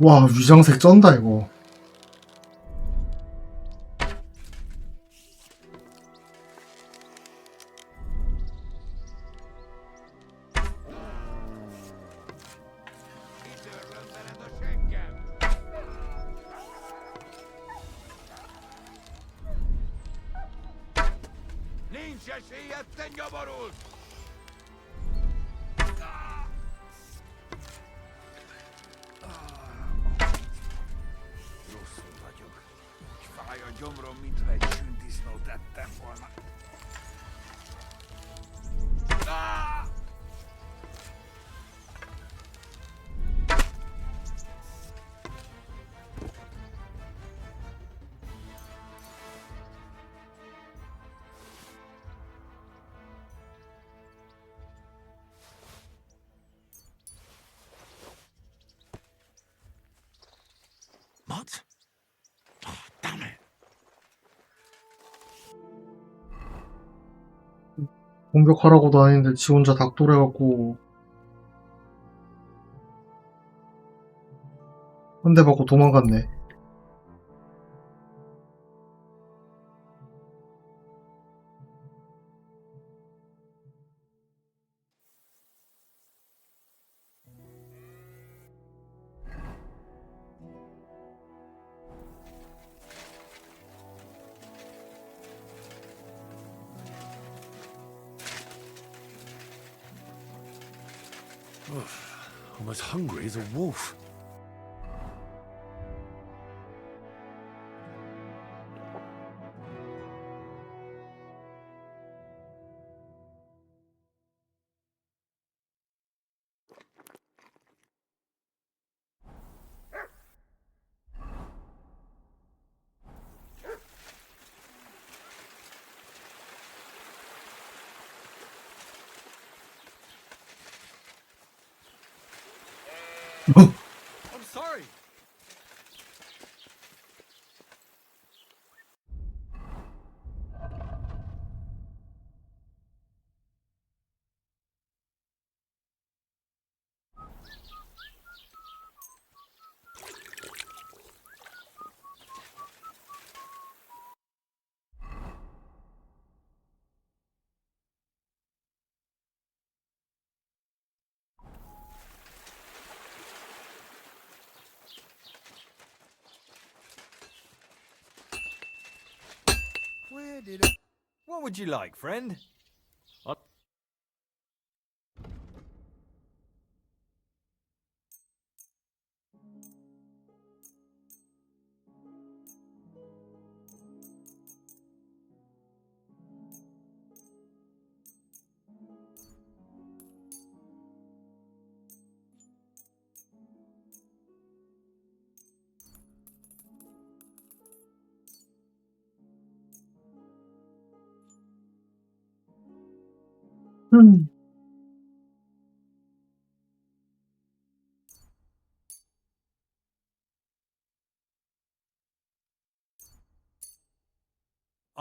와, 위장색 쩐다, 이거. Rosszul vagyok. Úgy fáj a gyomrom, mintha egy sündisznót ettem volna. What? Oh, damn it. 공격하라고도 아닌데 지 혼자 닭돌해갖고 한 대 받고 도망갔네. I'm as hungry as a wolf. I'm sorry. Where did it... What would you like, friend?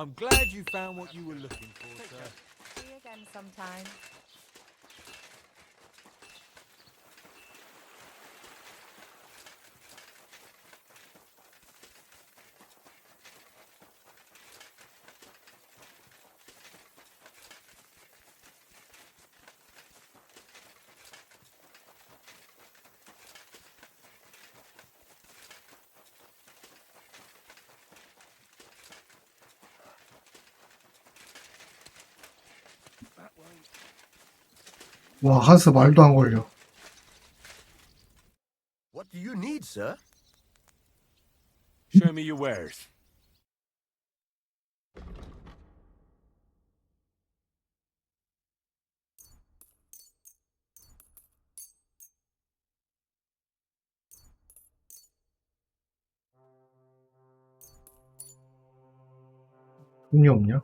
I'm glad you found what you were looking for, sir. See you again sometime. 와, 한스 말도 안 걸려. What do you need, sir? Show me your wares. 돈이 없냐?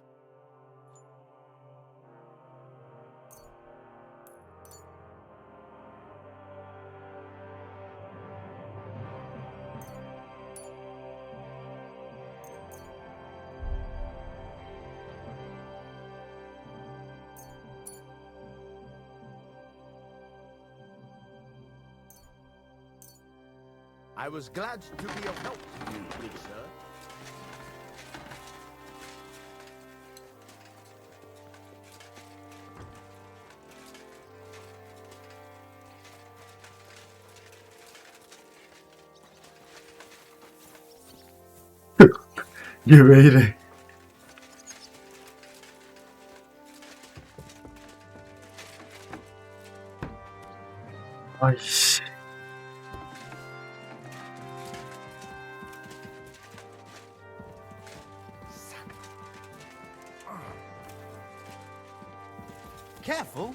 I was glad to be of help to you, good sir. 얘 왜 이래? 아이씨. Careful.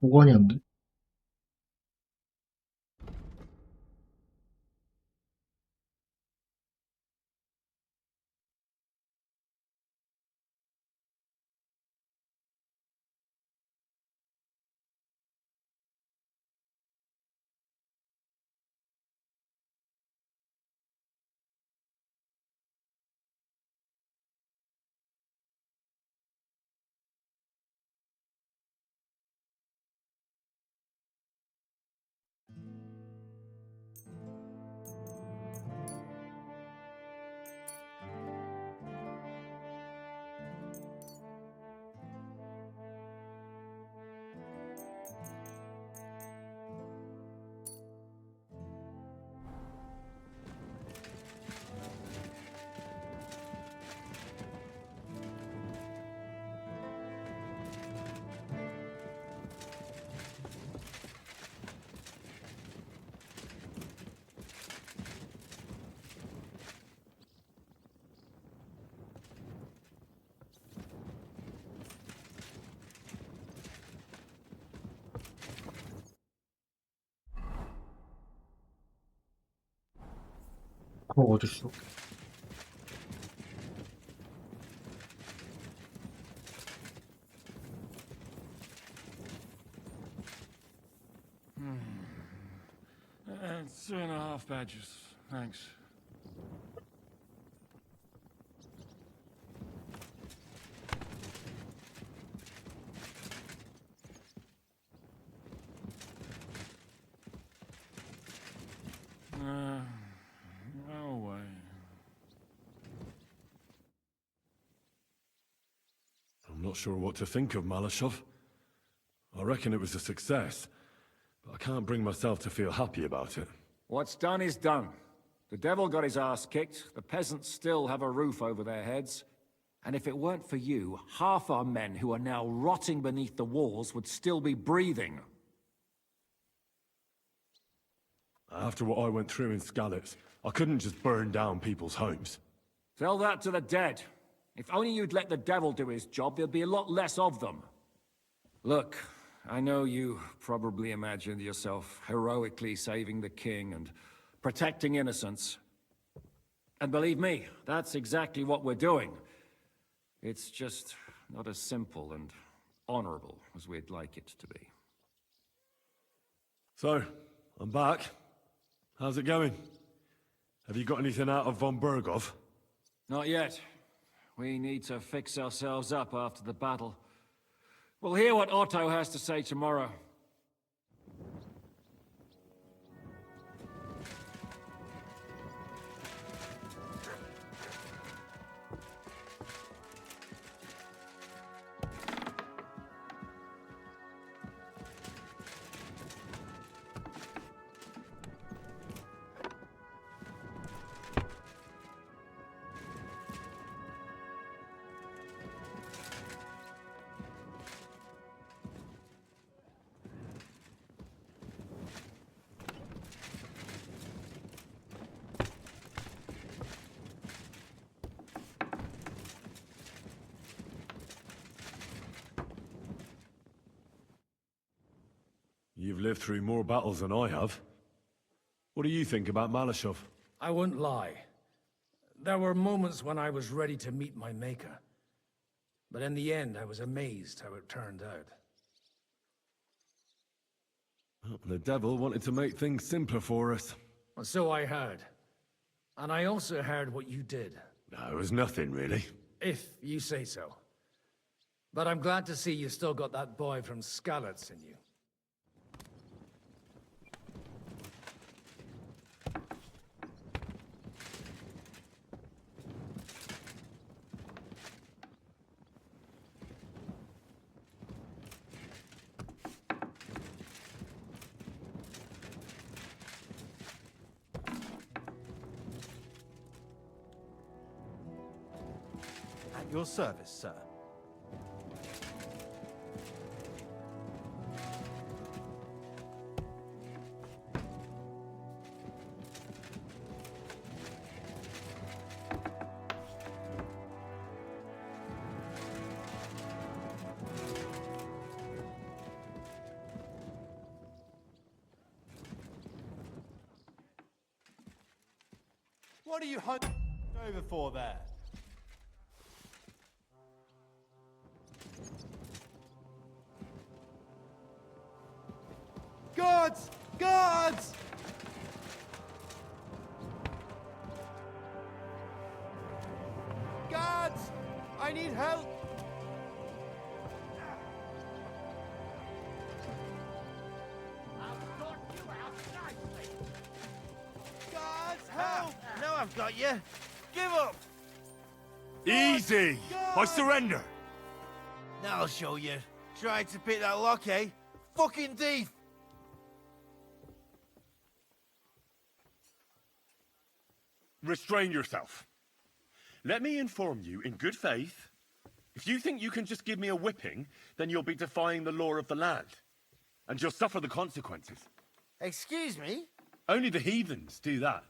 보관이 안 돼. 그거 어딨어? And 2.5 badges. Thanks. No way. I'm not sure what to think of Malashov. I reckon it was a success, but I can't bring myself to feel happy about it. What's done is done. The devil got his ass kicked, the peasants still have a roof over their heads. And if it weren't for you, half our men who are now rotting beneath the walls would still be breathing. After what I went through in Skalitz, I couldn't just burn down people's homes. Tell that to the dead. If only you'd let the devil do his job, there'd be a lot less of them. Look, I know you probably imagined yourself heroically saving the king and protecting innocents. And believe me, that's exactly what we're doing. It's just not as simple and honorable as we'd like it to be. So, I'm back. How's it going? Have you got anything out of von Bergov? Not yet. We need to fix ourselves up after the battle. We'll hear what Otto has to say tomorrow. You've lived through more battles than I have. What do you think about Malashov? I wouldn't lie. There were moments when I was ready to meet my maker. But in the end, I was amazed how it turned out. Well, the devil wanted to make things simpler for us. And so I heard. And I also heard what you did. No, it was nothing, really. If you say so. But I'm glad to see you still got that boy from Skalitz in you. At your service, sir. What are you hunting over for there? Guards! Guards! Guards! I need help! Guards, help! Now I've got you. Give up! Easy! I surrender! Now I'll show you. Tried to pick that lock, eh? Fucking thief! Restrain yourself. Let me inform you in good faith. If you think you can just give me a whipping, then you'll be defying the law of the land. And you'll suffer the consequences. Excuse me? Only the heathens do that.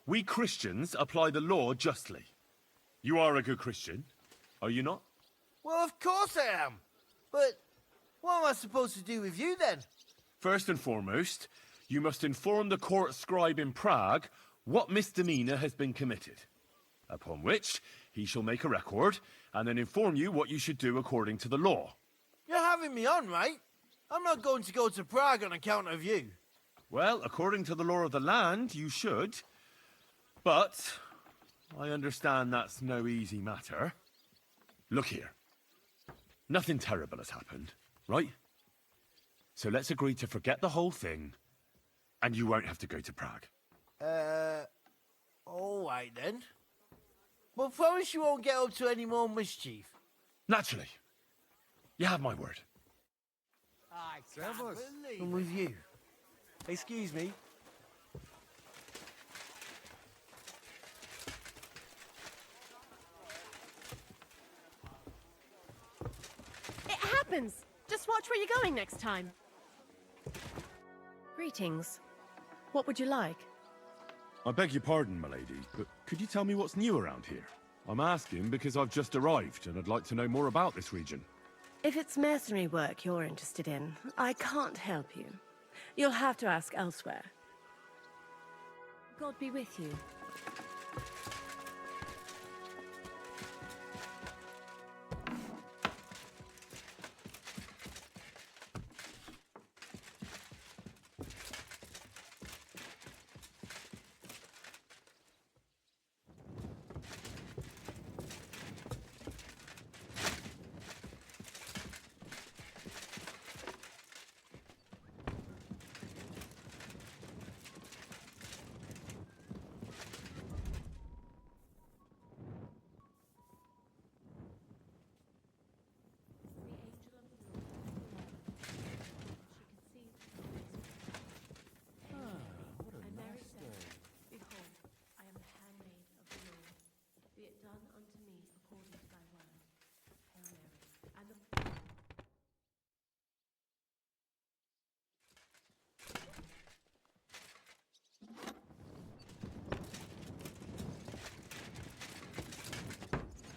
We Christians apply the law justly. You are a good Christian, are you not? Well, of course I am. But what am I supposed to do with you, then? First and foremost, you must inform the court scribe in Prague what misdemeanor has been committed. Upon which, he shall make a record, and then inform you what you should do according to the law. You're having me on, right? I'm not going to go to Prague on account of you. Well, according to the law of the land, you should. But I understand that's no easy matter. Look here. Nothing terrible has happened, right? So let's agree to forget the whole thing, and you won't have to go to Prague. All right then. But promise you won't get up to any more mischief. Naturally. You have my word. I can't believe I'm with you. Excuse me. happens. Just watch where you're going next time. Greetings. What would you like? I beg your pardon, my lady, but could you tell me what's new around here? I'm asking because I've just arrived, and I'd like to know more about this region. If it's mercenary work you're interested in, I can't help you. You'll have to ask elsewhere. God be with you.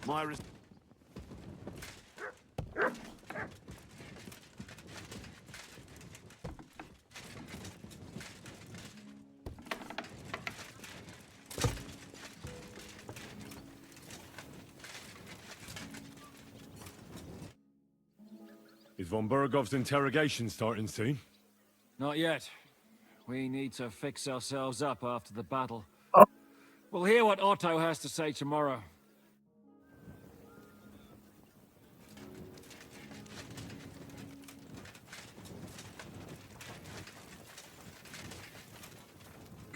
My Is von Bergov's interrogation starting soon? Not yet. We need to fix ourselves up after the battle. We'll hear what Otto has to say tomorrow.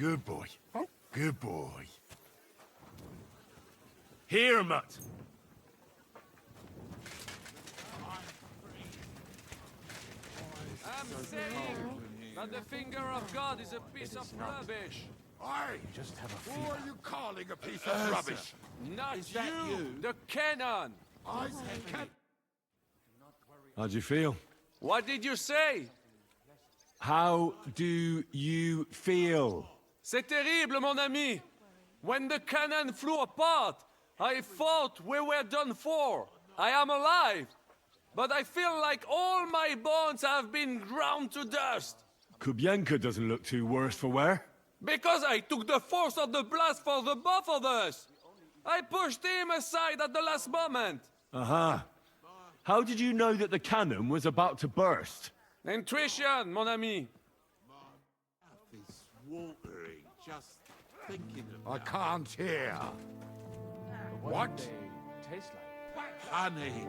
Good boy. Good boy. Here, Mutt! I'm saying that the finger of God is a piece of rubbish. Aye! Just have a Who are you calling a piece of rubbish? Not Is that you? the cannon. I said can. How'd you feel? What did you say? How do you feel? C'est terrible, mon ami. When the cannon flew apart, I thought we were done for. I am alive. But I feel like all my bones have been ground to dust. Kubienka doesn't look too worse for wear. Because I took the force of the blast for the both of us. I pushed him aside at the last moment. Aha. How did you know that the cannon was about to burst? Intuition, mon ami. It's watering, just thinking I about can't hear. What? Taste like? honey,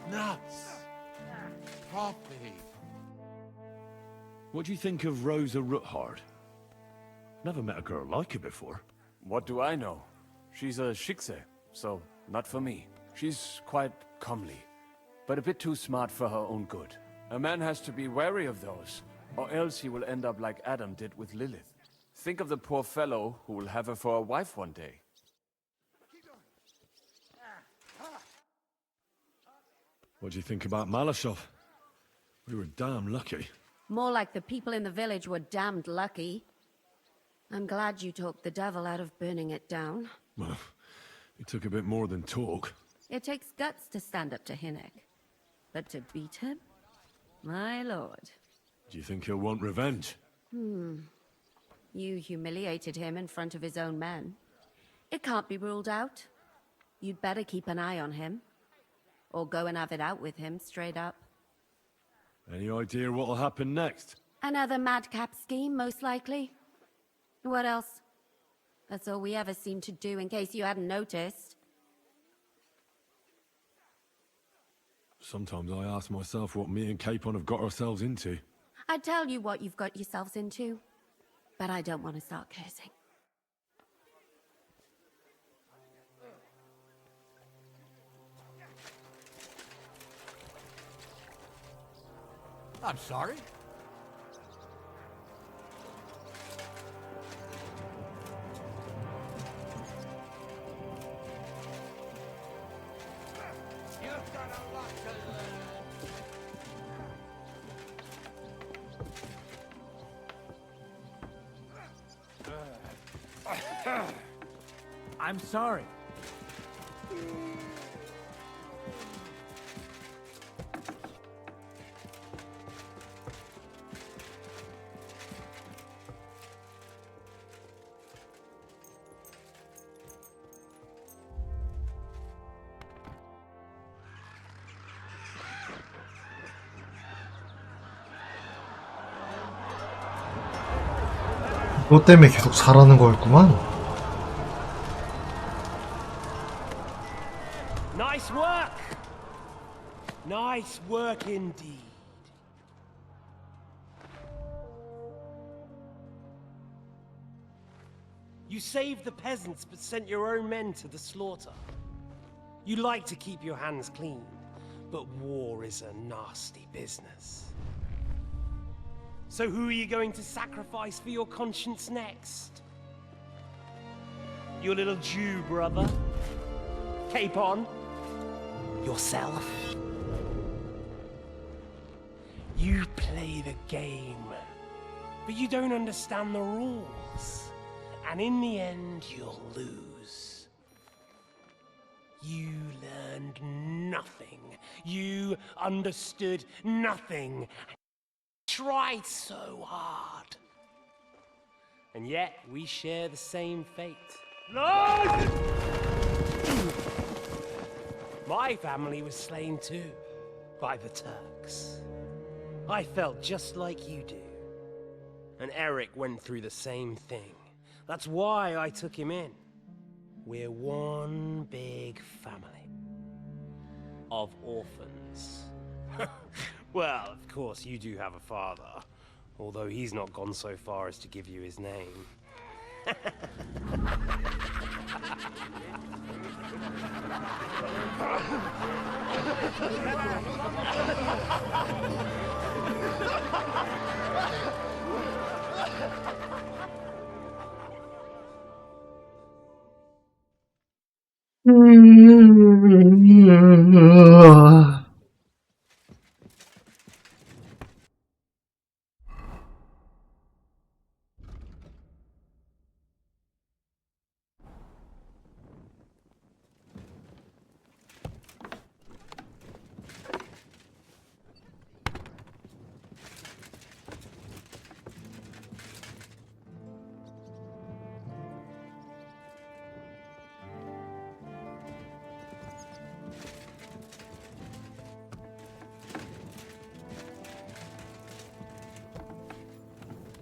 nuts, coffee. What do you think of Rosa Ruthard? Never met a girl like her before. What do I know? She's a Schickse, so not for me. She's quite comely, but a bit too smart for her own good. A man has to be wary of those, or else he will end up like Adam did with Lilith. Think of the poor fellow who will have her for a wife one day. What do you think about Malashov? We were damn lucky. More like the people in the village were damned lucky. I'm glad you talked the devil out of burning it down. Well, it took a bit more than talk. It takes guts to stand up to Hinnek. But to beat him? My lord. Do you think he'll want revenge? You humiliated him in front of his own men. It can't be ruled out. You'd better keep an eye on him. Or go and have it out with him, straight up. Any idea what'll happen next? Another madcap scheme, most likely. What else? That's all we ever seem to do, in case you hadn't noticed. Sometimes I ask myself what me and Capon have got ourselves into. I tell you what you've got yourselves into, but I don't want to start cursing. I'm sorry. You've got a lot to learn. I'm sorry. 그것 때문에 계속 잘하는 거였구만. Nice work! Nice work indeed. You saved the peasants but sent your own men to the slaughter. You like to keep your hands clean, but war is a nasty business. So who are you going to sacrifice for your conscience next? Your little Jew brother? Cape on? Yourself? You play the game, but you don't understand the rules. And in the end, you'll lose. You learned nothing. You understood nothing. Tried so hard. And yet, we share the same fate. Lord! My family was slain too, by the Turks. I felt just like you do. And Eric went through the same thing. That's why I took him in. We're one big family. Of orphans. Well, of course, you do have a father. Although he's not gone so far as to give you his name.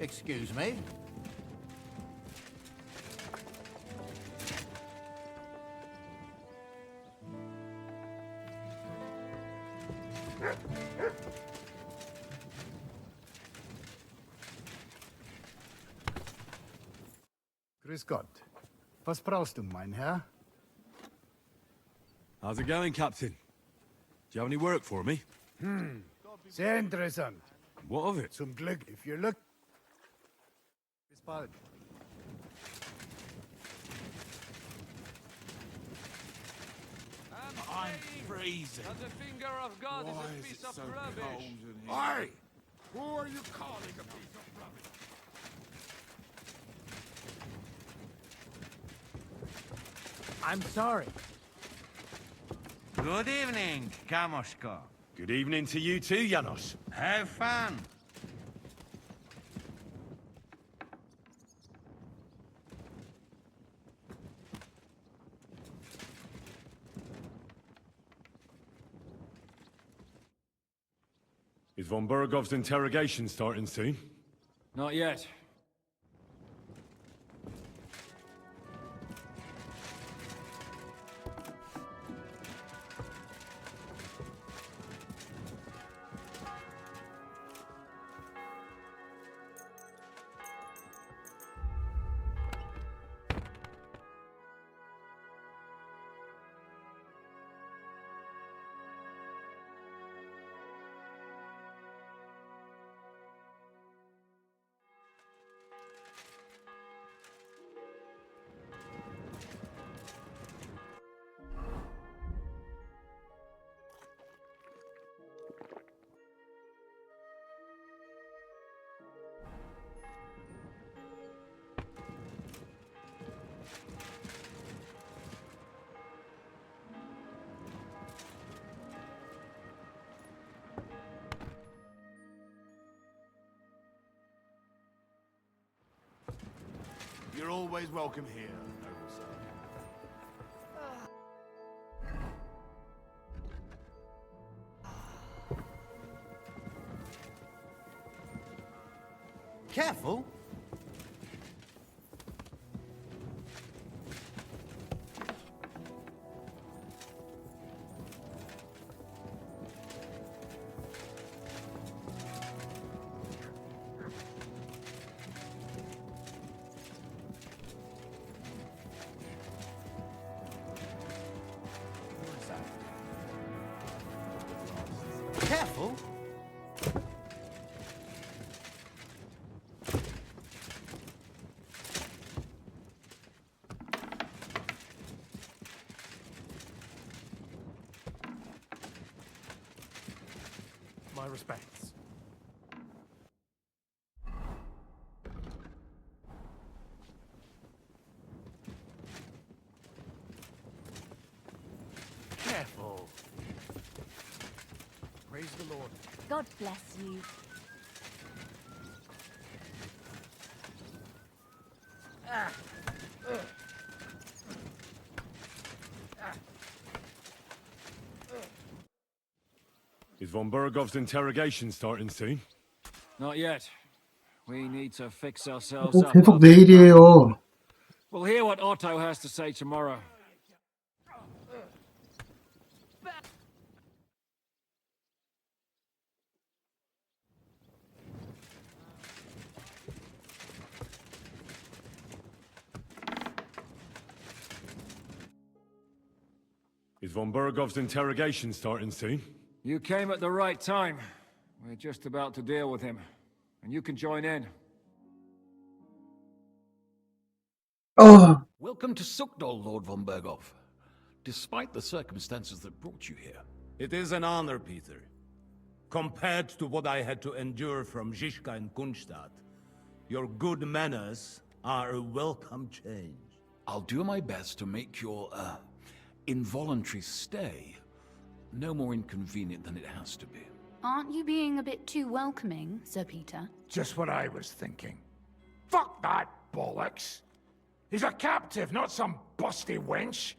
Excuse me. Grüß Gott. Was brauchst du, mein Herr? How's it going, Captain? Do you have any work for me? Sehr interessant. What of it? Zum Glück, if you look... Bis bald. I'm freezing. And the finger of God Why is a is piece it of so rubbish. cold in here? Oi! Who are you calling a piece of rubbish? I'm sorry. Good evening, Kamoshko. Good evening to you too, Janos. Have fun. Is von Burgov's interrogation starting soon? Not yet. You're always welcome here, noble sir. Careful. Careful. My respects. Careful. Praise the Lord. God bless you. Is von Bergov's interrogation starting soon? Not yet. We need to fix ourselves up. 계속 내일이에요. We'll hear what Otto has to say tomorrow. Is von Bergov's interrogation starting soon? You came at the right time. We're just about to deal with him. And you can join in. Welcome to Sukdol, Lord von Bergov. Despite the circumstances that brought you here. It is an honor, Peter. Compared to what I had to endure from Zizka and Kunstadt, your good manners are a welcome change. I'll do my best to make your, involuntary stay no more inconvenient than it has to be. Aren't you being a bit too welcoming, Sir Peter? Just what I was thinking. Fuck that bollocks! He's a captive, not some busty wench.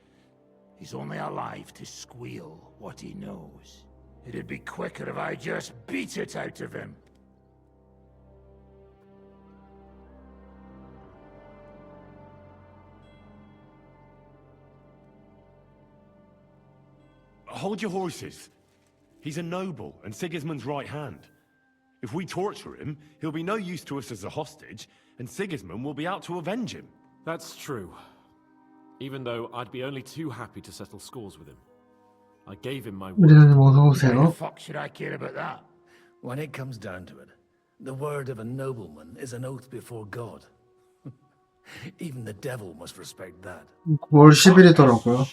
He's only alive to squeal what he knows. It'd be quicker if I just beat it out of him. Hold your horses. He's a noble and Sigismund's right hand. If we torture him, he'll be no use to us as a hostage, and Sigismund will be out to avenge him. That's true. Even though I'd be only too happy to settle scores with him. I gave him my word. Why the fuck should I care about that? When it comes down to it, the word of a nobleman is an oath before God. Even the devil must respect that. 9월 10일이더라고요.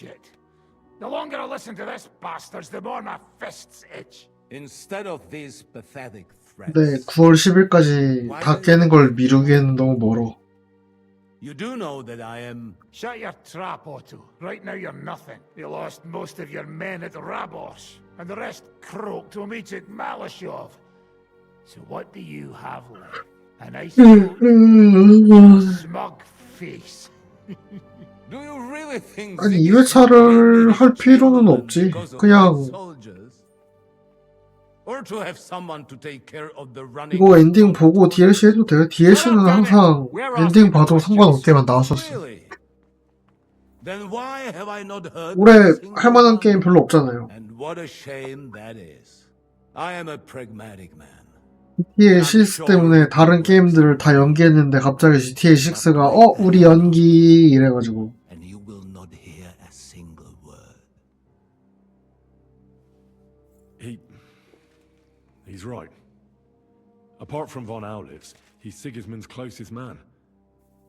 The longer I listen to this bastards, the more my fists itch. Instead of these pathetic threats. 네, 9월 10일까지 다 깨는 걸 미루기에는 너무 멀어. You do know that I am... Shut your trap, Otto. Right now you're nothing. You lost most of your men at Rabos, and the rest croaked when we took Malashov. So what do you have left? A nice smug face. Do you really think 아니 2회차를 할 필요는 없지. 그냥 or to have someone to take care of the running. 이거 엔딩 보고 DLC 해도 돼요. DLC는 항상 엔딩 봐도 상관없게만 나왔었어. Then why have I not heard 올해 할 만한 게임 별로 없잖아요. And what a shame that is. I am a pragmatic man. GTA 6 때문에 다른 게임들을 다 연기했는데 갑자기 GTA 6가 우리 연기 이래가지고. And you will not hear a single word. He's right. Apart from von Aulifs, he's Sigismund's closest man.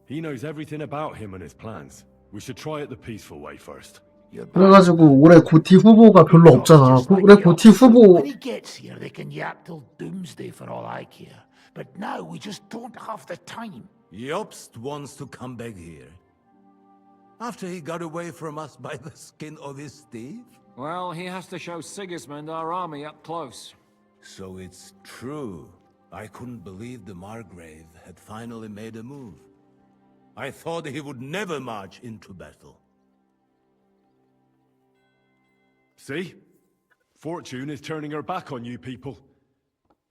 He knows everything about him and his plans. We should try it the peaceful way first. 그래가지고 올해 고티 후보가 별로 없잖아. 올해 고티 후보. When he gets here, they can yap till doomsday for all I care. But now we just don't have the time. Jobst wants to come back here. After he got away from us by the skin of his teeth? Well, he has to show Sigismund our army up close. So it's true. I couldn't believe the Margrave had finally made a move. I thought he would never march into battle. See? Fortune is turning her back on you people.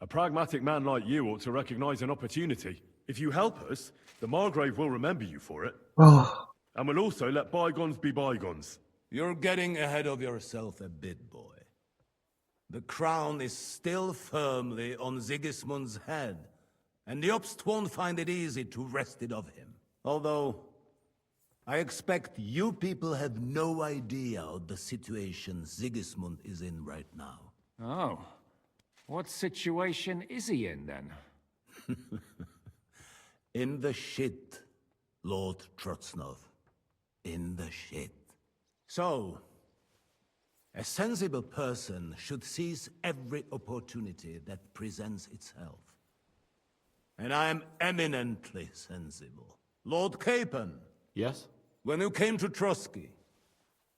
A pragmatic man like you ought to recognize an opportunity. If you help us, the Margrave will remember you for it. And will also let bygones be bygones. You're getting ahead of yourself a bit, boy. The crown is still firmly on Sigismund's head, and the Obst won't find it easy to wrest it of him. Although, I expect you people have no idea of the situation Sigismund is in right now. Oh. What situation is he in, then? In the shit, Lord Trotsnov. In the shit. So, a sensible person should seize every opportunity that presents itself. And I am eminently sensible. Lord Capon. Yes? When you came to Trotsky,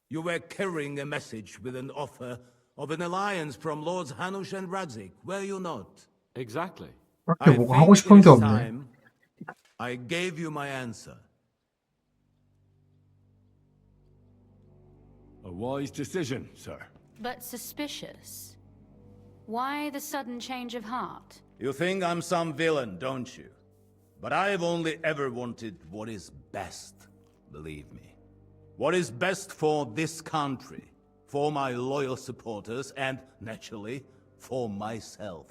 you were carrying a message with an offer of an alliance from Lords Hanush and Radzik, were you not? Exactly. 그렇게 뭐가 하고 싶은 게 없네. time, I gave you my answer. A wise decision, sir. But suspicious. Why the sudden change of heart? You think I'm some villain, don't you? But I've only ever wanted what is best, believe me. What is best for this country, for my loyal supporters, and, naturally, for myself.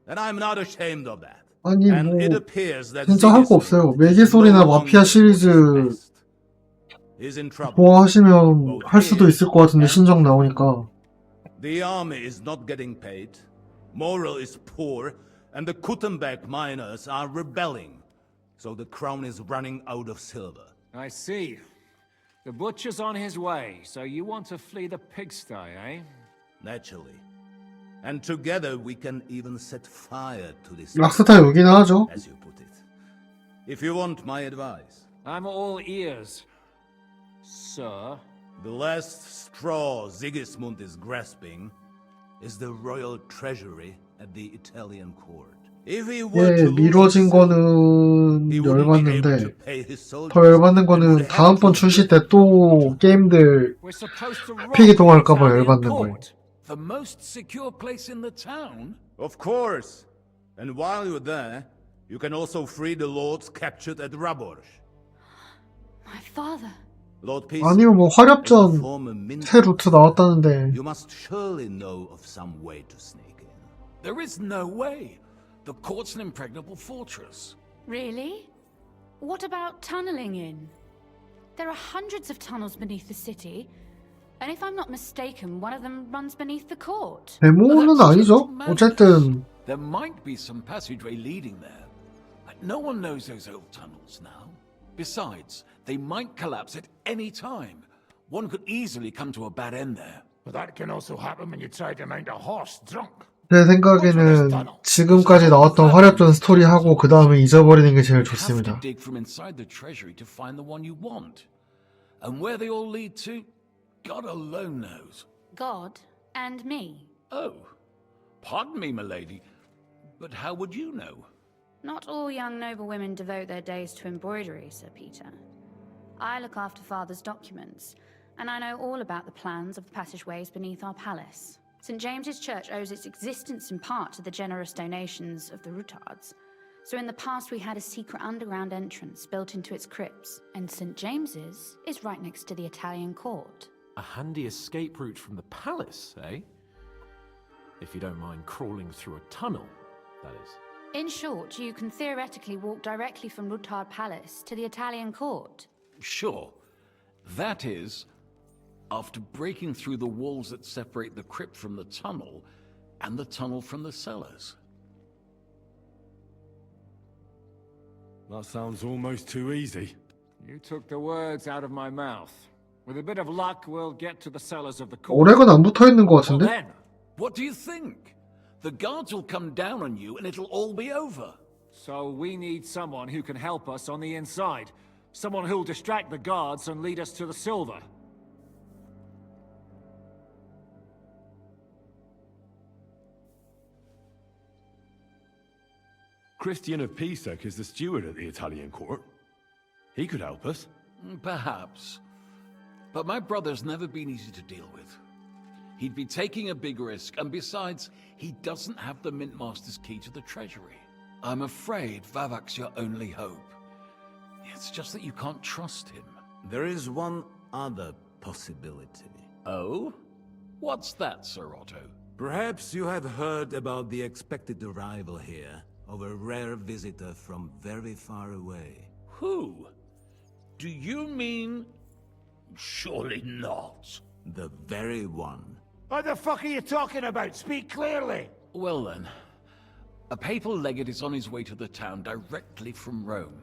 And I'm not ashamed of that. 아니 And 뭐 it appears that 진짜 할 거 없어요. 매기소리나 마피아 시리즈 is in trouble. 좋아하시면 할 수도 있을 것 같은데 신작 나오니까. The army is not getting paid, morale is poor, and the Kuttenberg miners are rebelling. So the crown is running out of silver. I see. The butcher's on his way, so you want to flee the pigsty, eh? Naturally. And together we can even set fire to this. 락스타 여기는 하죠. As you put it. If you want my advice. I'm all ears, sir. The last straw Sigismund is grasping is the royal treasury at the Italian court. If he were 예, to 미뤄진 거는 열받는데 더 열받는 거는 다음번 출시 때 또 게임들 픽이 동할까봐 열받는 거예요. The most secure place in the town? Of course. And while you're there, you can also free the lords captured at Raborj. My father. Lord Peace. 아니면 뭐 화렵전 새 루트 나왔다는데. You must surely know of some way to sneak in. There is no way. The court's an impregnable fortress. Really? What about tunneling in? There are hundreds of tunnels beneath the city, and if I'm not mistaken, one of them runs beneath the court. 데모는 아니죠. 어쨌든 There might be some passageway leading there. No one knows those old tunnels now. Besides, they might collapse at any time. One could easily come to a bad end there. But that can also happen when you try to mount a horse drunk. 제 생각에는 지금까지 나왔던 화렵전 스토리하고 그 다음에 잊어버리는 게 제일 좋습니다. Dig from inside the treasury to find the one you want. And where they all lead to, God alone knows. God and me. Oh, pardon me, milady, but how would you know? Not all young noblewomen devote their days to embroidery, Sir Peter. I look after Father's documents, and I know all about the plans of the passageways beneath our palace. St. James's Church owes its existence in part to the generous donations of the Rutards. So in the past we had a secret underground entrance built into its crypts, and St. James's is right next to the Italian court. A handy escape route from the palace, eh? If you don't mind crawling through a tunnel, that is. In short, you can theoretically walk directly from Rutard Palace to the Italian court. Sure. That is, after breaking through the walls that separate the crypt from the tunnel, and the tunnel from the cellars. That sounds almost too easy. You took the words out of my mouth. With a bit of luck, we'll get to the cellars of the court. 오렉은 안 붙어 있는 것 같은데? Then, what do you think? The guards will come down on you and it'll all be over. So we need someone who can help us on the inside. Someone who'll distract the guards and lead us to the silver. Christian of Pisek is the steward at the Italian court. He could help us. Perhaps. But my brother's never been easy to deal with. He'd be taking a big risk, and besides, he doesn't have the Mint Master's key to the treasury. I'm afraid Vavak's your only hope. It's just that you can't trust him. There is one other possibility. Oh? What's that, Sir Otto? Perhaps you have heard about the expected arrival here of a rare visitor from very far away. Who? Do you mean... Surely not. The very one. What the fuck are you talking about? Speak clearly. Well then, a papal legate is on his way to the town directly from Rome.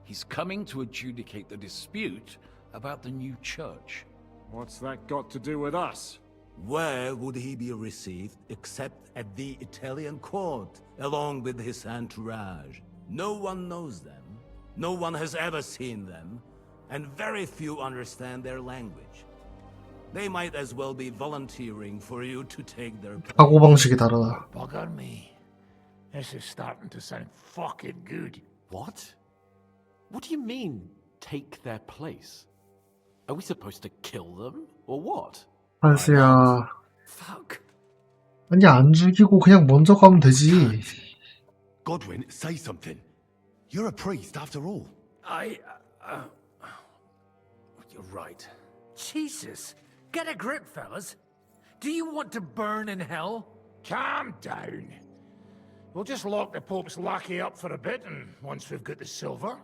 He's coming to adjudicate the dispute about the new church. What's that got to do with us? Where would he be received except at the Italian court, along with his entourage? No one knows them, no one has ever seen them, and very few understand their language. They might as well be volunteering for you to take their place. 사고방식이 다르다. Bugger me. This is starting to sound fucking good. What? What do you mean, take their place? Are we supposed to kill them, or what? 팔스야. Fuck. 아니 안 죽이고 그냥 먼저 가면 되지. Godwin, say something. You're a priest after all. You're right. Jesus. Get a grip, fellas. Do you want to burn in hell? Calm down. We'll just lock the Pope's lackey up for a bit, and once we've got the silver,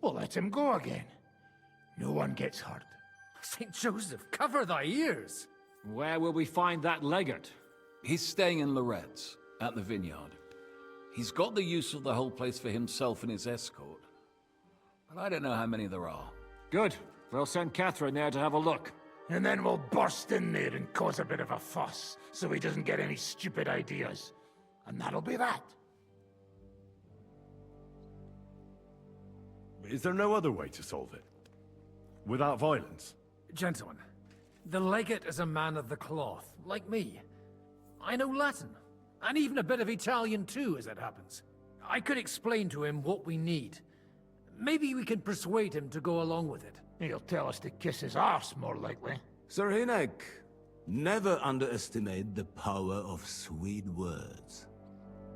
we'll let him go again. No one gets hurt. St. Joseph, cover thy ears. Where will we find that legate? He's staying in Loretz, at the vineyard. He's got the use of the whole place for himself and his escort. But I don't know how many there are. Good. We'll send Catherine there to have a look. And then we'll burst in there and cause a bit of a fuss, so he doesn't get any stupid ideas. And that'll be that. Is there no other way to solve it? Without violence? Gentlemen, the legate is a man of the cloth, like me. I know Latin, and even a bit of Italian too, as it happens. I could explain to him what we need. Maybe we can persuade him to go along with it. He'll tell us to kiss his arse, more likely. Sir Hinek, never underestimate the power of sweet words.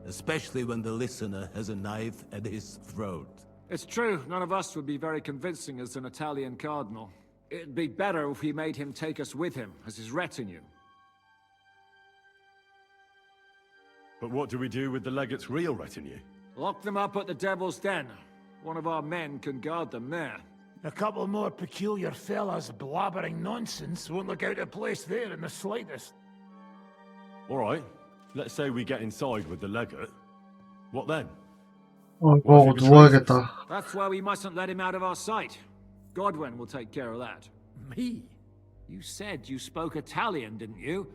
Especially when the listener has a knife at his throat. It's true, none of us would be very convincing as an Italian cardinal. It'd be better if we made him take us with him, as his retinue. But what do we do with the legate's real retinue? Lock them up at the Devil's Den. One of our men can guard them there. A couple more peculiar fellas blabbering nonsense won't look out of place there in the slightest. All right. Let's say we get inside with the legate. What then? 누워야겠다. That's why we mustn't let him out of our sight. Godwin will take care of that. Me? You said you spoke Italian, didn't you?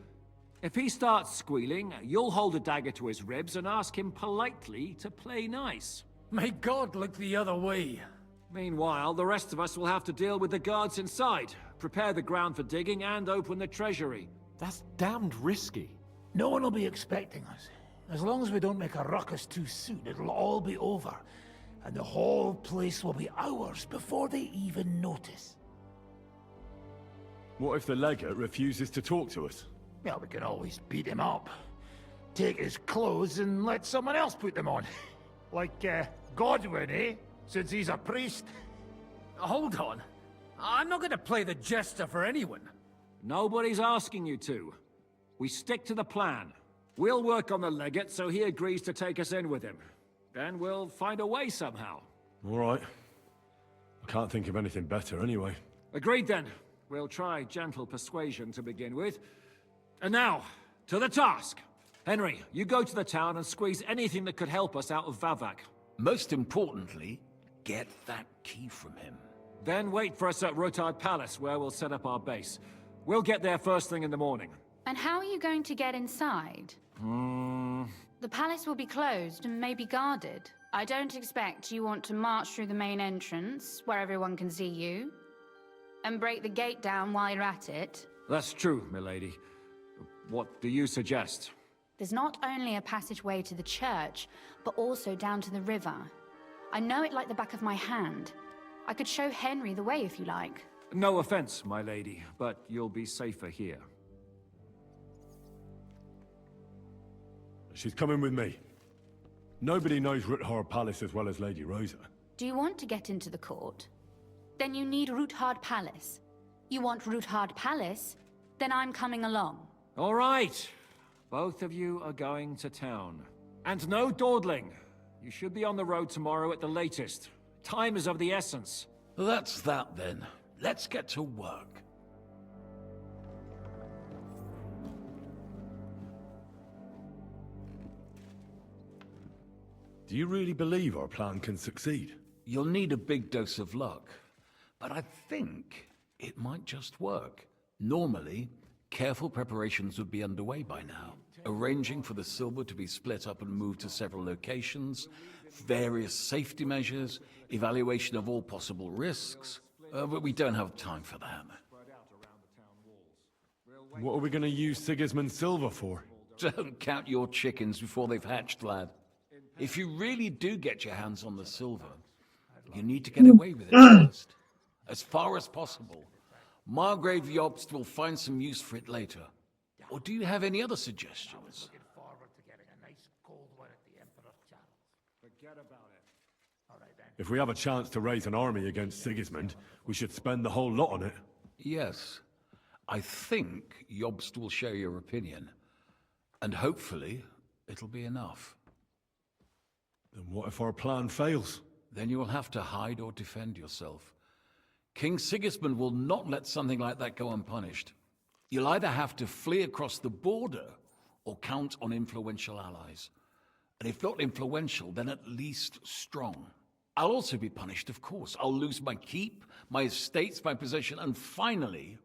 If he starts squealing, you'll hold a dagger to his ribs and ask him politely to play nice. May God look the other way. Meanwhile, the rest of us will have to deal with the guards inside, prepare the ground for digging, and open the treasury. That's damned risky. No one will be expecting us. As long as we don't make a ruckus too soon, it'll all be over. And the whole place will be ours before they even notice. What if the legate refuses to talk to us? Well, we can always beat him up. Take his clothes and let someone else put them on. Like, Godwin, eh? Since he's a priest. Hold on. I'm not gonna play the jester for anyone. Nobody's asking you to. We stick to the plan. We'll work on the legate so he agrees to take us in with him. Then we'll find a way somehow. All right. I can't think of anything better anyway. Agreed then. We'll try gentle persuasion to begin with. And now, to the task. Henry, you go to the town and squeeze anything that could help us out of Vavak. Most importantly, get that key from him. Then wait for us at Rotard Palace, where we'll set up our base. We'll get there first thing in the morning. And how are you going to get inside? The palace will be closed and maybe guarded. I don't expect you want to march through the main entrance, where everyone can see you, and break the gate down while you're at it. That's true, milady. What do you suggest? There's not only a passageway to the church, but also down to the river. I know it like the back of my hand. I could show Henry the way if you like. No offense, my lady, but you'll be safer here. She's coming with me. Nobody knows Ruthard Palace as well as Lady Rosa. Do you want to get into the court? Then you need Ruthard Palace. You want Ruthard Palace? Then I'm coming along. All right. Both of you are going to town. And no dawdling. You should be on the road tomorrow at the latest. Time is of the essence. That's that then. Let's get to work. Do you really believe our plan can succeed? You'll need a big dose of luck, but I think it might just work. Normally, careful preparations would be underway by now. Arranging for the silver to be split up and moved to several locations, various safety measures, evaluation of all possible risks. But we don't have time for that. What are we going to use Sigismund's silver for? Don't count your chickens before they've hatched, lad. If you really do get your hands on the silver, you need to get away with it first. As far as possible. Margrave Jobst will find some use for it later. Or do you have any other suggestions? If we have a chance to raise an army against Sigismund, we should spend the whole lot on it. Yes. I think Jobst will share your opinion. And hopefully, it'll be enough. Then what if our plan fails? Then you will have to hide or defend yourself. King Sigismund will not let something like that go unpunished. You'll either have to flee across the border or count on influential allies. And if not influential, then at least strong. I'll also be punished, of course. I'll lose my keep, my estates, my possession, and finally,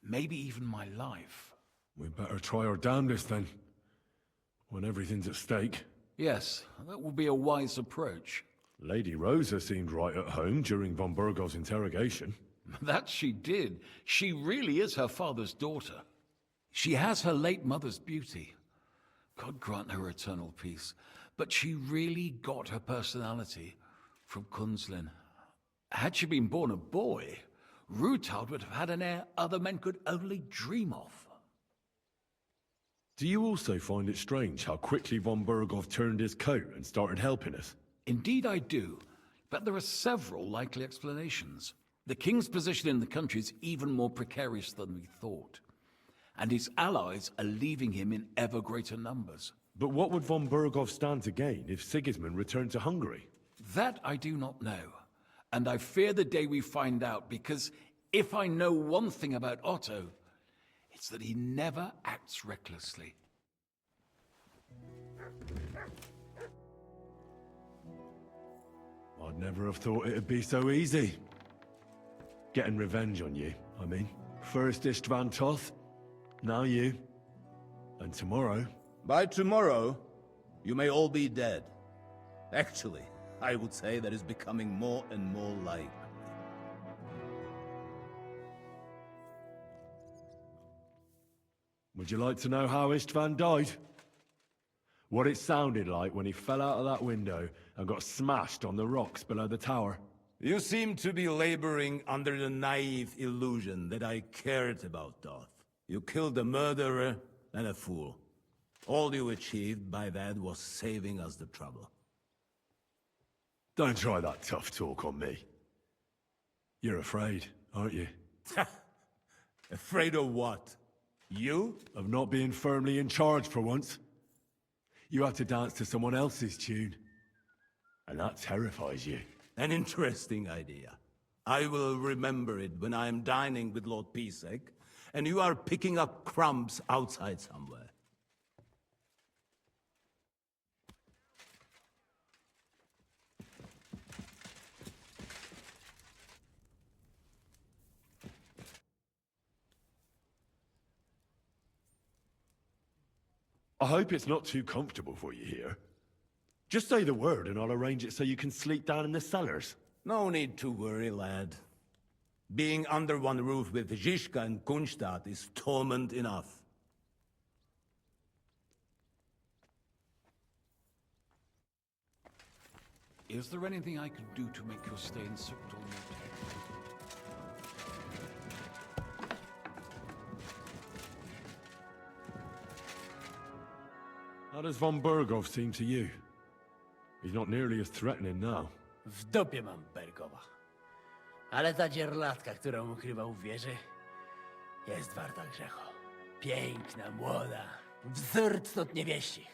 maybe even my life. We better try our damnedest then, when everything's at stake. Yes, that will be a wise approach. Lady Rosa seemed right at home during von Burgov's interrogation. That she did. She really is her father's daughter. She has her late mother's beauty. God grant her eternal peace. But she really got her personality from Kunzlin. Had she been born a boy, Ruthard would have had an air other men could only dream of. Do you also find it strange how quickly von Burgov turned his coat and started helping us? Indeed I do, but there are several likely explanations. The king's position in the country is even more precarious than we thought, and his allies are leaving him in ever greater numbers. But what would von Burgov stand to gain if Sigismund returned to Hungary? That I do not know, and I fear the day we find out, because if I know one thing about Otto, it's that he never acts recklessly. I'd never have thought it'd be so easy. Getting revenge on you, I mean. First Istvan Toth, now you. And tomorrow... By tomorrow, you may all be dead. Actually, I would say that is becoming more and more likely. Would you like to know how Istvan died? What it sounded like when he fell out of that window and got smashed on the rocks below the tower? You seem to be laboring under the naive illusion that I cared about Doth. You killed a murderer and a fool. All you achieved by that was saving us the trouble. Don't try that tough talk on me. You're afraid, aren't you? Afraid of what? You? Of not being firmly in charge for once. You have to dance to someone else's tune. And that terrifies you. An interesting idea. I will remember it when I am dining with Lord Pisek, and you are picking up crumbs outside somewhere. I hope it's not too comfortable for you here. Just say the word and I'll arrange it so you can sleep down in the cellars. No need to worry, lad. Being under one roof with Zizka and Kunstadt is torment enough. Is there anything I could do to make your stay in Circle more terrible? How does von Bergov seem to you? He's not nearly as threatening now. W dupie mam Bergowa. Ale ta dzierlatka, którą ukrywał w wieży, jest warta grzechu. Piękna, młoda, wzór cnót niewieścich.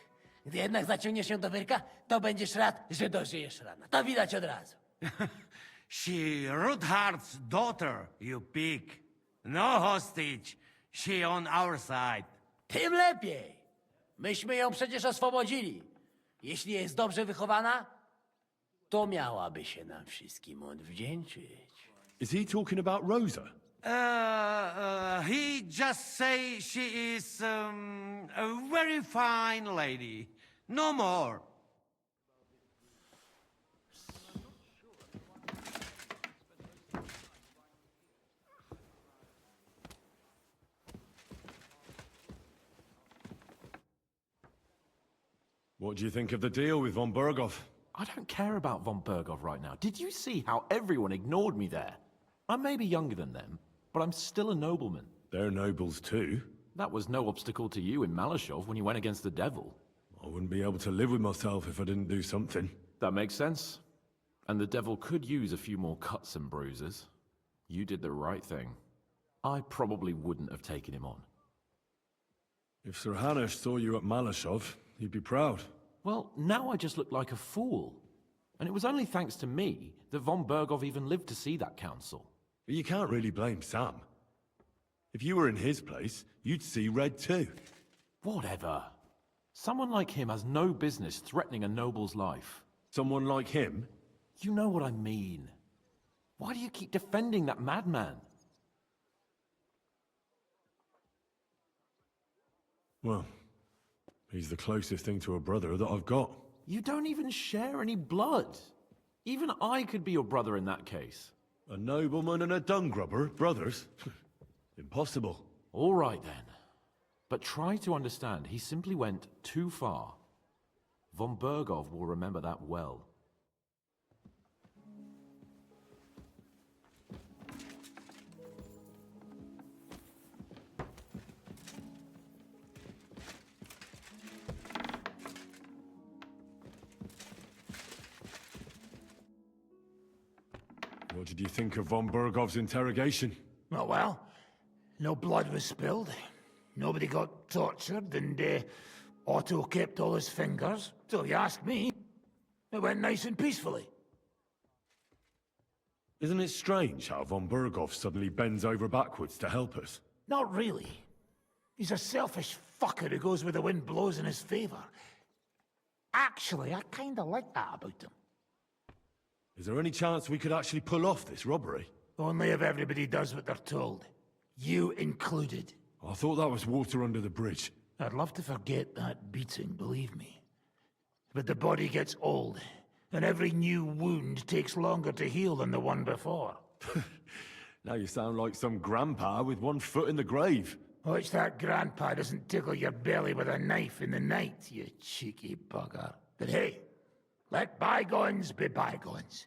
Gdy jednak zaciągniesz się do wyrka, to będziesz rad, że dożyjesz rana. To widać od razu. She Ruthard's daughter, you pig. No hostage. She on our side. Tym lepiej. Myśmy ją przecież oswobodzili. Jeśli jest dobrze wychowana, to miałaby się nam wszystkim odwdzięczyć. Is he talking about Rosa? He just say she is a very fine lady. No more. What do you think of the deal with von Bergov? I don't care about von Bergov right now. Did you see how everyone ignored me there? I may be younger than them, but I'm still a nobleman. They're nobles too. That was no obstacle to you in Malashov when you went against the devil. I wouldn't be able to live with myself if I didn't do something. That makes sense. And the devil could use a few more cuts and bruises. You did the right thing. I probably wouldn't have taken him on. If Sir Hanush saw you at Malashov, he'd be proud. Well, now I just look like a fool. And it was only thanks to me that von Bergov even lived to see that council. But you can't really blame Sam. If you were in his place, you'd see red too. Whatever. Someone like him has no business threatening a noble's life. Someone like him? You know what I mean. Why do you keep defending that madman? Well, he's the closest thing to a brother that I've got. You don't even share any blood. Even I could be your brother in that case. A nobleman and a dung grubber, brothers? Impossible. All right then. But try to understand, he simply went too far. Von Bergov will remember that well. What did you think of von Bergov's interrogation? Oh, well, no blood was spilled. Nobody got tortured, and Otto kept all his fingers. So if you ask me, it went nice and peacefully. Isn't it strange how von Bergov suddenly bends over backwards to help us? Not really. He's a selfish fucker who goes where the wind blows in his favor. Actually, I kinda like that about him. Is there any chance we could actually pull off this robbery? Only if everybody does what they're told. You included. I thought that was water under the bridge. I'd love to forget that beating, believe me. But the body gets old, and every new wound takes longer to heal than the one before. Now you sound like some grandpa with one foot in the grave. Watch that grandpa doesn't tickle your belly with a knife in the night, you cheeky bugger. But hey, let bygones be bygones.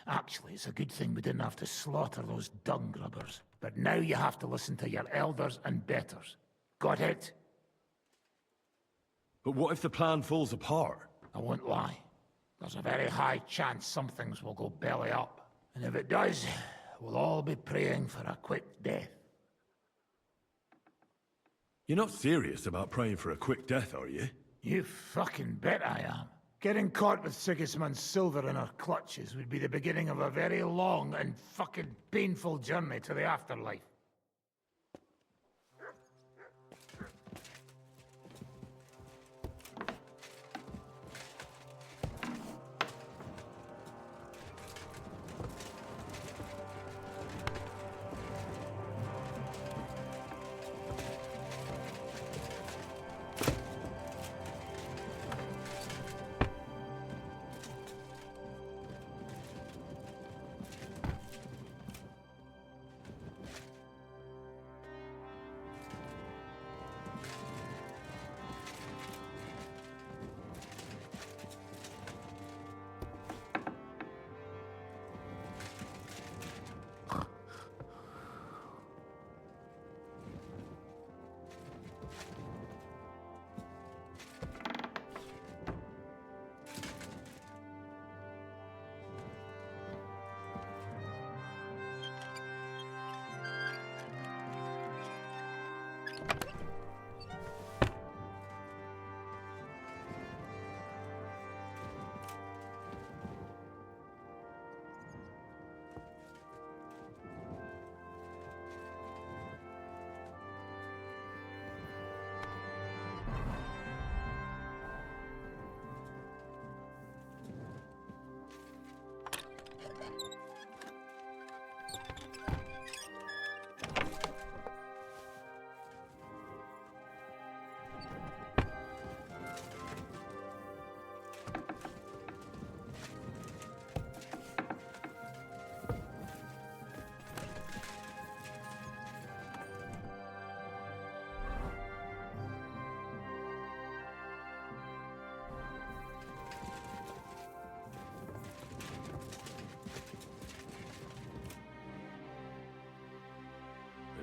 Actually, it's a good thing we didn't have to slaughter those dung grubbers. But now you have to listen to your elders and betters. Got it? But what if the plan falls apart? I won't lie. There's a very high chance some things will go belly up. And if it does, we'll all be praying for a quick death. You're not serious about praying for a quick death, are you? You fucking bet I am. Getting caught with Sigismund's silver in our clutches would be the beginning of a very long and fucking painful journey to the afterlife.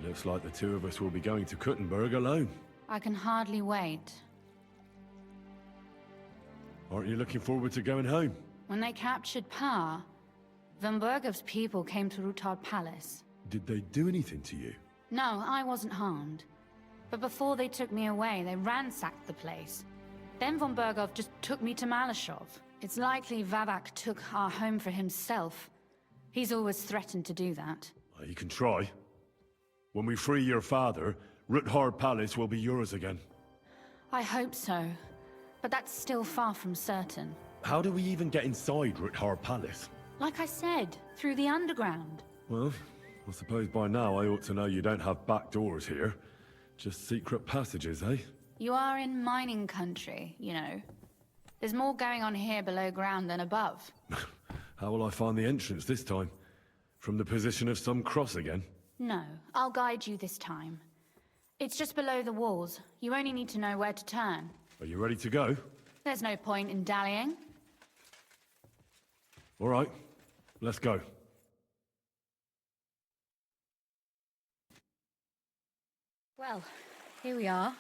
It looks like the two of us will be going to Kuttenberg alone. I can hardly wait. Aren't you looking forward to going home? When they captured Pa, von Bergov's people came to Rutard Palace. Did they do anything to you? No, I wasn't harmed. But before they took me away, they ransacked the place. Then von Bergov just took me to Malashov. It's likely Vavak took our home for himself. He's always threatened to do that. Well, you can try. When we free your father, Ruthard Palace will be yours again. I hope so. But that's still far from certain. How do we even get inside Ruthard Palace? Like I said, through the underground. Well, I suppose by now I ought to know you don't have back doors here. Just secret passages, eh? You are in mining country, you know. There's more going on here below ground than above. How will I find the entrance this time? From the position of some cross again? No, I'll guide you this time. It's just below the walls. You only need to know where to turn. Are you ready to go? There's no point in dallying. All right, let's go. Well, here we are.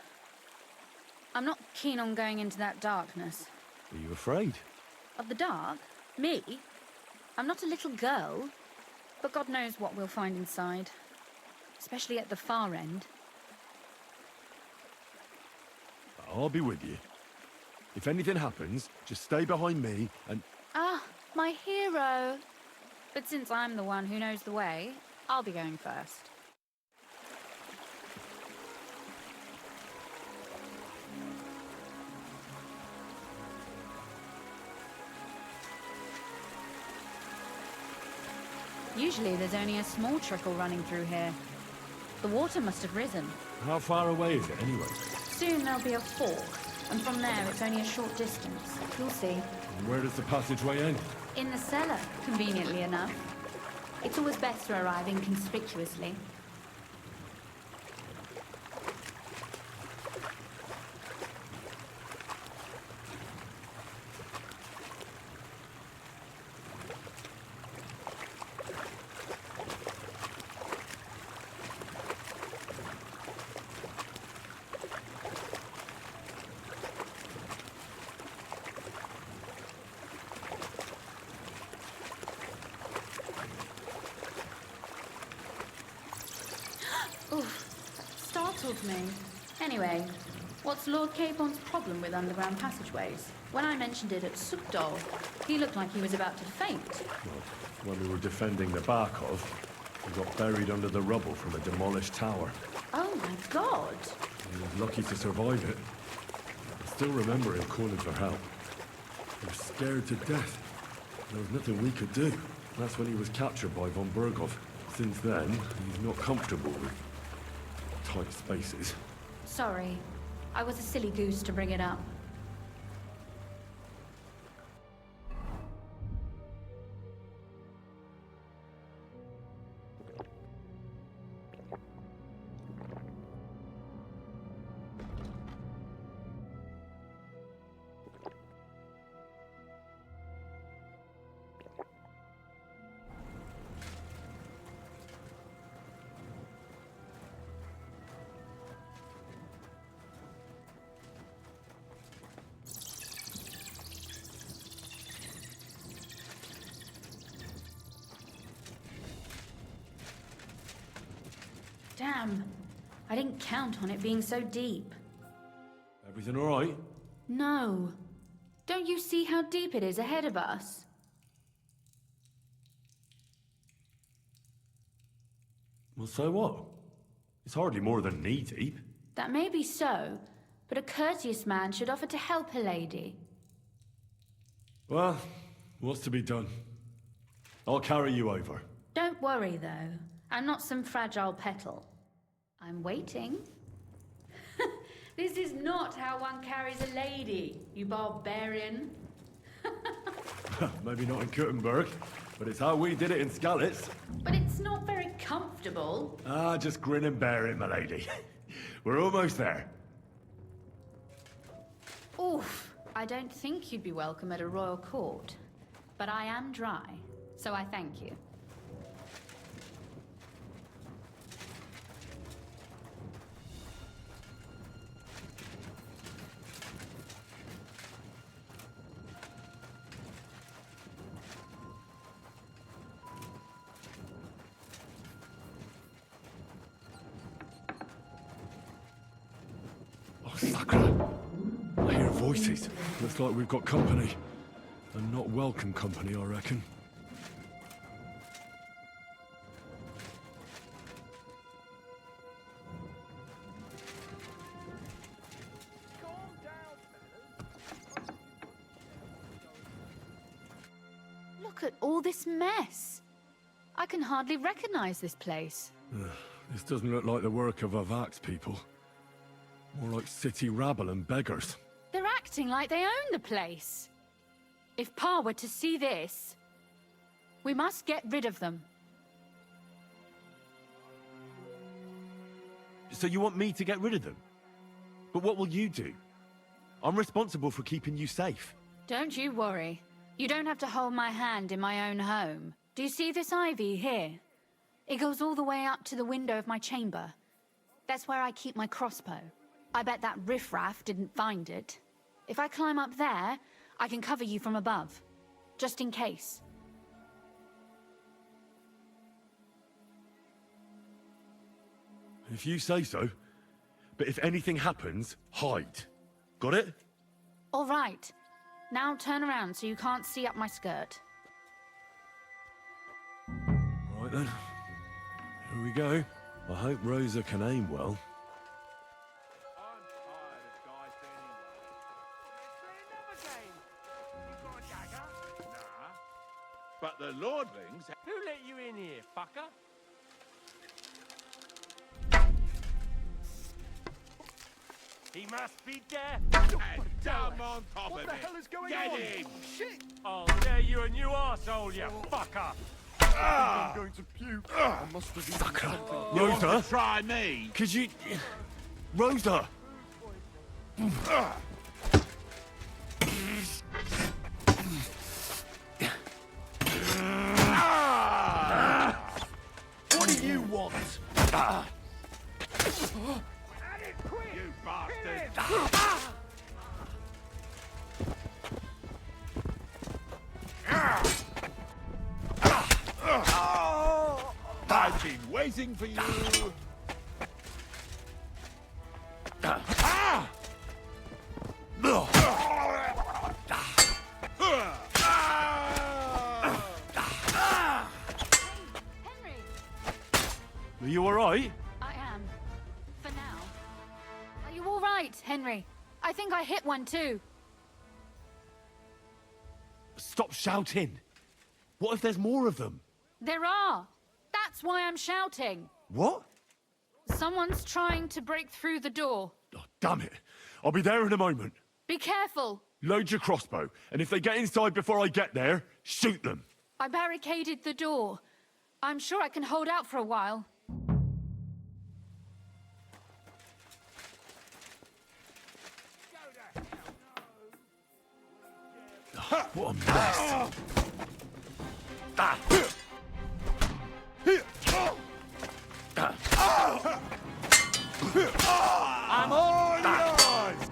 I'm not keen on going into that darkness. Are you afraid? Of the dark? Me? I'm not a little girl. But God knows what we'll find inside. Especially at the far end. I'll be with you. If anything happens, just stay behind me and... Ah, my hero! But since I'm the one who knows the way, I'll be going first. Usually there's only a small trickle running through here. The water must have risen. How far away is it anyway? Soon there'll be a fork, and from there it's only a short distance. You'll see. And where does the passageway end? In the cellar, conveniently enough. It's always best to arrive inconspicuously. Oof, startled me. Anyway, what's Lord Capon's problem with underground passageways? When I mentioned it at Sukdol, he looked like he was about to faint. Well, when we were defending the Barkov, we got buried under the rubble from a demolished tower. Oh my god! He was lucky to survive it. I still remember him calling for help. He was scared to death. There was nothing we could do. That's when he was captured by von Bergov. Since then, he's not comfortable with tight spaces. Sorry. I was a silly goose to bring it up. Damn. I didn't count on it being so deep. Everything all right? No. Don't you see how deep it is ahead of us? Well, so what? It's hardly more than knee deep. That may be so, but a courteous man should offer to help a lady. Well, what's to be done? I'll carry you over. Don't worry, though. I'm not some fragile petal. I'm waiting. This is not how one carries a lady, you barbarian. Maybe not in Kuttenberg, but it's how we did it in Skalitz. But it's not very comfortable. Ah, just grin and bear it, my lady. We're almost there. Oof. I don't think you'd be welcome at a royal court. But I am dry, so I thank you. Sakra! I hear voices. Looks like we've got company. And not welcome company, I reckon. Look at all this mess. I can hardly recognize this place. This doesn't look like the work of Avak's people. More like city rabble and beggars. They're acting like they own the place. If Pa were to see this, we must get rid of them. So you want me to get rid of them? But what will you do? I'm responsible for keeping you safe. Don't you worry. You don't have to hold my hand in my own home. Do you see this ivy here? It goes all the way up to the window of my chamber. That's where I keep my crossbow. I bet that riffraff didn't find it. If I climb up there, I can cover you from above. Just in case. If you say so. But if anything happens, hide. Got it? All right. Now turn around so you can't see up my skirt. Right then. Here we go. I hope Rosa can aim well. But the lordlings... Who let you in here, fucker? He must be dead. Down on top What of the it. hell is going Get on? him! Shit! I'll dare you a new arsehole, you fucker! I'm going to puke. I must have eaten something. You want Rosa? to try me? Could you... Rosa! What do you want? You bastard! I've been waiting for you! Are you alright? I am. For now. Are you all right, Henry? I think I hit one too. Stop shouting! What if there's more of them? There are. That's why I'm shouting. What? Someone's trying to break through the door. Oh, damn it. I'll be there in a moment. Be careful. Load your crossbow, and if they get inside before I get there, shoot them. I barricaded the door. I'm sure I can hold out for a while. What a mess. I'm all yours!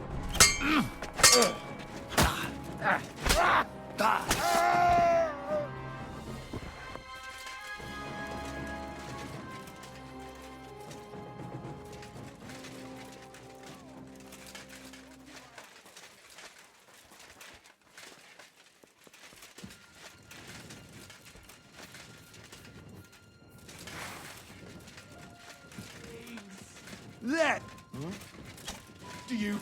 Let! Do you...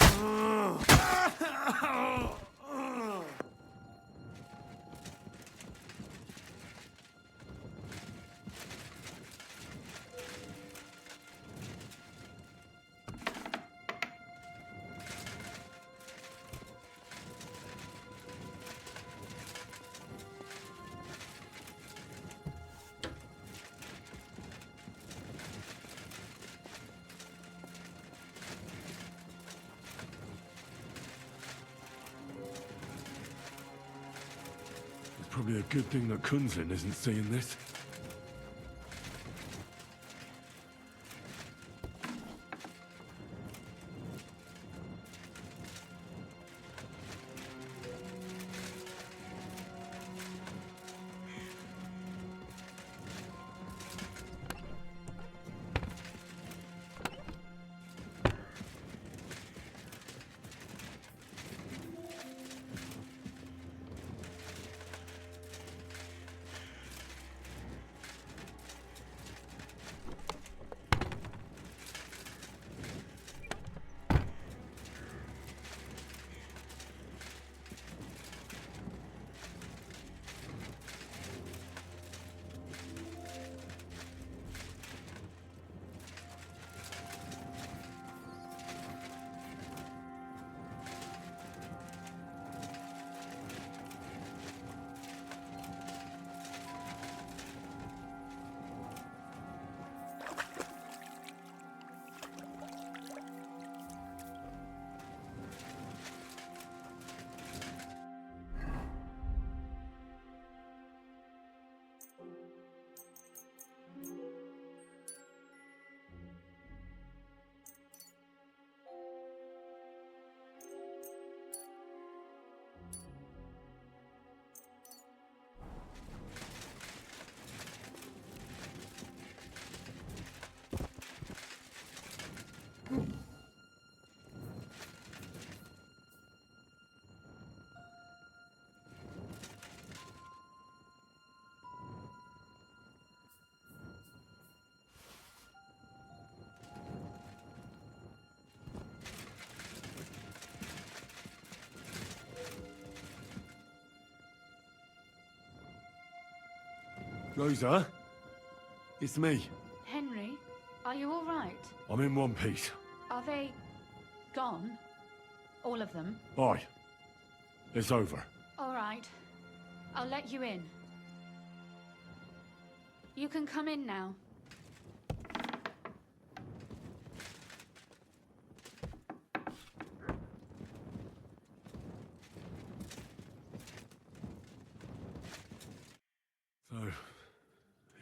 It's probably a good thing that Kunzin isn't seeing this. Rosa? It's me. Henry, are you all right? I'm in one piece. Are they gone? All of them? Aye. It's over. All right. I'll let you in. You can come in now. So,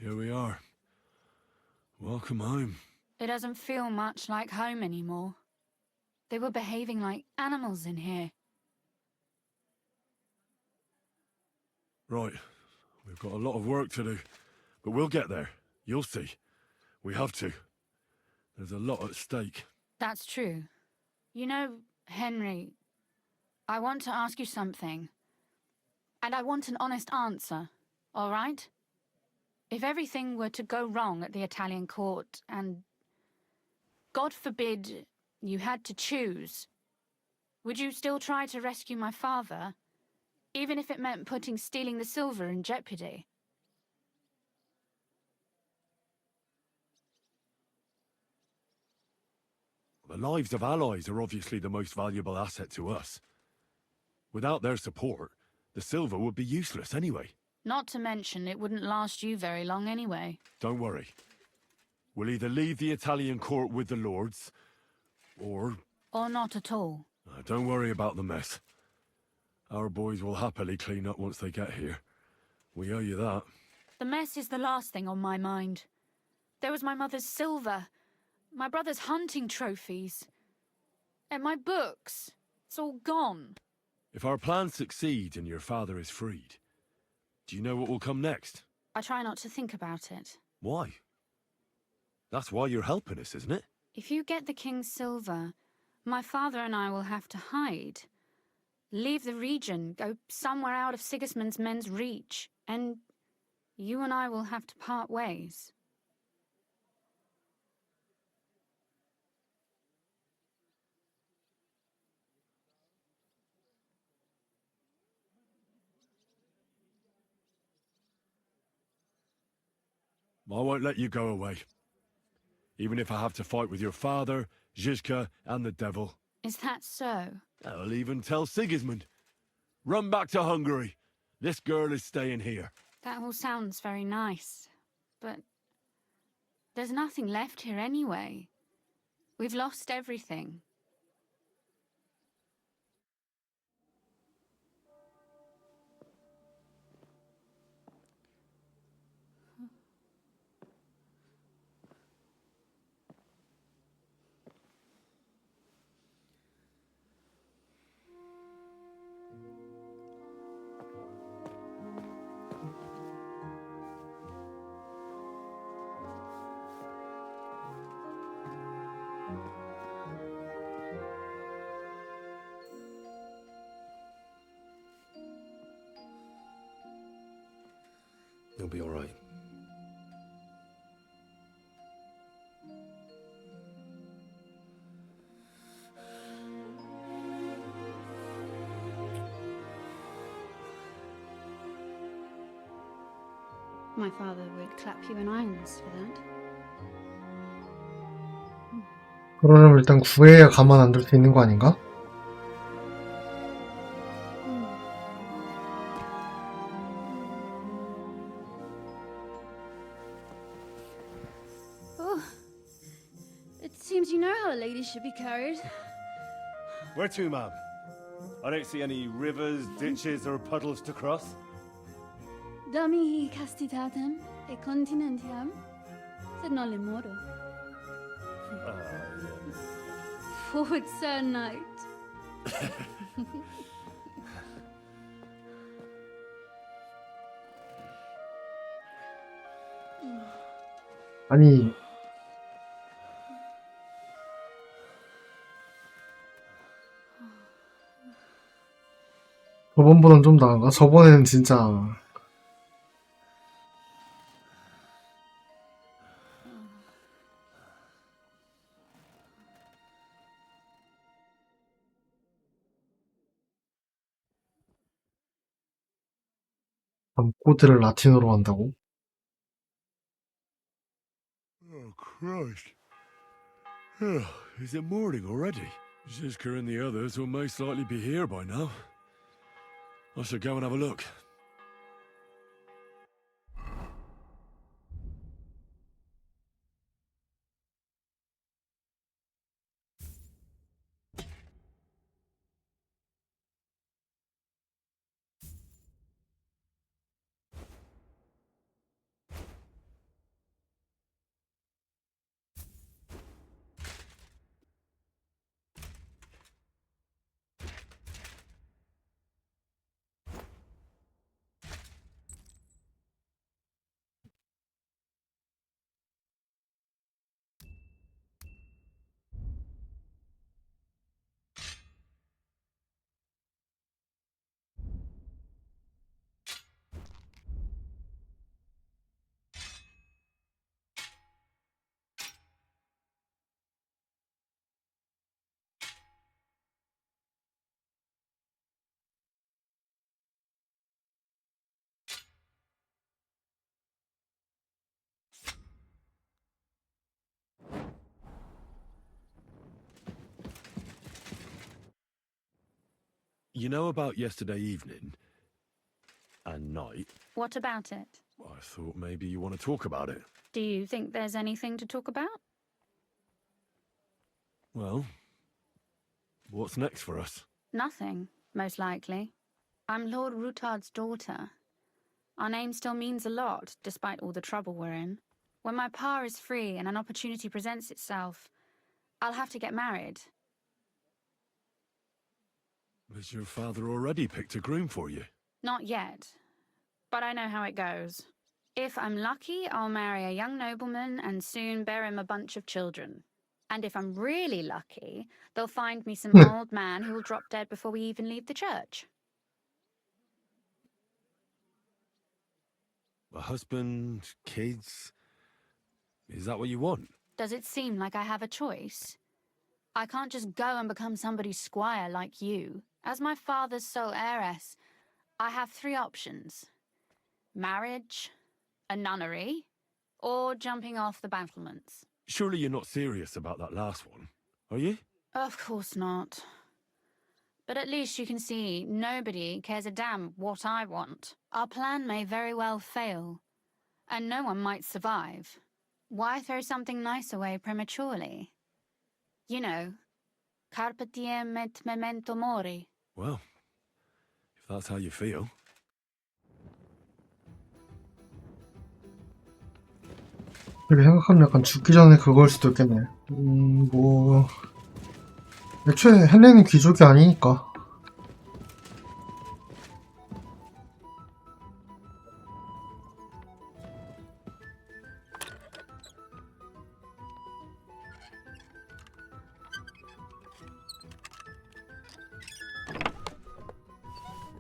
here we are. Welcome home. It doesn't feel much like home anymore. They were behaving like animals in here. Right. We've got a lot of work to do. But we'll get there. You'll see. We have to. There's a lot at stake. That's true. You know, Henry, I want to ask you something. And I want an honest answer, all right? If everything were to go wrong at the Italian court and, God forbid, you had to choose, would you still try to rescue my father, even if it meant putting stealing the silver in jeopardy? The lives of allies are obviously the most valuable asset to us. Without their support, the silver would be useless anyway. Not to mention, it wouldn't last you very long anyway. Don't worry. We'll either leave the Italian court with the lords, or... Or not at all. Don't worry about the mess. Our boys will happily clean up once they get here. We owe you that. The mess is the last thing on my mind. There was my mother's silver, my brother's hunting trophies, and my books. It's all gone. If our plan succeeds and your father is freed, do you know what will come next? I try not to think about it. Why? That's why you're helping us, isn't it? If you get the king's silver, my father and I will have to hide. Leave the region, go somewhere out of Sigismund's men's reach, and you and I will have to part ways. I won't let you go away. Even if I have to fight with your father, Zizka, and the devil. Is that so? I'll even tell Sigismund. Run back to Hungary. This girl is staying here. That all sounds very nice, but there's nothing left here anyway. We've lost everything. You'll be all right. My father would clap you in irons for that. 그러려면 일단 구해야 가만 안 둘 수 있는 거 아닌가? Oh, it seems you know how a lady should be carried. Where to, ma'am? I don't see any rivers, ditches, or puddles to cross. Dami castitatem e continentiam, sed non le moro. Forward, Sir Knight. 아니 저번보단 좀 나은가? 저번에는 진짜 밤코드를 라틴어로 한다고? Christ. Is it morning already? Zizka and the others will most likely be here by now. I should go and have a look. You know about yesterday evening and night? What about it? I thought maybe you want to talk about it. Do you think there's anything to talk about? Well, what's next for us? Nothing, most likely. I'm Lord Rutard's daughter. Our name still means a lot, despite all the trouble we're in. When my pa is free and an opportunity presents itself, I'll have to get married. Has your father already picked a groom for you? Not yet, but I know how it goes. If I'm lucky, I'll marry a young nobleman and soon bear him a bunch of children. And if I'm really lucky, they'll find me some old man who will drop dead before we even leave the church. A husband, kids? Is that what you want? Does it seem like I have a choice? I can't just go and become somebody's squire like you. As my father's sole heiress, I have 3 options. Marriage, a nunnery, or jumping off the battlements. Surely you're not serious about that last one, are you? Of course not. But at least you can see nobody cares a damn what I want. Our plan may very well fail, and no one might survive. Why throw something nice away prematurely? You know, carpe diem et memento mori. Well, if that's how you feel. 이렇게 생각하면 약간 죽기 전에 그걸 수도 있겠네. 뭐 애초에 헬렌은 귀족이 아니니까.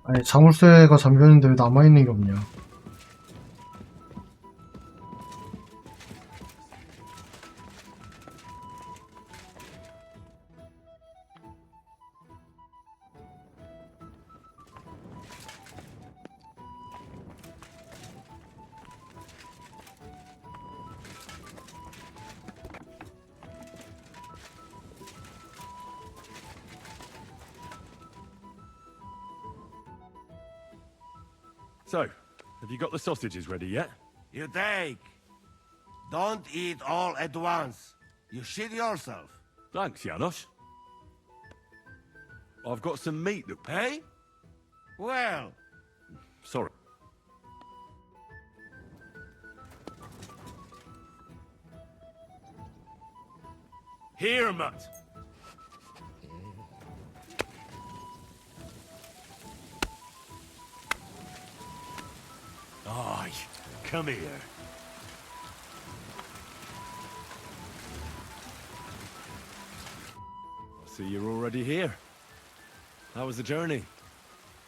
아니 자물쇠가 잠겨있는데 왜 남아있는 게 없냐. So, have you got the sausages ready yet? You take. Don't eat all at once. You shit yourself. Thanks, Janos. I've got some meat that... Hey? Well... Sorry. Here, Mutt. Aye, come here. I see you're already here. How was the journey?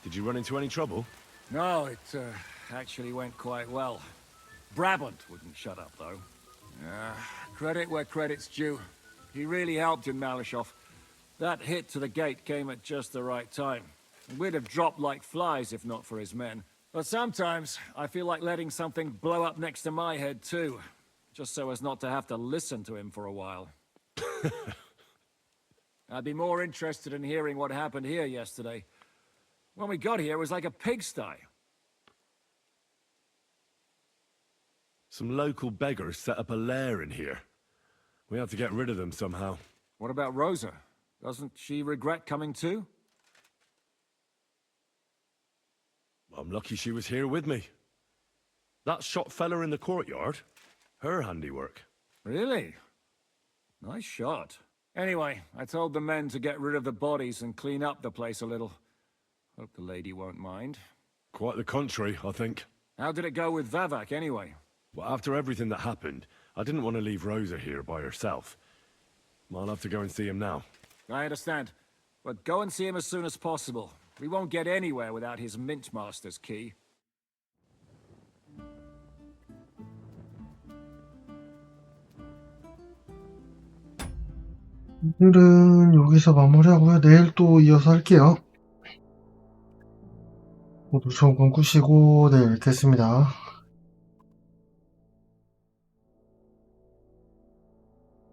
Did you run into any trouble? No, it actually went quite well. Brabant wouldn't shut up, though. Credit where credit's due. He really helped in Malishov. That hit to the gate came at just the right time. We'd have dropped like flies if not for his men. But sometimes, I feel like letting something blow up next to my head, too. just so as not to have to listen to him for a while. I'd be more interested in hearing what happened here yesterday. When we got here, it was like a pigsty. Some local beggars set up a lair in here. We had to get rid of them somehow. What about Rosa? Doesn't she regret coming too? I'm lucky she was here with me. That shot fella in the courtyard, her handiwork. Really? Nice shot. Anyway, I told the men to get rid of the bodies and clean up the place a little. Hope the lady won't mind. Quite the contrary, I think. How did it go with Vavak, anyway? Well, after everything that happened, I didn't want to leave Rosa here by herself. I'll have to go and see him now. I understand. But go and see him as soon as possible. We won't get anywhere without his Mintmaster's key. 오늘은 여기서 마무리하고요. 내일 또 이어서 할게요. 모두 좋은 꿈 꾸시고 내일 뵙겠습니다.